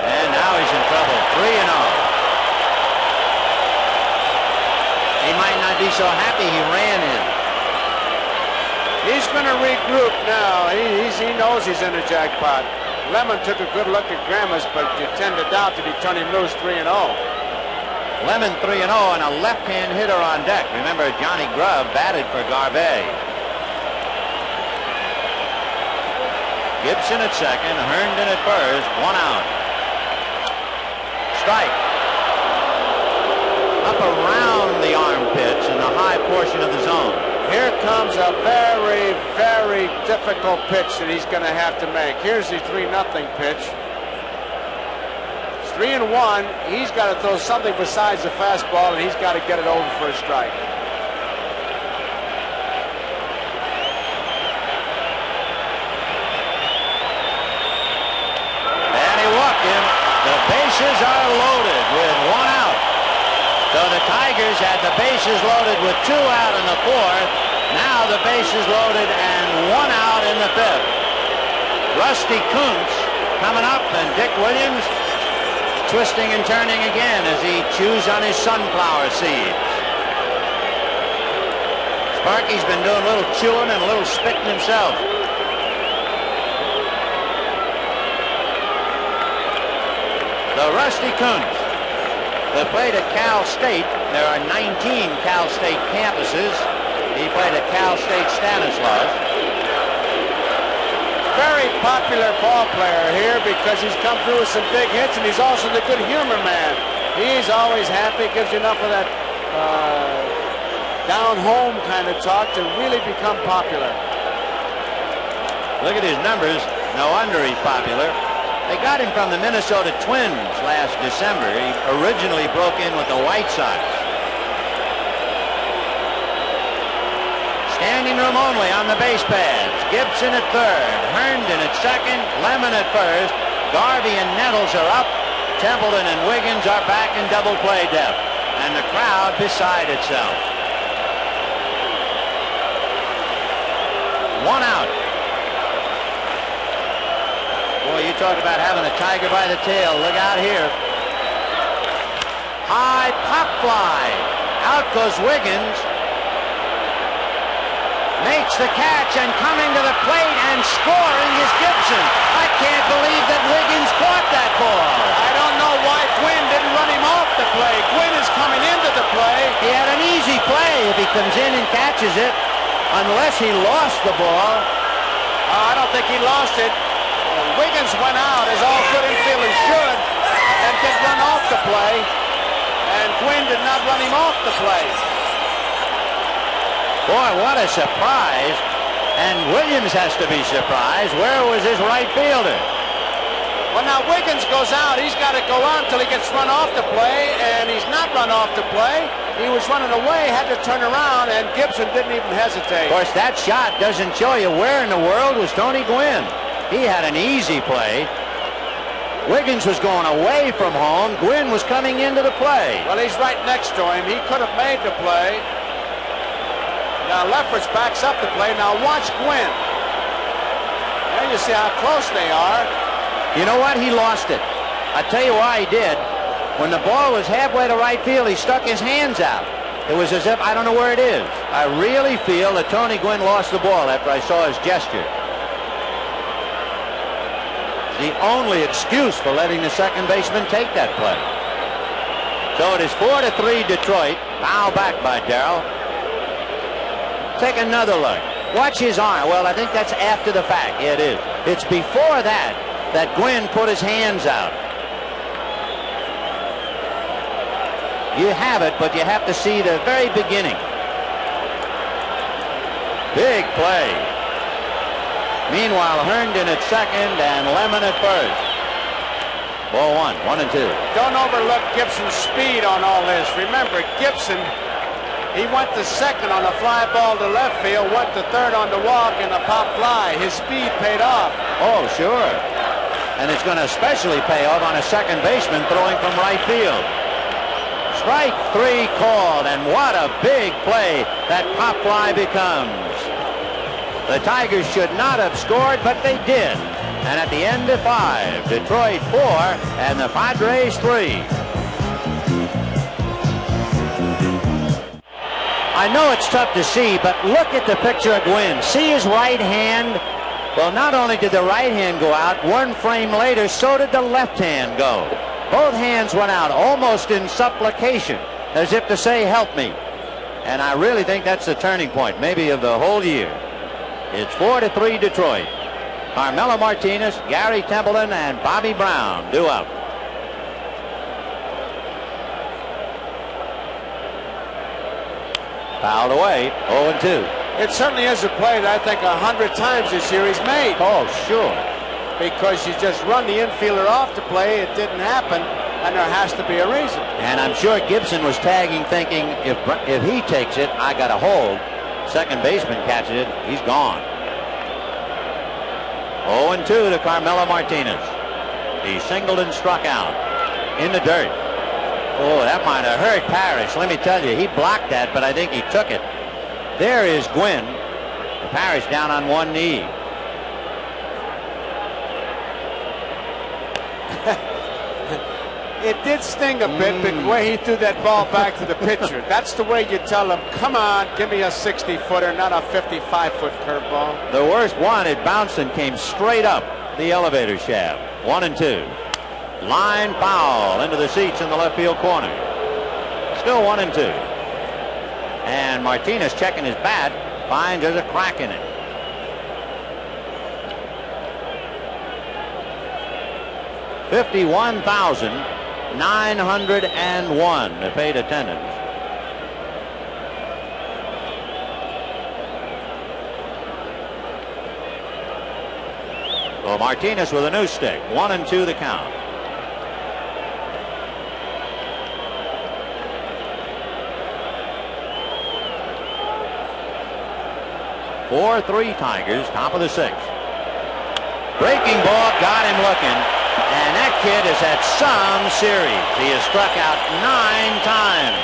And now he's in trouble. 3-0. He might not be so happy he ran in. He's going to regroup now. He knows he's in a jackpot. Lemon took a good look at Grammas, but you tend to doubt that he turned him loose 3-0. Lemon 3-0 and a left-hand hitter on deck. Remember, Johnny Grubb batted for Garvey. Gibson at second, Herndon at first, 1 out. Strike. Up around the armpits in the high portion of the zone. Here comes a very, very difficult pitch that he's going to have to make. Here's the 3-0 pitch. 3-1. He's got to throw something besides the fastball, and he's got to get it over for a strike. And he walked him. The bases are loaded with 1 out. So the Tigers had the bases loaded with 2 out in the 4th. Now the bases loaded and 1 out in the 5th. Rusty Kuntz coming up, and Dick Williams twisting and turning again as he chews on his sunflower seeds. Sparky's been doing a little chewing and a little spitting himself. The Rusty Kuntz that played at Cal State. There are 19 Cal State campuses. He played at Cal State Stanislaus. Very popular ball player here because he's come through with some big hits, and he's also the good humor man. He's always happy, gives you enough of that down-home kind of talk to really become popular. Look at his numbers. No wonder he's popular. They got him from the Minnesota Twins last December. He originally broke in with the White Sox. Standing room only on the base pads. Gibson at third, Herndon at second, Lemon at first. Garvey and Nettles are up. Templeton and Wiggins are back in double play depth. And the crowd beside itself. 1 out. Boy, you talk about having a tiger by the tail. Look out here. High pop fly. Out goes Wiggins. Makes the catch, and coming to the plate and scoring is Gibson. I can't believe that Wiggins caught that ball. I don't know why Gwynn didn't run him off the play. Gwynn is coming into the play. He had an easy play if he comes in and catches it, unless he lost the ball. I don't think he lost it. Wiggins went out, as all good infielders should, and did run off the play. And Gwynn did not run him off the play. Boy, what a surprise. And Williams has to be surprised. Where was his right fielder? Well, now Wiggins goes out. He's got to go out until he gets run off the play, and he's not run off the play. He was running away, had to turn around, and Gibson didn't even hesitate. Of course, that shot doesn't show you where in the world was Tony Gwynn. He had an easy play. Wiggins was going away from home. Gwynn was coming into the play. Well, he's right next to him. He could have made the play. Now Lefferts backs up the play. Now watch Gwynn. There you see how close they are. You know what? He lost it. I tell you why he did. When the ball was halfway to right field, he stuck his hands out. It was as if, I don't know where it is. I really feel that Tony Gwynn lost the ball after I saw his gesture. the only excuse for letting the second baseman take that play. So it is 4-3 Detroit. Foul back by Darrell. Take another look. Watch his arm. Well, I think that's after the fact. Yeah, it is. It's before that Gwynn put his hands out. You have it, but you have to see the very beginning. Big play. Meanwhile, Herndon at second and Lemon at first. Ball 1, 1-2. Don't overlook Gibson's speed on all this. Remember, Gibson, he went to second on a fly ball to left field, went to third on the walk and a pop fly. His speed paid off. Oh, sure. And it's going to especially pay off on a second baseman throwing from right field. Strike 3 called, and what a big play that pop fly becomes. The Tigers should not have scored, but they did. And at the end of 5, Detroit 4 and the Padres 3. I know it's tough to see, but look at the picture of Gwynn. See his right hand? Well, not only did the right hand go out, one frame later, so did the left hand go. Both hands went out almost in supplication, as if to say, help me. And I really think that's the turning point, maybe of the whole year. It's 4-3 Detroit. Carmelo Martinez, Gary Templeton, and Bobby Brown due up. Fouled away, 0-2. It certainly is a play that I think 100 times this year he's made. Oh, sure. Because you just run the infielder off the play, it didn't happen, and there has to be a reason. And I'm sure Gibson was tagging, thinking if he takes it, I got a hold. Second baseman catches it, he's gone. 0-2 to Carmelo Martinez. He singled and struck out in the dirt. Oh, that might have hurt Parrish. Let me tell you, he blocked that, but I think he took it. There is Gwynn. Parrish down on one knee. It did sting a bit, but the way he threw that ball back to the pitcher. That's the way you tell him, come on, give me a 60-footer, not a 55-foot curveball. The worst one, it bounced and came straight up the elevator shaft. 1-2. Line foul into the seats in the left field corner. Still 1-2. And Martinez checking his bat, finds there's a crack in it. $51,901 the paid attendance. Well, Martinez with a new stick. 1-2 the count. Four, 3 Tigers, top of the 6th. Breaking ball, got him looking. And that kid has had some series. He has struck out 9 times.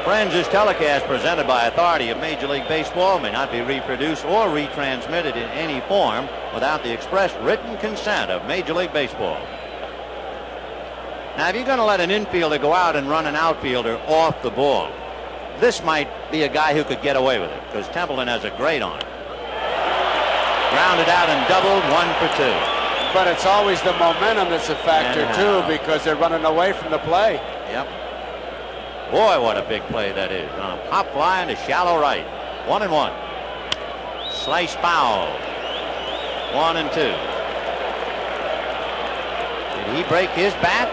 Friends, this telecast presented by authority of Major League Baseball may not be reproduced or retransmitted in any form without the express written consent of Major League Baseball. Now, if you're going to let an infielder go out and run an outfielder off the ball, this might be a guy who could get away with it because Templeton has a great arm. Grounded out and doubled, 1 for 2. But it's always the momentum that's a factor, too, because they're running away from the play. Yep. Boy, what a big play that is. On a pop fly into shallow right. 1-1. Slice foul. 1-2. Did he break his bat?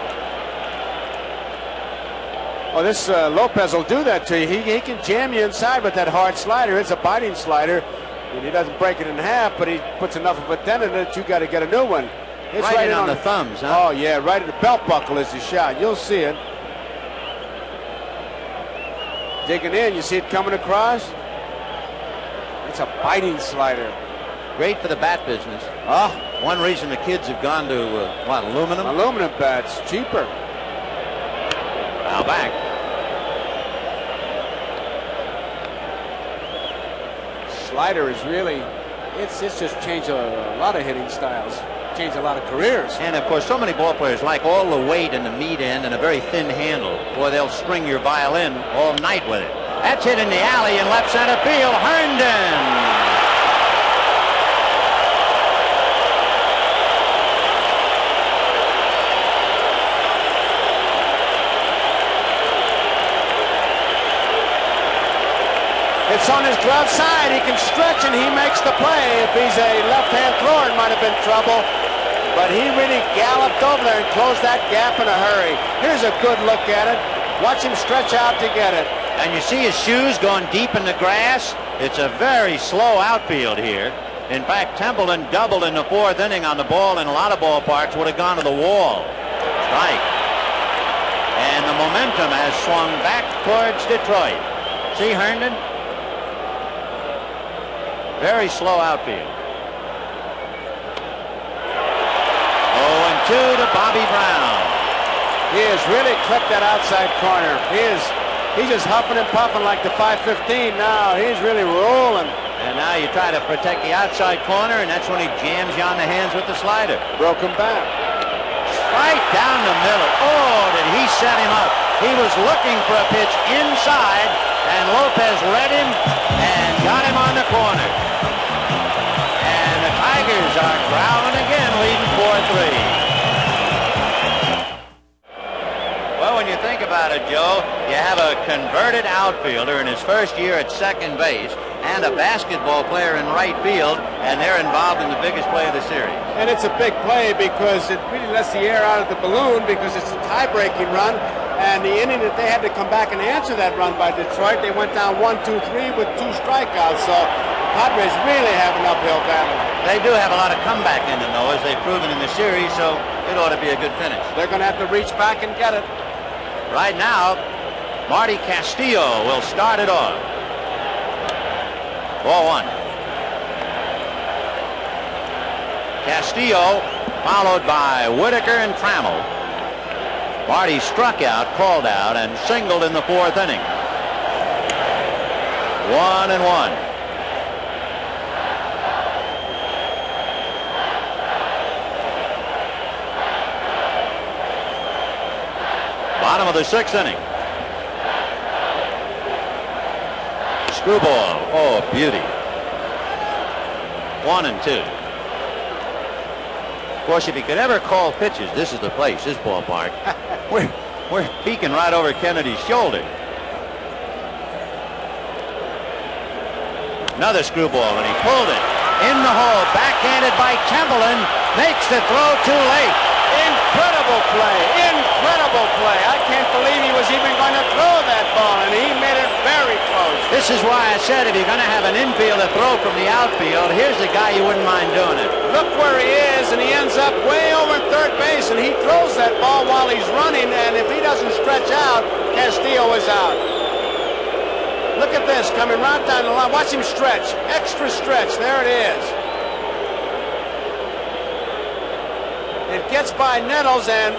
Oh, this Lopez will do that to you. He can jam you inside with that hard slider. It's a biting slider. And he doesn't break it in half, but he puts enough of a dent in it, you got to get a new one. It's right on the thumbs, huh? Oh, yeah, right at the belt buckle is the shot. You'll see it. Digging in, you see it coming across? It's a biting slider. Great for the bat business. Oh. One reason the kids have gone to, what, aluminum? Aluminum bats, cheaper. Now back. Slider is really, it's just changed a lot of hitting styles. Changed a lot of careers. And of course, so many ball players like all the weight in the meat end and a very thin handle. Boy, they'll string your violin all night with it. That's hit in the alley in left center field. Herndon. It's on his glove side. He can stretch and he makes the play. If he's a left-hand thrower, it might have been trouble. But he really galloped over there and closed that gap in a hurry. Here's a good look at it. Watch him stretch out to get it. And you see his shoes going deep in the grass. It's a very slow outfield here. In fact, Templeton doubled in the 4th inning on the ball, and a lot of ballparks would have gone to the wall. Strike. And the momentum has swung back towards Detroit. See Herndon? Very slow outfield. 0-2 to Bobby Brown. He has really clipped that outside corner. He's just huffing and puffing like the 515 now. He's really rolling. And now you try to protect the outside corner, and that's when he jams you on the hands with the slider. Broke him back. Right down the middle. Oh, did he set him up? He was looking for a pitch inside, and Lopez read him and got him on the corner. And the Tigers are growling again, leading 4-3. Well, when you think about it, Joe, you have a converted outfielder in his first year at second base and a basketball player in right field, and they're involved in the biggest play of the series. And it's a big play because it really lets the air out of the balloon because it's a tie-breaking run. And the inning that they had to come back and answer that run by Detroit, they went down 1-2-3 with 2 strikeouts. So the Padres really have an uphill battle. They do have a lot of comeback in them, though, as they've proven in the series, so it ought to be a good finish. They're going to have to reach back and get it. Right now, Marty Castillo will start it off. 4-1. Castillo followed by Whitaker and Trammell. Marty struck out, called out, and singled in the 4th inning. 1-1. Bottom of the 6th inning. Screwball. Oh, beauty. 1-2. Of course, if he could ever call pitches, this is the place, this ballpark. We're peeking right over Kennedy's shoulder. Another screwball, and he pulled it in the hole, backhanded by Templeton, makes the throw too late. Incredible play, incredible play. I can't believe he was even going to throw that ball, and he made it very close. This is why I said if you're going to have an infielder throw from the outfield, here's the guy you wouldn't mind doing it. Look where he is, and he ends up way over third base, and he throws that ball while he's running, and if he doesn't stretch out, Castillo is out. Look at this, coming right down the line. Watch him stretch, extra stretch. There it is. It gets by Nettles, and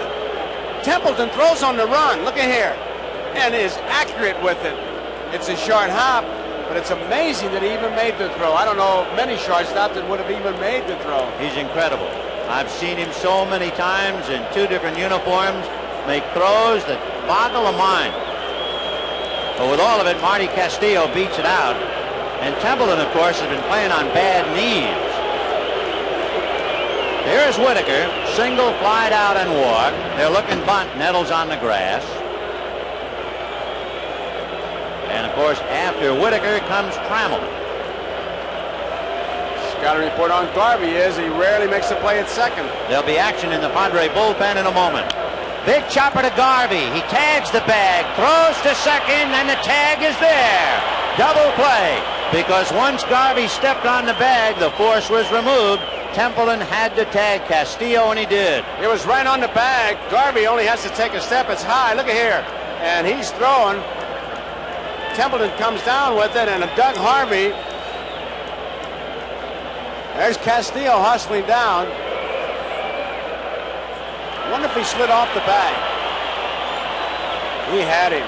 Templeton throws on the run. Look at here. And is accurate with it. It's a short hop, but it's amazing that he even made the throw. I don't know many shortstops that would have even made the throw. He's incredible. I've seen him so many times in 2 different uniforms make throws that boggle the mind. But with all of it, Marty Castillo beats it out. And Templeton, of course, has been playing on bad knees. Here's Whitaker, single, flied out, and walk. They're looking bunt, Nettles on the grass. And, of course, after Whitaker comes Trammell. Got a report on Garvey is he rarely makes a play at second. There'll be action in the Padre bullpen in a moment. Big chopper to Garvey. He tags the bag, throws to second, and the tag is there. Double play. Because once Garvey stepped on the bag, the force was removed. Templeton had to tag Castillo, and he did. It was right on the bag. Garvey only has to take a step. It's high. Look at here. And he's throwing. Templeton comes down with it, and Doug Harvey. There's Castillo hustling down. I wonder if he slid off the bag. He had him.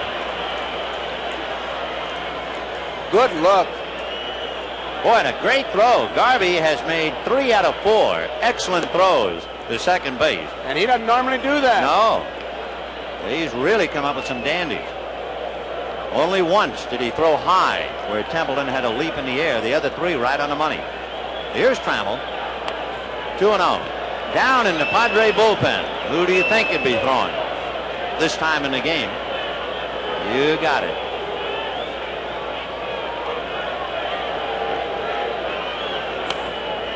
Good look. Boy, and a great throw. Garvey has made 3 out of 4 excellent throws to second base. And he doesn't normally do that. No. He's really come up with some dandies. Only once did he throw high, where Templeton had a leap in the air. The other 3 right on the money. Here's Trammell. 2-0. Down in the Padre bullpen. Who do you think would be throwing this time in the game? You got it.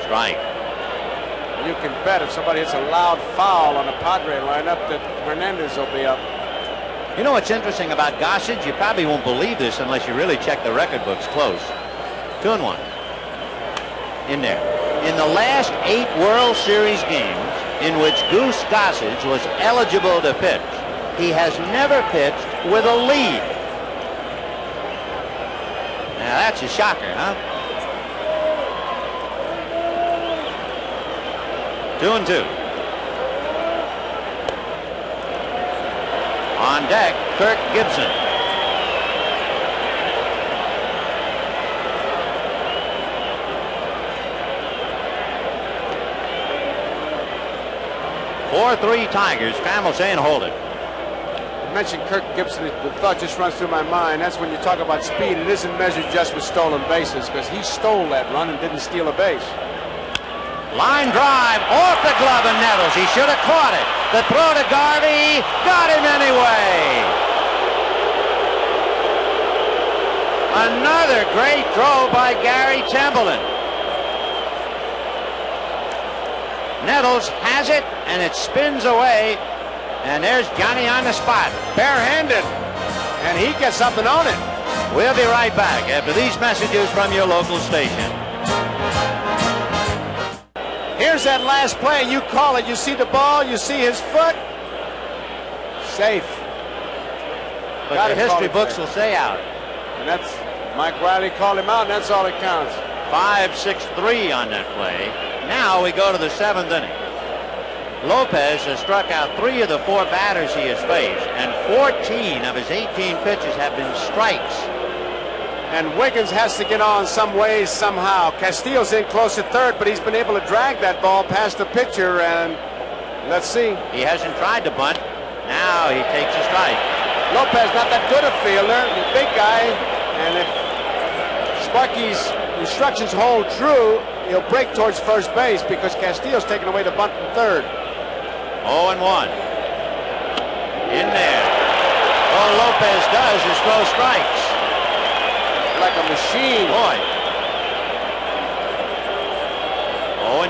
Strike. You can bet if somebody hits a loud foul on the Padre lineup that Hernandez will be up. You know what's interesting about Gossage? You probably won't believe this unless you really check the record books close. 2-1. In there. In the last 8 World Series games in which Goose Gossage was eligible to pitch, he has never pitched with a lead. Now that's a shocker, huh? 2-2. On deck, Kirk Gibson. (4-3) Tigers. Trammell saying hold it. You mentioned Kirk Gibson. The thought just runs through my mind. That's when you talk about speed. It isn't measured just with stolen bases, because he stole that run and didn't steal a base. Line drive off the glove of Nettles. He should have caught it. The throw to Garvey. Got him anyway. Another great throw by Gary Templeton. Nettles has it, and it spins away. And there's Johnny on the spot. Barehanded. And he gets something on it. We'll be right back after these messages from your local station. Here's that last play. You call it. You see the ball. You see his foot. Safe. But the history books will say out. And that's Mike Riley called him out, and that's all that counts. 5-6-3 on that play. Now we go to the 7th inning. Lopez has struck out 3 of the 4 batters he has faced, and 14 of his 18 pitches have been strikes. And Wiggins has to get on some way, somehow. Castillo's in close at third, but he's been able to drag that ball past the pitcher, and let's see. He hasn't tried to bunt. Now he takes a strike. Lopez not that good a fielder, the big guy, and if Sparky's instructions hold true, he'll break towards first base because Castillo's taking away the bunt from third. 0-1. In there. All Lopez does is throw strikes. Like a machine. Boy.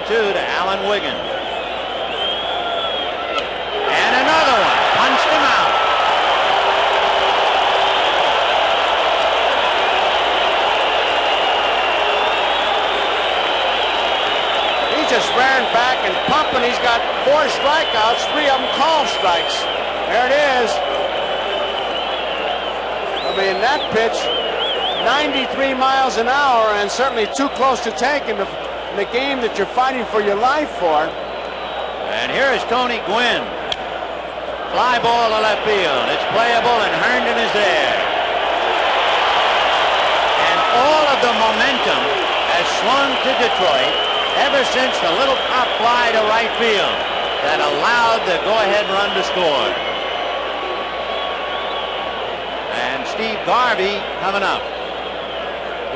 0-2 to Alan Wiggins. And another one. Punched him out. He's just rearing back and pumping. He's got 4 strikeouts, 3 of them called strikes. There it is. I mean, that pitch, 93 miles an hour, and certainly too close to take in the game that you're fighting for your life for. And here is Tony Gwynn. Fly ball to left field. It's playable, and Herndon is there. And all of the momentum has swung to Detroit ever since the little pop fly to right field that allowed the go-ahead run to score. And Steve Garvey coming up.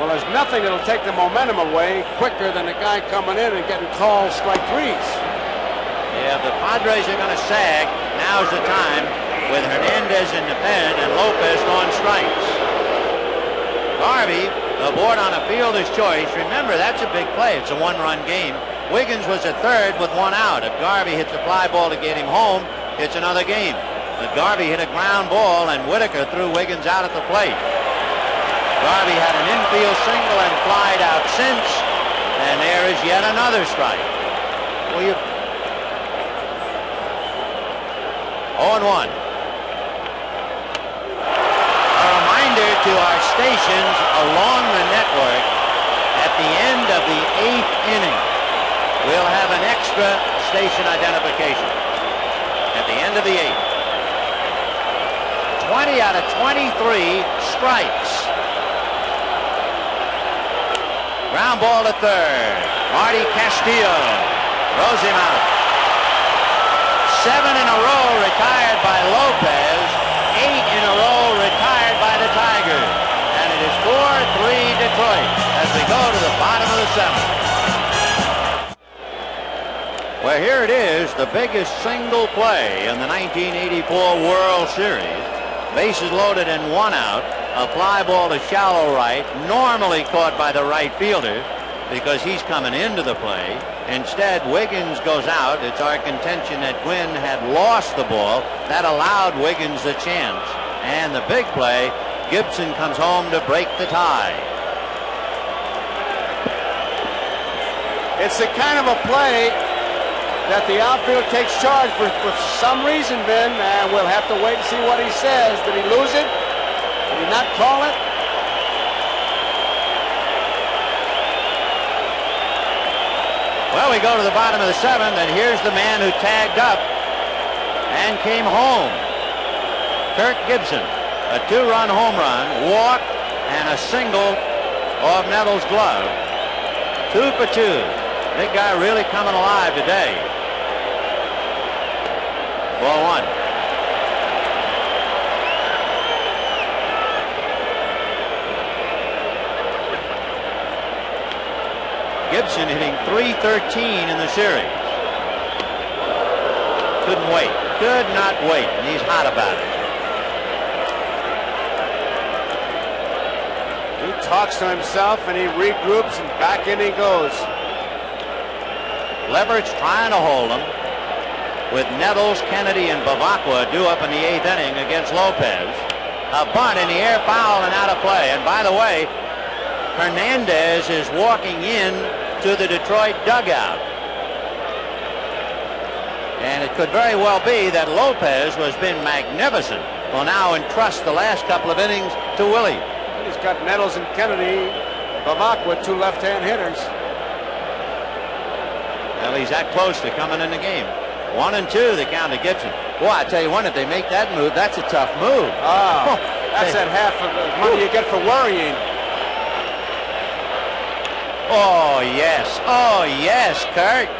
Well, there's nothing that'll take the momentum away quicker than the guy coming in and getting called strike 3s. Yeah, the Padres are going to sag. Now's the time with Hernandez in the pen and Lopez on strikes. Garvey aboard on a fielder's choice. Remember, that's a big play. It's a 1-run game. Wiggins was at third with 1 out. If Garvey hits a fly ball to get him home, it's another game. But Garvey hit a ground ball, and Whitaker threw Wiggins out at the plate. Garvey had an infield single and flied out since, and there is yet another strike. Well, 0-1. A reminder to our stations along the network, at the end of the 8th inning, we'll have an extra station identification. At the end of the 8th. 20 out of 23 strikes. Ground ball to third. Marty Castillo throws him out. 7 in a row retired by Lopez. 8 in a row retired by the Tigers. here it is, the biggest single play in the 1984 World Series. Bases loaded and 1 out. A fly ball to shallow right, normally caught by the right fielder because he's coming into the play. Instead, Wiggins goes out. It's our contention that Gwynn had lost the ball. That allowed Wiggins the chance. And the big play, Gibson comes home to break the tie. It's the kind of a play that the outfield takes charge for some reason, Ben, and we'll have to wait and see what he says. Did he lose it? Did he not call it? Well, we go to the bottom of the 7th, and here's the man who tagged up and came home. Kirk Gibson, a 2-run home run, walk, and a single off Nettles' glove. 2 for 2. Big guy really coming alive today. Ball 1. Gibson hitting .313 in the series. Couldn't wait. Could not wait. And he's hot about it. He talks to himself and he regroups and back in he goes. Leverage trying to hold him with Nettles, Kennedy, and Bavacqua due up in the 8th inning against Lopez. A bunt in the air, foul, and out of play. And by the way, Hernandez is walking in to the Detroit dugout. And it could very well be that Lopez, who has been magnificent, will now entrust the last couple of innings to Willie. He's got Nettles and Kennedy, Bavacqua, 2 left-hand hitters. Well, he's that close to coming in the game. 1-2, the count to Gibson. Boy, I tell you what, if they make that move, that's a tough move. Oh, that's that half of the money you get for worrying. Oh, yes. Oh, yes, Kurt.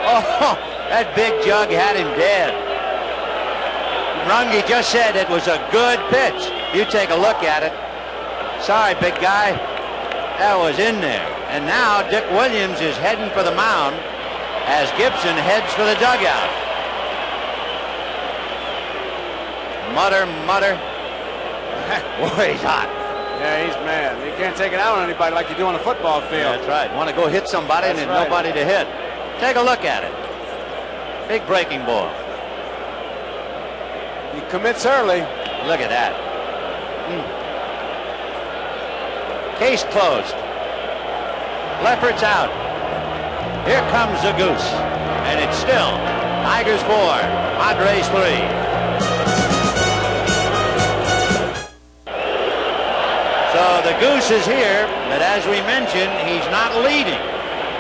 Oh, that big jug had him dead. Runge just said it was a good pitch. You take a look at it. Sorry, big guy. That was in there. And now Dick Williams is heading for the mound as Gibson heads for the dugout. Mutter, mutter. Boy, he's hot. Yeah, he's mad. You can't take it out on anybody like you do on a football field. Yeah, that's right. Want to go hit somebody and there's nobody to hit. Take a look at it. Big breaking ball. He commits early. Look at that. Case closed. Lefferts out. Here comes the Goose. And it's still Tigers 4, Padres 3. So the Goose is here, but as we mentioned, he's not leading.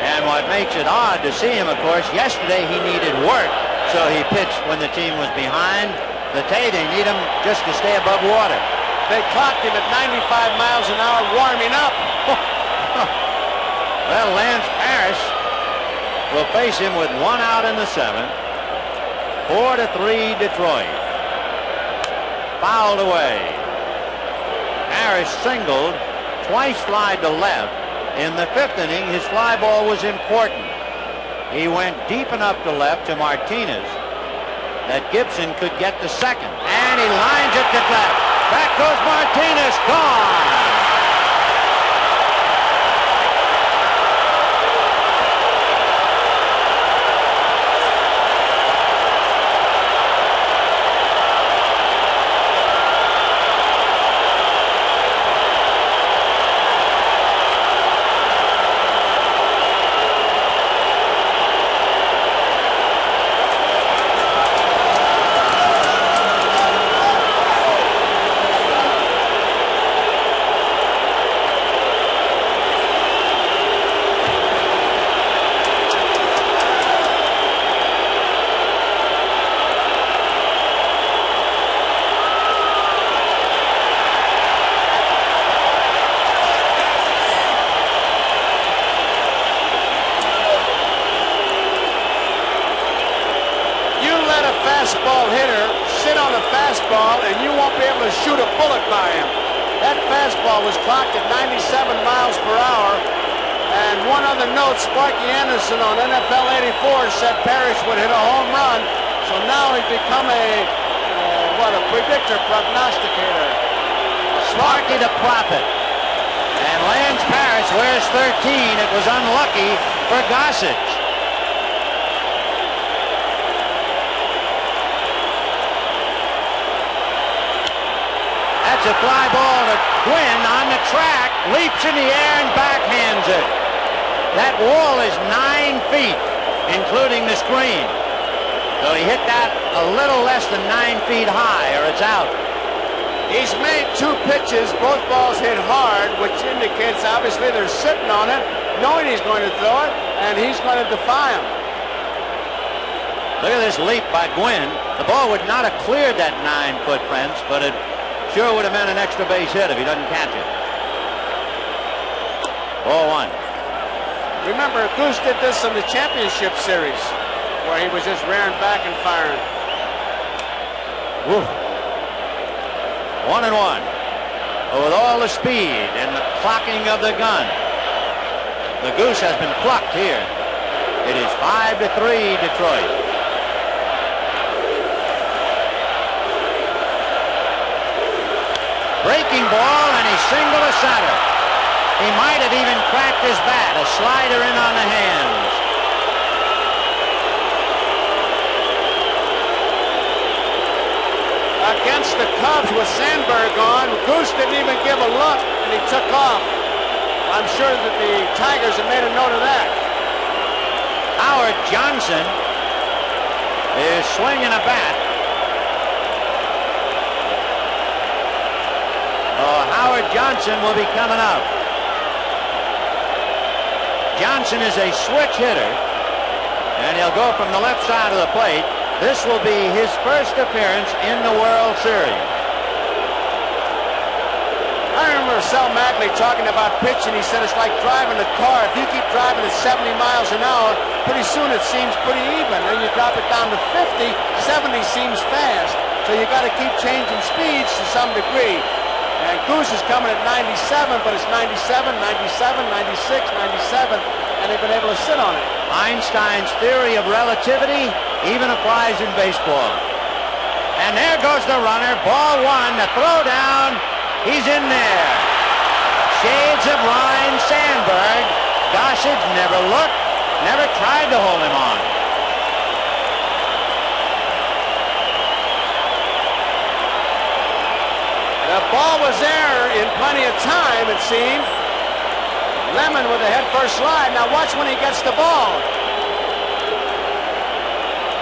And what makes it odd to see him, of course, yesterday he needed work, so he pitched when the team was behind. Today they need him just to stay above water. They clocked him at 95 miles an hour warming up. Well, Lance Parrish will face him with 1 out in the 7th. 4-3 Detroit. Fouled away. Parrish singled, twice flied to left. In the 5th inning, his fly ball was important. He went deep enough to left to Martinez that Gibson could get the second. And he lines it to left. Back goes Martinez. Gone. Fastball hitter sit on a fastball and you won't be able to shoot a bullet by him. That fastball was clocked at 97 miles per hour And one other note, Sparky Anderson on NFL 84 said Parrish would hit a home run. So now he's become a predictor, prognosticator. Sparky the prophet. And Lance Parrish wears 13. It was unlucky for Gossage. That's a fly ball to Gwynn on the track, leaps in the air and backhands it. That wall is 9 feet, including the screen. So he hit that a little less than 9 feet high, or it's out. He's made 2 pitches, both balls hit hard, which indicates obviously they're sitting on it, knowing he's going to throw it, and he's going to defy him. Look at this leap by Gwynn. The ball would not have cleared that 9-foot fence, but it sure would have meant an extra base hit if he doesn't catch it. Ball 1. Remember, Goose did this in the championship series, where he was just rearing back and firing. Woo. 1-1. But with all the speed and the clocking of the gun, the Goose has been plucked here. It is 5-3 Detroit. Breaking ball, and he singled a center. He might have even cracked his bat. A slider in on the hands. Against the Cubs with Sandberg on, Goose didn't even give a look, and he took off. I'm sure that the Tigers have made a note of that. Howard Johnson is swinging a bat. Oh, Howard Johnson will be coming up. Johnson is a switch hitter, and he'll go from the left side of the plate. This will be his first appearance in the World Series. I remember Sal Mackley talking about pitching. He said it's like driving a car. If you keep driving at 70 miles an hour, pretty soon it seems pretty even. Then you drop it down to 50, 70 seems fast. So you got to keep changing speeds to some degree. And Goose is coming at 97, but it's 97, 97, 96, 97, and they've been able to sit on it. Einstein's theory of relativity even applies in baseball. And there goes the runner, ball 1, the throw down, he's in there. Shades of Ryan Sandberg. Gossage never looked, never tried to hold him on. The ball was there in plenty of time, it seemed. Lemon with a head-first slide. Now watch when he gets the ball.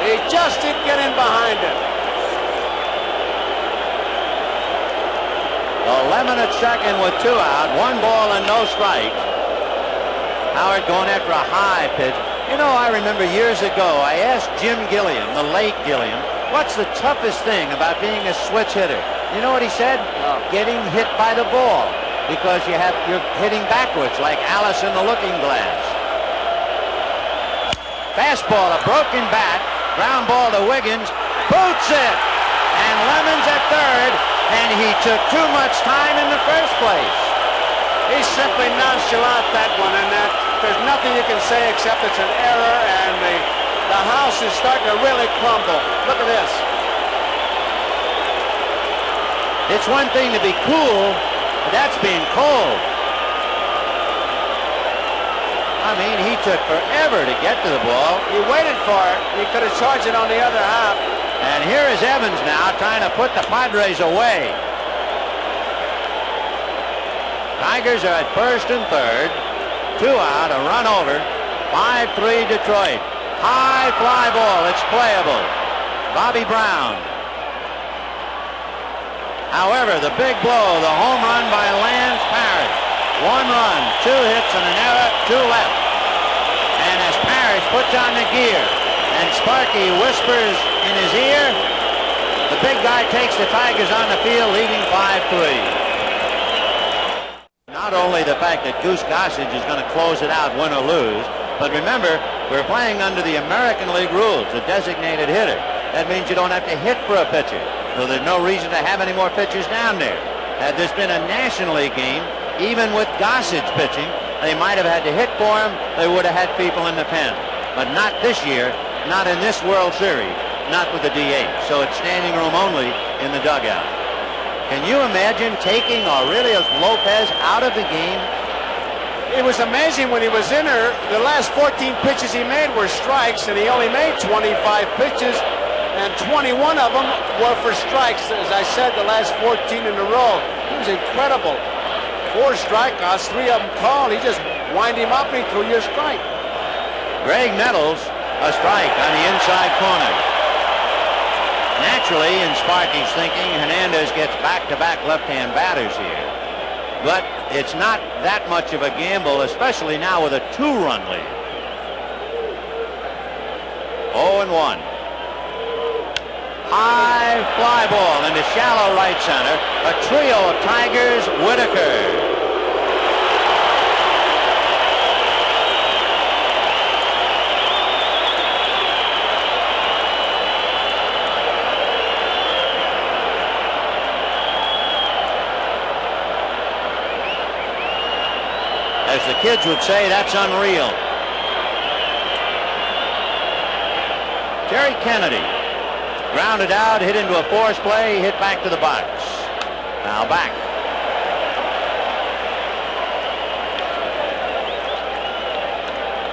He just didn't get in behind it. Lemon at second with 2 out, 1 ball and no strike. Howard going after a high pitch. You know, I remember years ago, I asked Jim Gilliam, the late Gilliam, what's the toughest thing about being a switch hitter? You know what he said? Getting hit by the ball, because you're hitting backwards like Alice in the Looking Glass. Fastball, a broken bat, ground ball to Wiggins, boots it, and Lemon's at third, and he took too much time in the first place. He's simply nonchalant, that one, and that there's nothing you can say except it's an error, and the house is starting to really crumble. Look at this. It's one thing to be cool, but that's being cold. I mean, he took forever to get to the ball. He waited for it. He could have charged it on the other half. And here is Evans now trying to put the Padres away. Tigers are at first and third. 2 out, a run over. 5-3 Detroit. High fly ball. It's playable. Bobby Brown. However, the big blow, the home run by Lance Parrish. 1 run, 2 hits and an error, 2 left. And as Parrish puts on the gear and Sparky whispers in his ear, the big guy takes the Tigers on the field, leading 5-3. Not only the fact that Goose Gossage is going to close it out, win or lose, but remember, we're playing under the American League rules, a designated hitter. That means you don't have to hit for a pitcher. So there's no reason to have any more pitchers down there. Had this been a National League game, even with Gossage pitching, they might have had to hit for him. They would have had people in the pen. But not this year, not in this World Series, not with the DH. So it's standing room only in the dugout. Can you imagine taking Aurelio Lopez out of the game? It was amazing when he was in there. The last 14 pitches he made were strikes, and he only made 25 pitches, and 21 of them were for strikes. As I said, the last 14 in a row. He was incredible. 4 strikeouts, 3 of them called. He just wind him up and he threw you a strike. Greg Nettles, a strike on the inside corner. Naturally, in Sparky's thinking, Hernandez gets back-to-back left-hand batters here. But it's not that much of a gamble, especially now with a 2-run lead. 0-1. High fly ball into shallow right center. A trio of Tigers. Whitaker. As the kids would say, that's unreal. Terry Kennedy. Grounded out, hit into a force play, hit back to the box. Now back.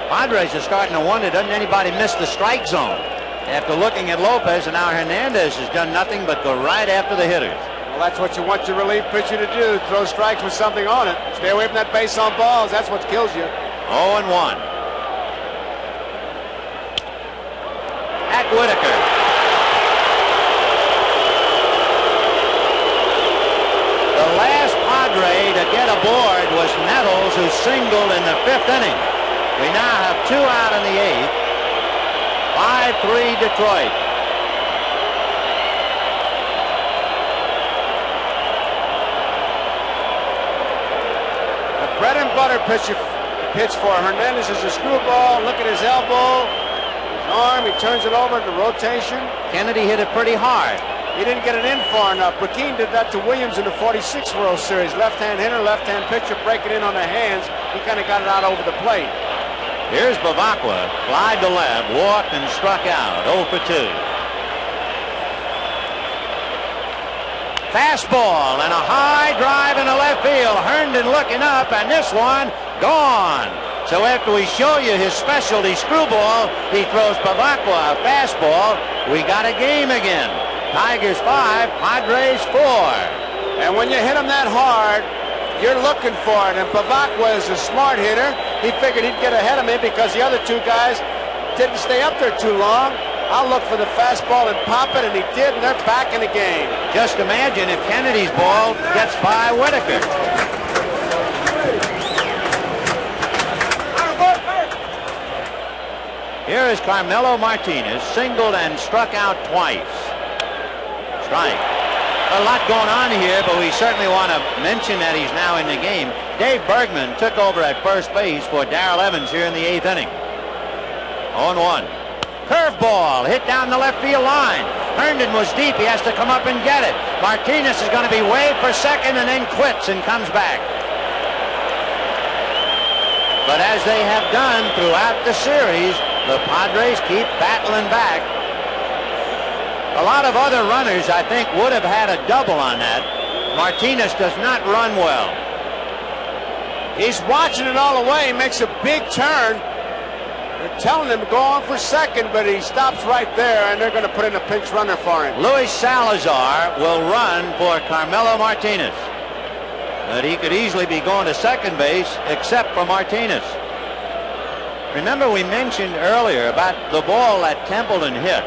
Padres are starting to wonder, doesn't anybody miss the strike zone? After looking at Lopez, and now Hernandez has done nothing but go right after the hitters. Well, that's what you want your relief pitcher to do, throw strikes with something on it. Stay away from that base on balls, that's what kills you. 0-1. At Whitaker. The last Padre to get aboard was Nettles, who singled in the 5th inning. We now have 2 out in the 8th. 5-3 Detroit. The bread and butter pitch for Hernandez is a screwball. Look at his elbow, his arm. He turns it over to rotation. Kennedy hit it pretty hard. He didn't get it in far enough. Burkeen did that to Williams in the 46 World Series. Left-hand hitter, left-hand pitcher, break it in on the hands. He kind of got it out over the plate. Here's Bavacqua, flied to left, walked and struck out. 0 for 2. Fastball and a high drive in the left field. Herndon looking up, and this one gone. So after we show you his specialty screwball, he throws Bavacqua a fastball. We got a game again. Tigers 5, Padres 4. And when you hit him that hard, you're looking for it. And Bavacqua is a smart hitter. He figured he'd get ahead of me because the other 2 guys didn't stay up there too long. I'll look for the fastball and pop it, and he did, and they're back in the game. Just imagine if Kennedy's ball gets by Whitaker. Here is Carmelo Martinez, singled and struck out twice. Strike. A lot going on here, but we certainly want to mention that he's now in the game. Dave Bergman took over at first base for Darrell Evans here in the 8th inning. 0-1. Curveball hit down the left field line. Herndon was deep. He has to come up and get it. Martinez is going to be waved for second and then quits and comes back. But as they have done throughout the series, the Padres keep battling back. A lot of other runners, I think, would have had a double on that. Martinez does not run well. He's watching it all the way. He makes a big turn. They're telling him to go on for second, but he stops right there, and they're going to put in a pinch runner for him. Luis Salazar will run for Carmelo Martinez. But he could easily be going to second base, except for Martinez. Remember, we mentioned earlier about the ball that Templeton hit.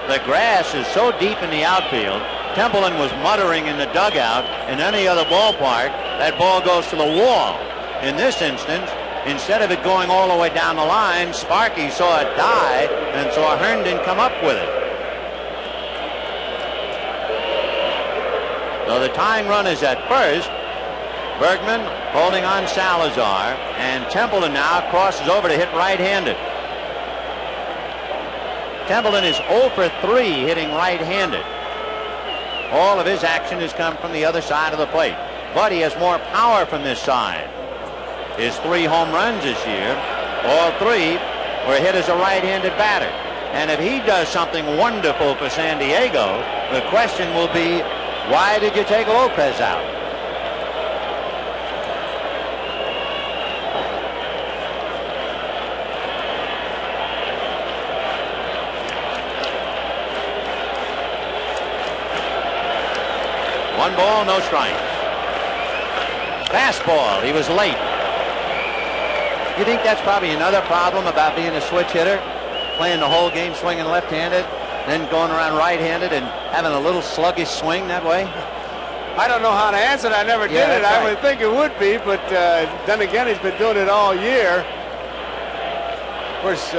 The grass is so deep in the outfield. Templeton was muttering in the dugout. In any other ballpark, that ball goes to the wall. In this instance, instead of it going all the way down the line, Sparky saw it die and saw Herndon come up with it. So the tying run is at first. Bergman holding on Salazar, and Templeton now crosses over to hit right-handed. Templeton is 0 for 3 hitting right-handed. All of his action has come from the other side of the plate, but he has more power from this side. his 3 home runs this year, all 3 were hit as a right-handed batter. And if he does something wonderful for San Diego, the question will be, why did you take Lopez out? One ball, no strikes. Fastball, he was late. You think that's probably another problem about being a switch hitter? Playing the whole game swinging left-handed, then going around right-handed and having a little sluggish swing that way? I don't know how to answer that. I never did it. I would think it would be, but then again, he's been doing it all year. Of course,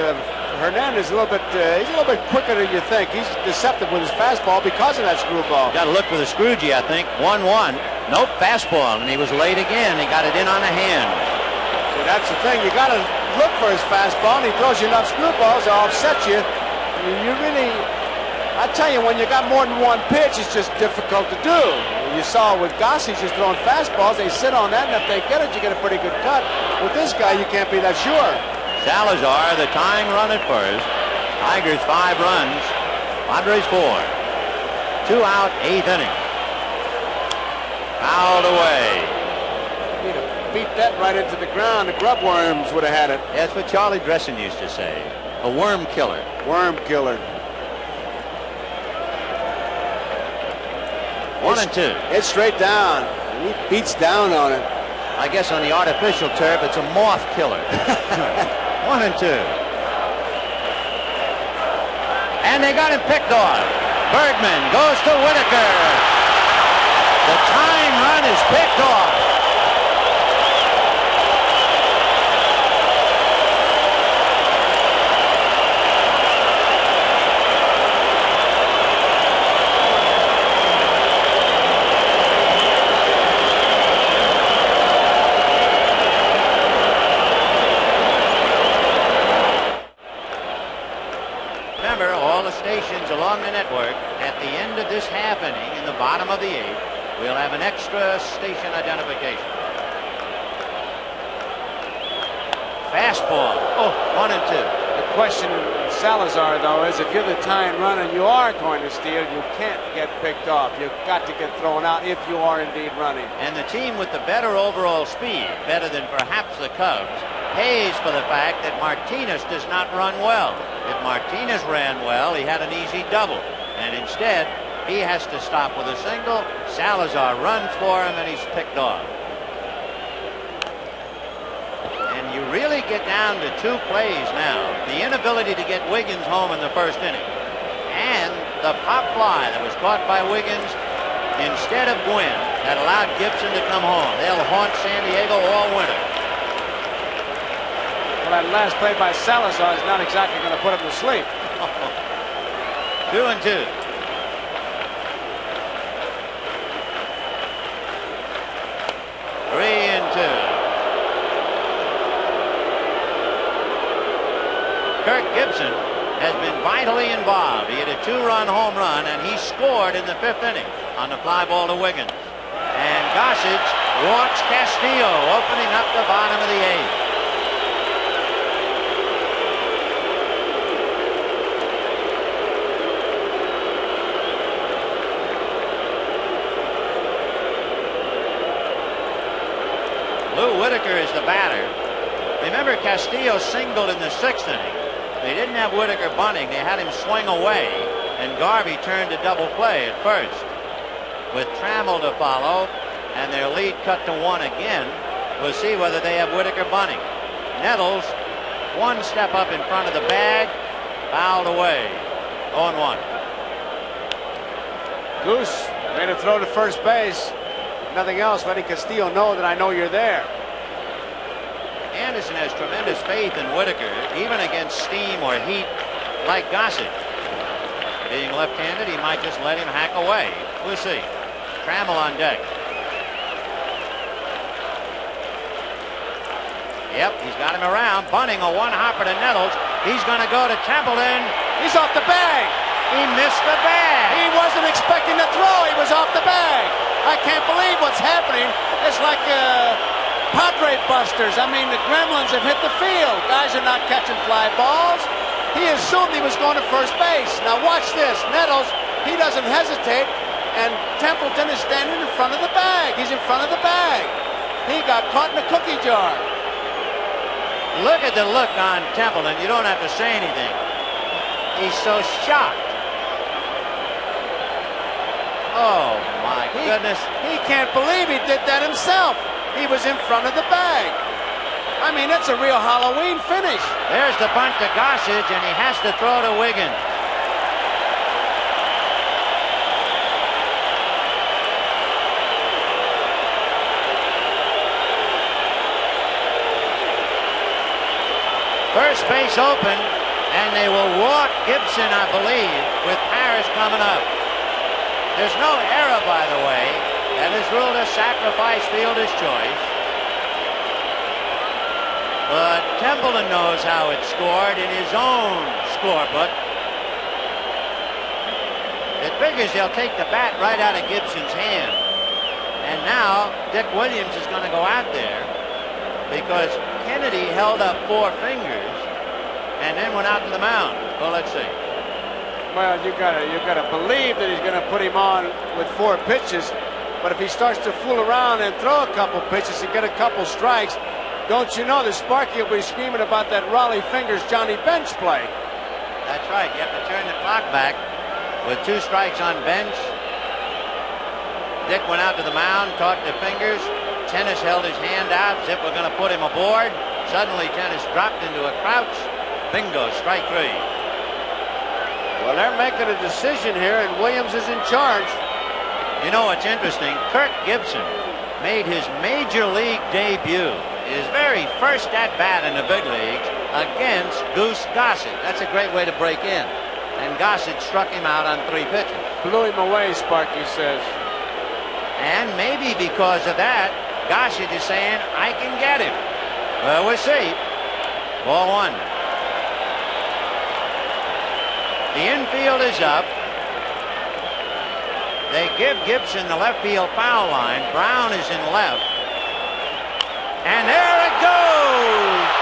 Hernandez is a little bit, he's a little bit quicker than you think. He's deceptive with his fastball because of that screwball. Got to look for the Scroogey, I think. 1-1. Nope, fastball, and he was late again. He got it in on the hand. So that's the thing. You got to look for his fastball, and he throws you enough screwballs to offset you. You really, I tell you, when you got more than one pitch, it's just difficult to do. You saw with Gossage just throwing fastballs. They sit on that, and if they get it, you get a pretty good cut. With this guy, you can't be that sure. Salazar, the tying run at first. Tigers 5 runs. Padres 4. 2 out, 8th inning. Fouled away. He'd have beat that right into the ground. The grub worms would have had it. That's what Charlie Dressen used to say. A worm killer. Worm killer. 1-2. It's straight down. He beats down on it. I guess on the artificial turf, it's a moth killer. 1-2. And they got him picked off. Bergman goes to Whitaker. The tying run is picked off. Stations along the network. At the end of this half inning, in the bottom of the 8th, we'll have an extra station identification. Fastball. 1-2. The question, Salazar, though, is if you're the tying runner, you are going to steal. You can't get picked off. You've got to get thrown out if you are indeed running. And the team with the better overall speed, better than perhaps the Cubs, pays for the fact that Martinez does not run well. If Martinez ran well, he had an easy double. And instead, he has to stop with a single. Salazar runs for him, and he's picked off. And you really get down to 2 plays now. The inability to get Wiggins home in the first inning. And the pop fly that was caught by Wiggins instead of Gwynn that allowed Gibson to come home. They'll haunt San Diego all winter. Well, that last play by Salazar is not exactly going to put him to sleep. 2-2. Kirk Gibson has been vitally involved. He hit a 2-run home run, and he scored in the 5th inning on the fly ball to Wiggins. And Gossage walks Castillo, opening up the bottom of the 8th. Lou Whitaker is the batter. Remember, Castillo singled in the 6th inning. They didn't have Whitaker bunting. They had him swing away, and Garvey turned to double play at first. With Trammell to follow, and their lead cut to 1 again, we'll see whether they have Whitaker bunting. Nettles, 1 step up in front of the bag, fouled away. 0-1. Goose made a throw to first base. Nothing else, letting Castillo know that I know you're there. Anderson has tremendous faith in Whitaker, even against steam or heat like Gossage. Being left-handed, he might just let him hack away. We'll see. Trammell on deck. Yep, he's got him around. Bunting a 1-hopper to Nettles. He's going to go to Templeton. He's off the bag. He missed the bag. He wasn't expecting to throw. He was off the bag. I can't believe what's happening. It's like Padre busters. I mean, the gremlins have hit the field. Guys are not catching fly balls. He assumed he was going to first base. Now watch this. Nettles, he doesn't hesitate, and Templeton is standing in front of the bag. He's in front of the bag. He got caught in a cookie jar. Look at the look on Templeton. You don't have to say anything. He's so shocked. Oh, my goodness. He can't believe he did that himself. He was in front of the bag. I mean, it's a real Halloween finish. There's the bunt to Gossage, and he has to throw to Wiggins. First base open, and they will walk Gibson, I believe, with Harris coming up. There's no error, by the way. That is ruled a sacrifice fielder's choice. But Templeton knows how it's scored in his own scorebook. It figures they'll take the bat right out of Gibson's hand. And now Dick Williams is going to go out there because Kennedy held up 4 fingers and then went out to the mound. Well, let's see. Well, you gotta believe that he's going to put him on with 4 pitches. But if he starts to fool around and throw a couple pitches and get a couple strikes, don't you know that Sparky will be screaming about that Raleigh Fingers Johnny Bench play? That's right. You have to turn the clock back with 2 strikes on Bench. Dick went out to the mound, talked to Fingers. Tennis held his hand out as if we're going to put him aboard. Suddenly, Tennis dropped into a crouch. Bingo, strike 3. Well, they're making a decision here, and Williams is in charge. You know what's interesting? Kirk Gibson made his major league debut, his very first at-bat in the big leagues, against Goose Gossage. That's a great way to break in. And Gossage struck him out on 3 pitches. Blew him away, Sparky says. And maybe because of that, Gossage is saying, I can get him. Well, we'll see. Ball 1. The infield is up. They give Gibson the left field foul line. Brown is in left. And there it goes!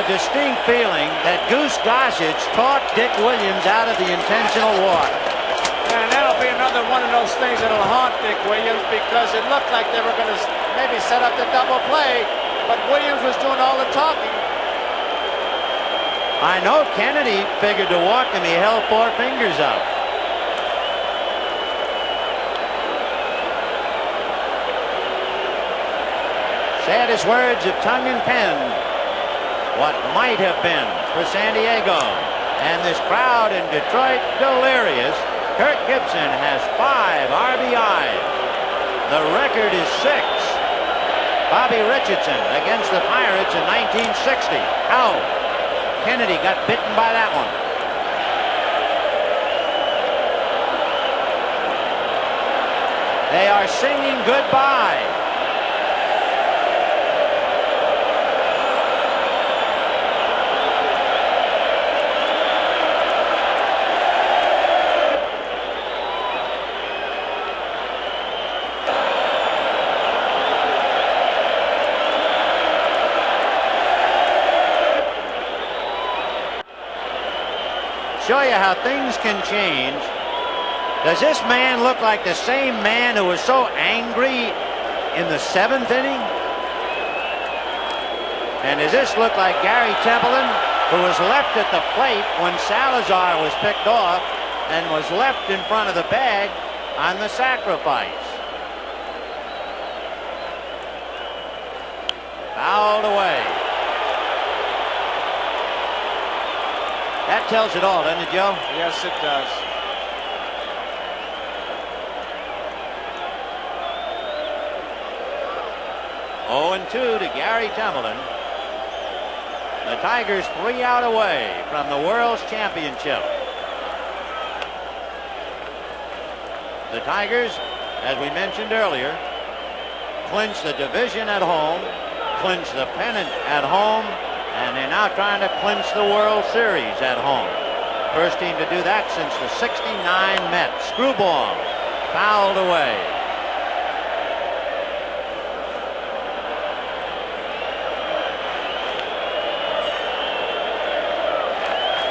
Distinct feeling that Goose Gossage talked Dick Williams out of the intentional walk. And that'll be another one of those things that'll haunt Dick Williams, because it looked like they were going to maybe set up the double play, but Williams was doing all the talking. I know Kennedy figured to walk him. He held 4 fingers up. Saddest words of tongue and pen. What might have been for San Diego. And this crowd in Detroit delirious. Kirk Gibson has 5 RBIs. The record is 6. Bobby Richardson against the Pirates in 1960. How? Kennedy got bitten by that one. They are singing goodbye. Show you how things can change. Does this man look like the same man who was so angry in the 7th inning? And does this look like Gary Templeton, who was left at the plate when Salazar was picked off and was left in front of the bag on the sacrifice? Fouled away. That tells it all, doesn't it, Joe? Yes, it does. Oh, 2 to Gary Templeton. The Tigers 3 out away from the World's Championship. The Tigers, as we mentioned earlier, clinched the division at home, clinched the pennant at home, and they're now trying to clinch the World Series at home. First team to do that since the '69 Mets. Screwball fouled away.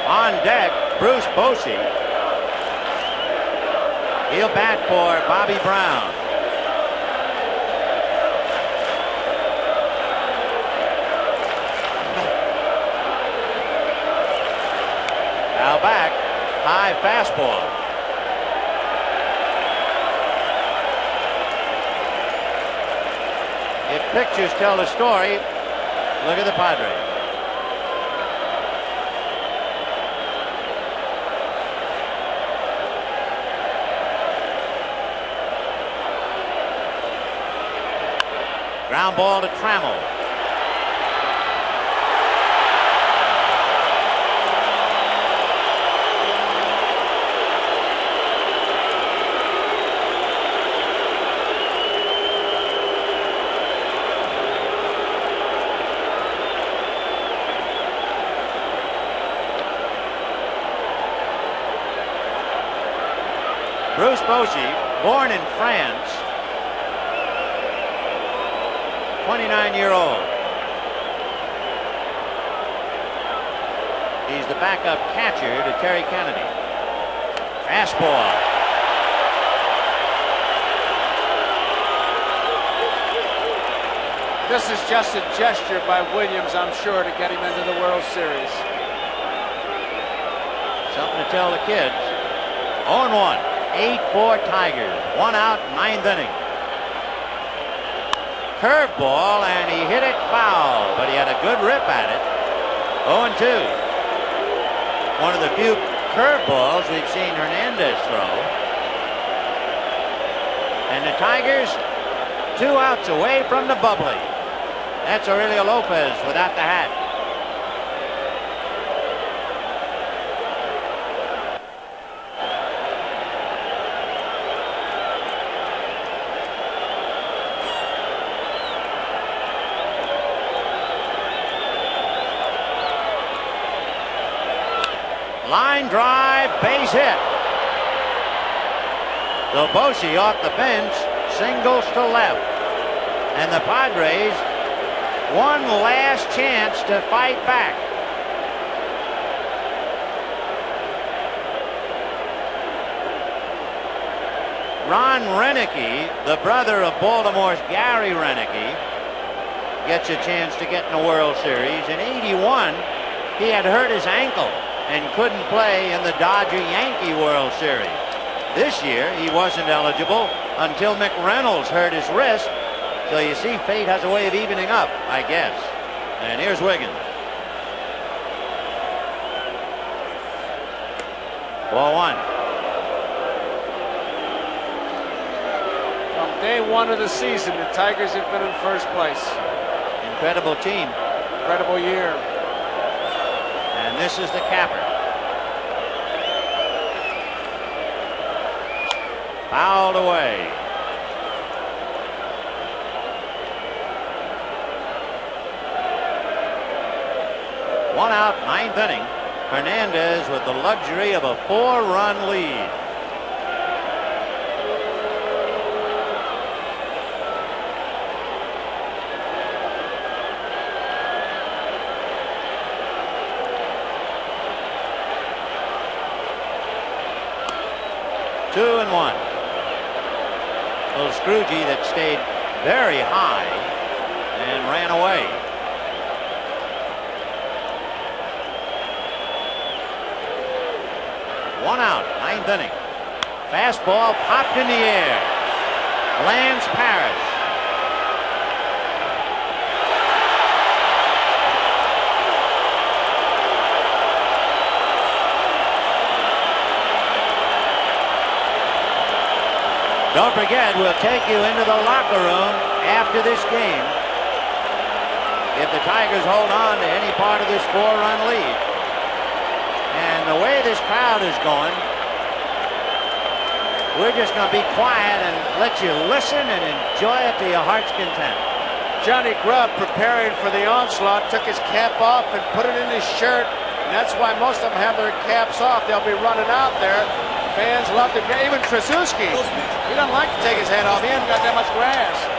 On deck, Bruce Bochy. He'll bat for Bobby Brown. Now back, high fastball. If pictures tell the story, look at the Padres. Ground ball to Trammell. Bruce Bochy, born in France, 29-year-old. He's the backup catcher to Terry Kennedy. Fastball. This is just a gesture by Williams, I'm sure, to get him into the World Series. Something to tell the kids. 0-1. 8-4 Tigers. 1 out, 9th inning. Curveball, and he hit it foul, but he had a good rip at it. 0-2. One of the few curveballs we've seen Hernandez throw. And the Tigers 2 outs away from the bubbly. That's Aurelio Lopez without the hat. Line drive, base hit. So Bochy off the bench, singles to left. And the Padres, one last chance to fight back. Ron Renicky, the brother of Baltimore's Gary Renicky, gets a chance to get in the World Series. In '81, he had hurt his ankle and couldn't play in the Dodger-Yankee World Series. This year, he wasn't eligible until McReynolds hurt his wrist. So you see, fate has a way of evening up, I guess. And here's Wiggins. 4-1. From day one of the season, the Tigers have been in first place. Incredible team. Incredible year. And this is the capper. Fouled away. 9th inning. Hernandez with the luxury of a 4-run lead. Two and one. Little Scroogey that stayed very high and ran away. One out, 9th inning. Fastball popped in the air. Lands Parrish. Don't forget, we'll take you into the locker room after this game if the Tigers hold on to any part of this 4-run lead. And the way this crowd is going, we're just going to be quiet and let you listen and enjoy it to your heart's content. Johnny Grubb, preparing for the onslaught, took his cap off and put it in his shirt. And that's why most of them have their caps off. They'll be running out there. Fans love to, even Tracewski, he doesn't like to take his hat off. He hasn't got that much grass.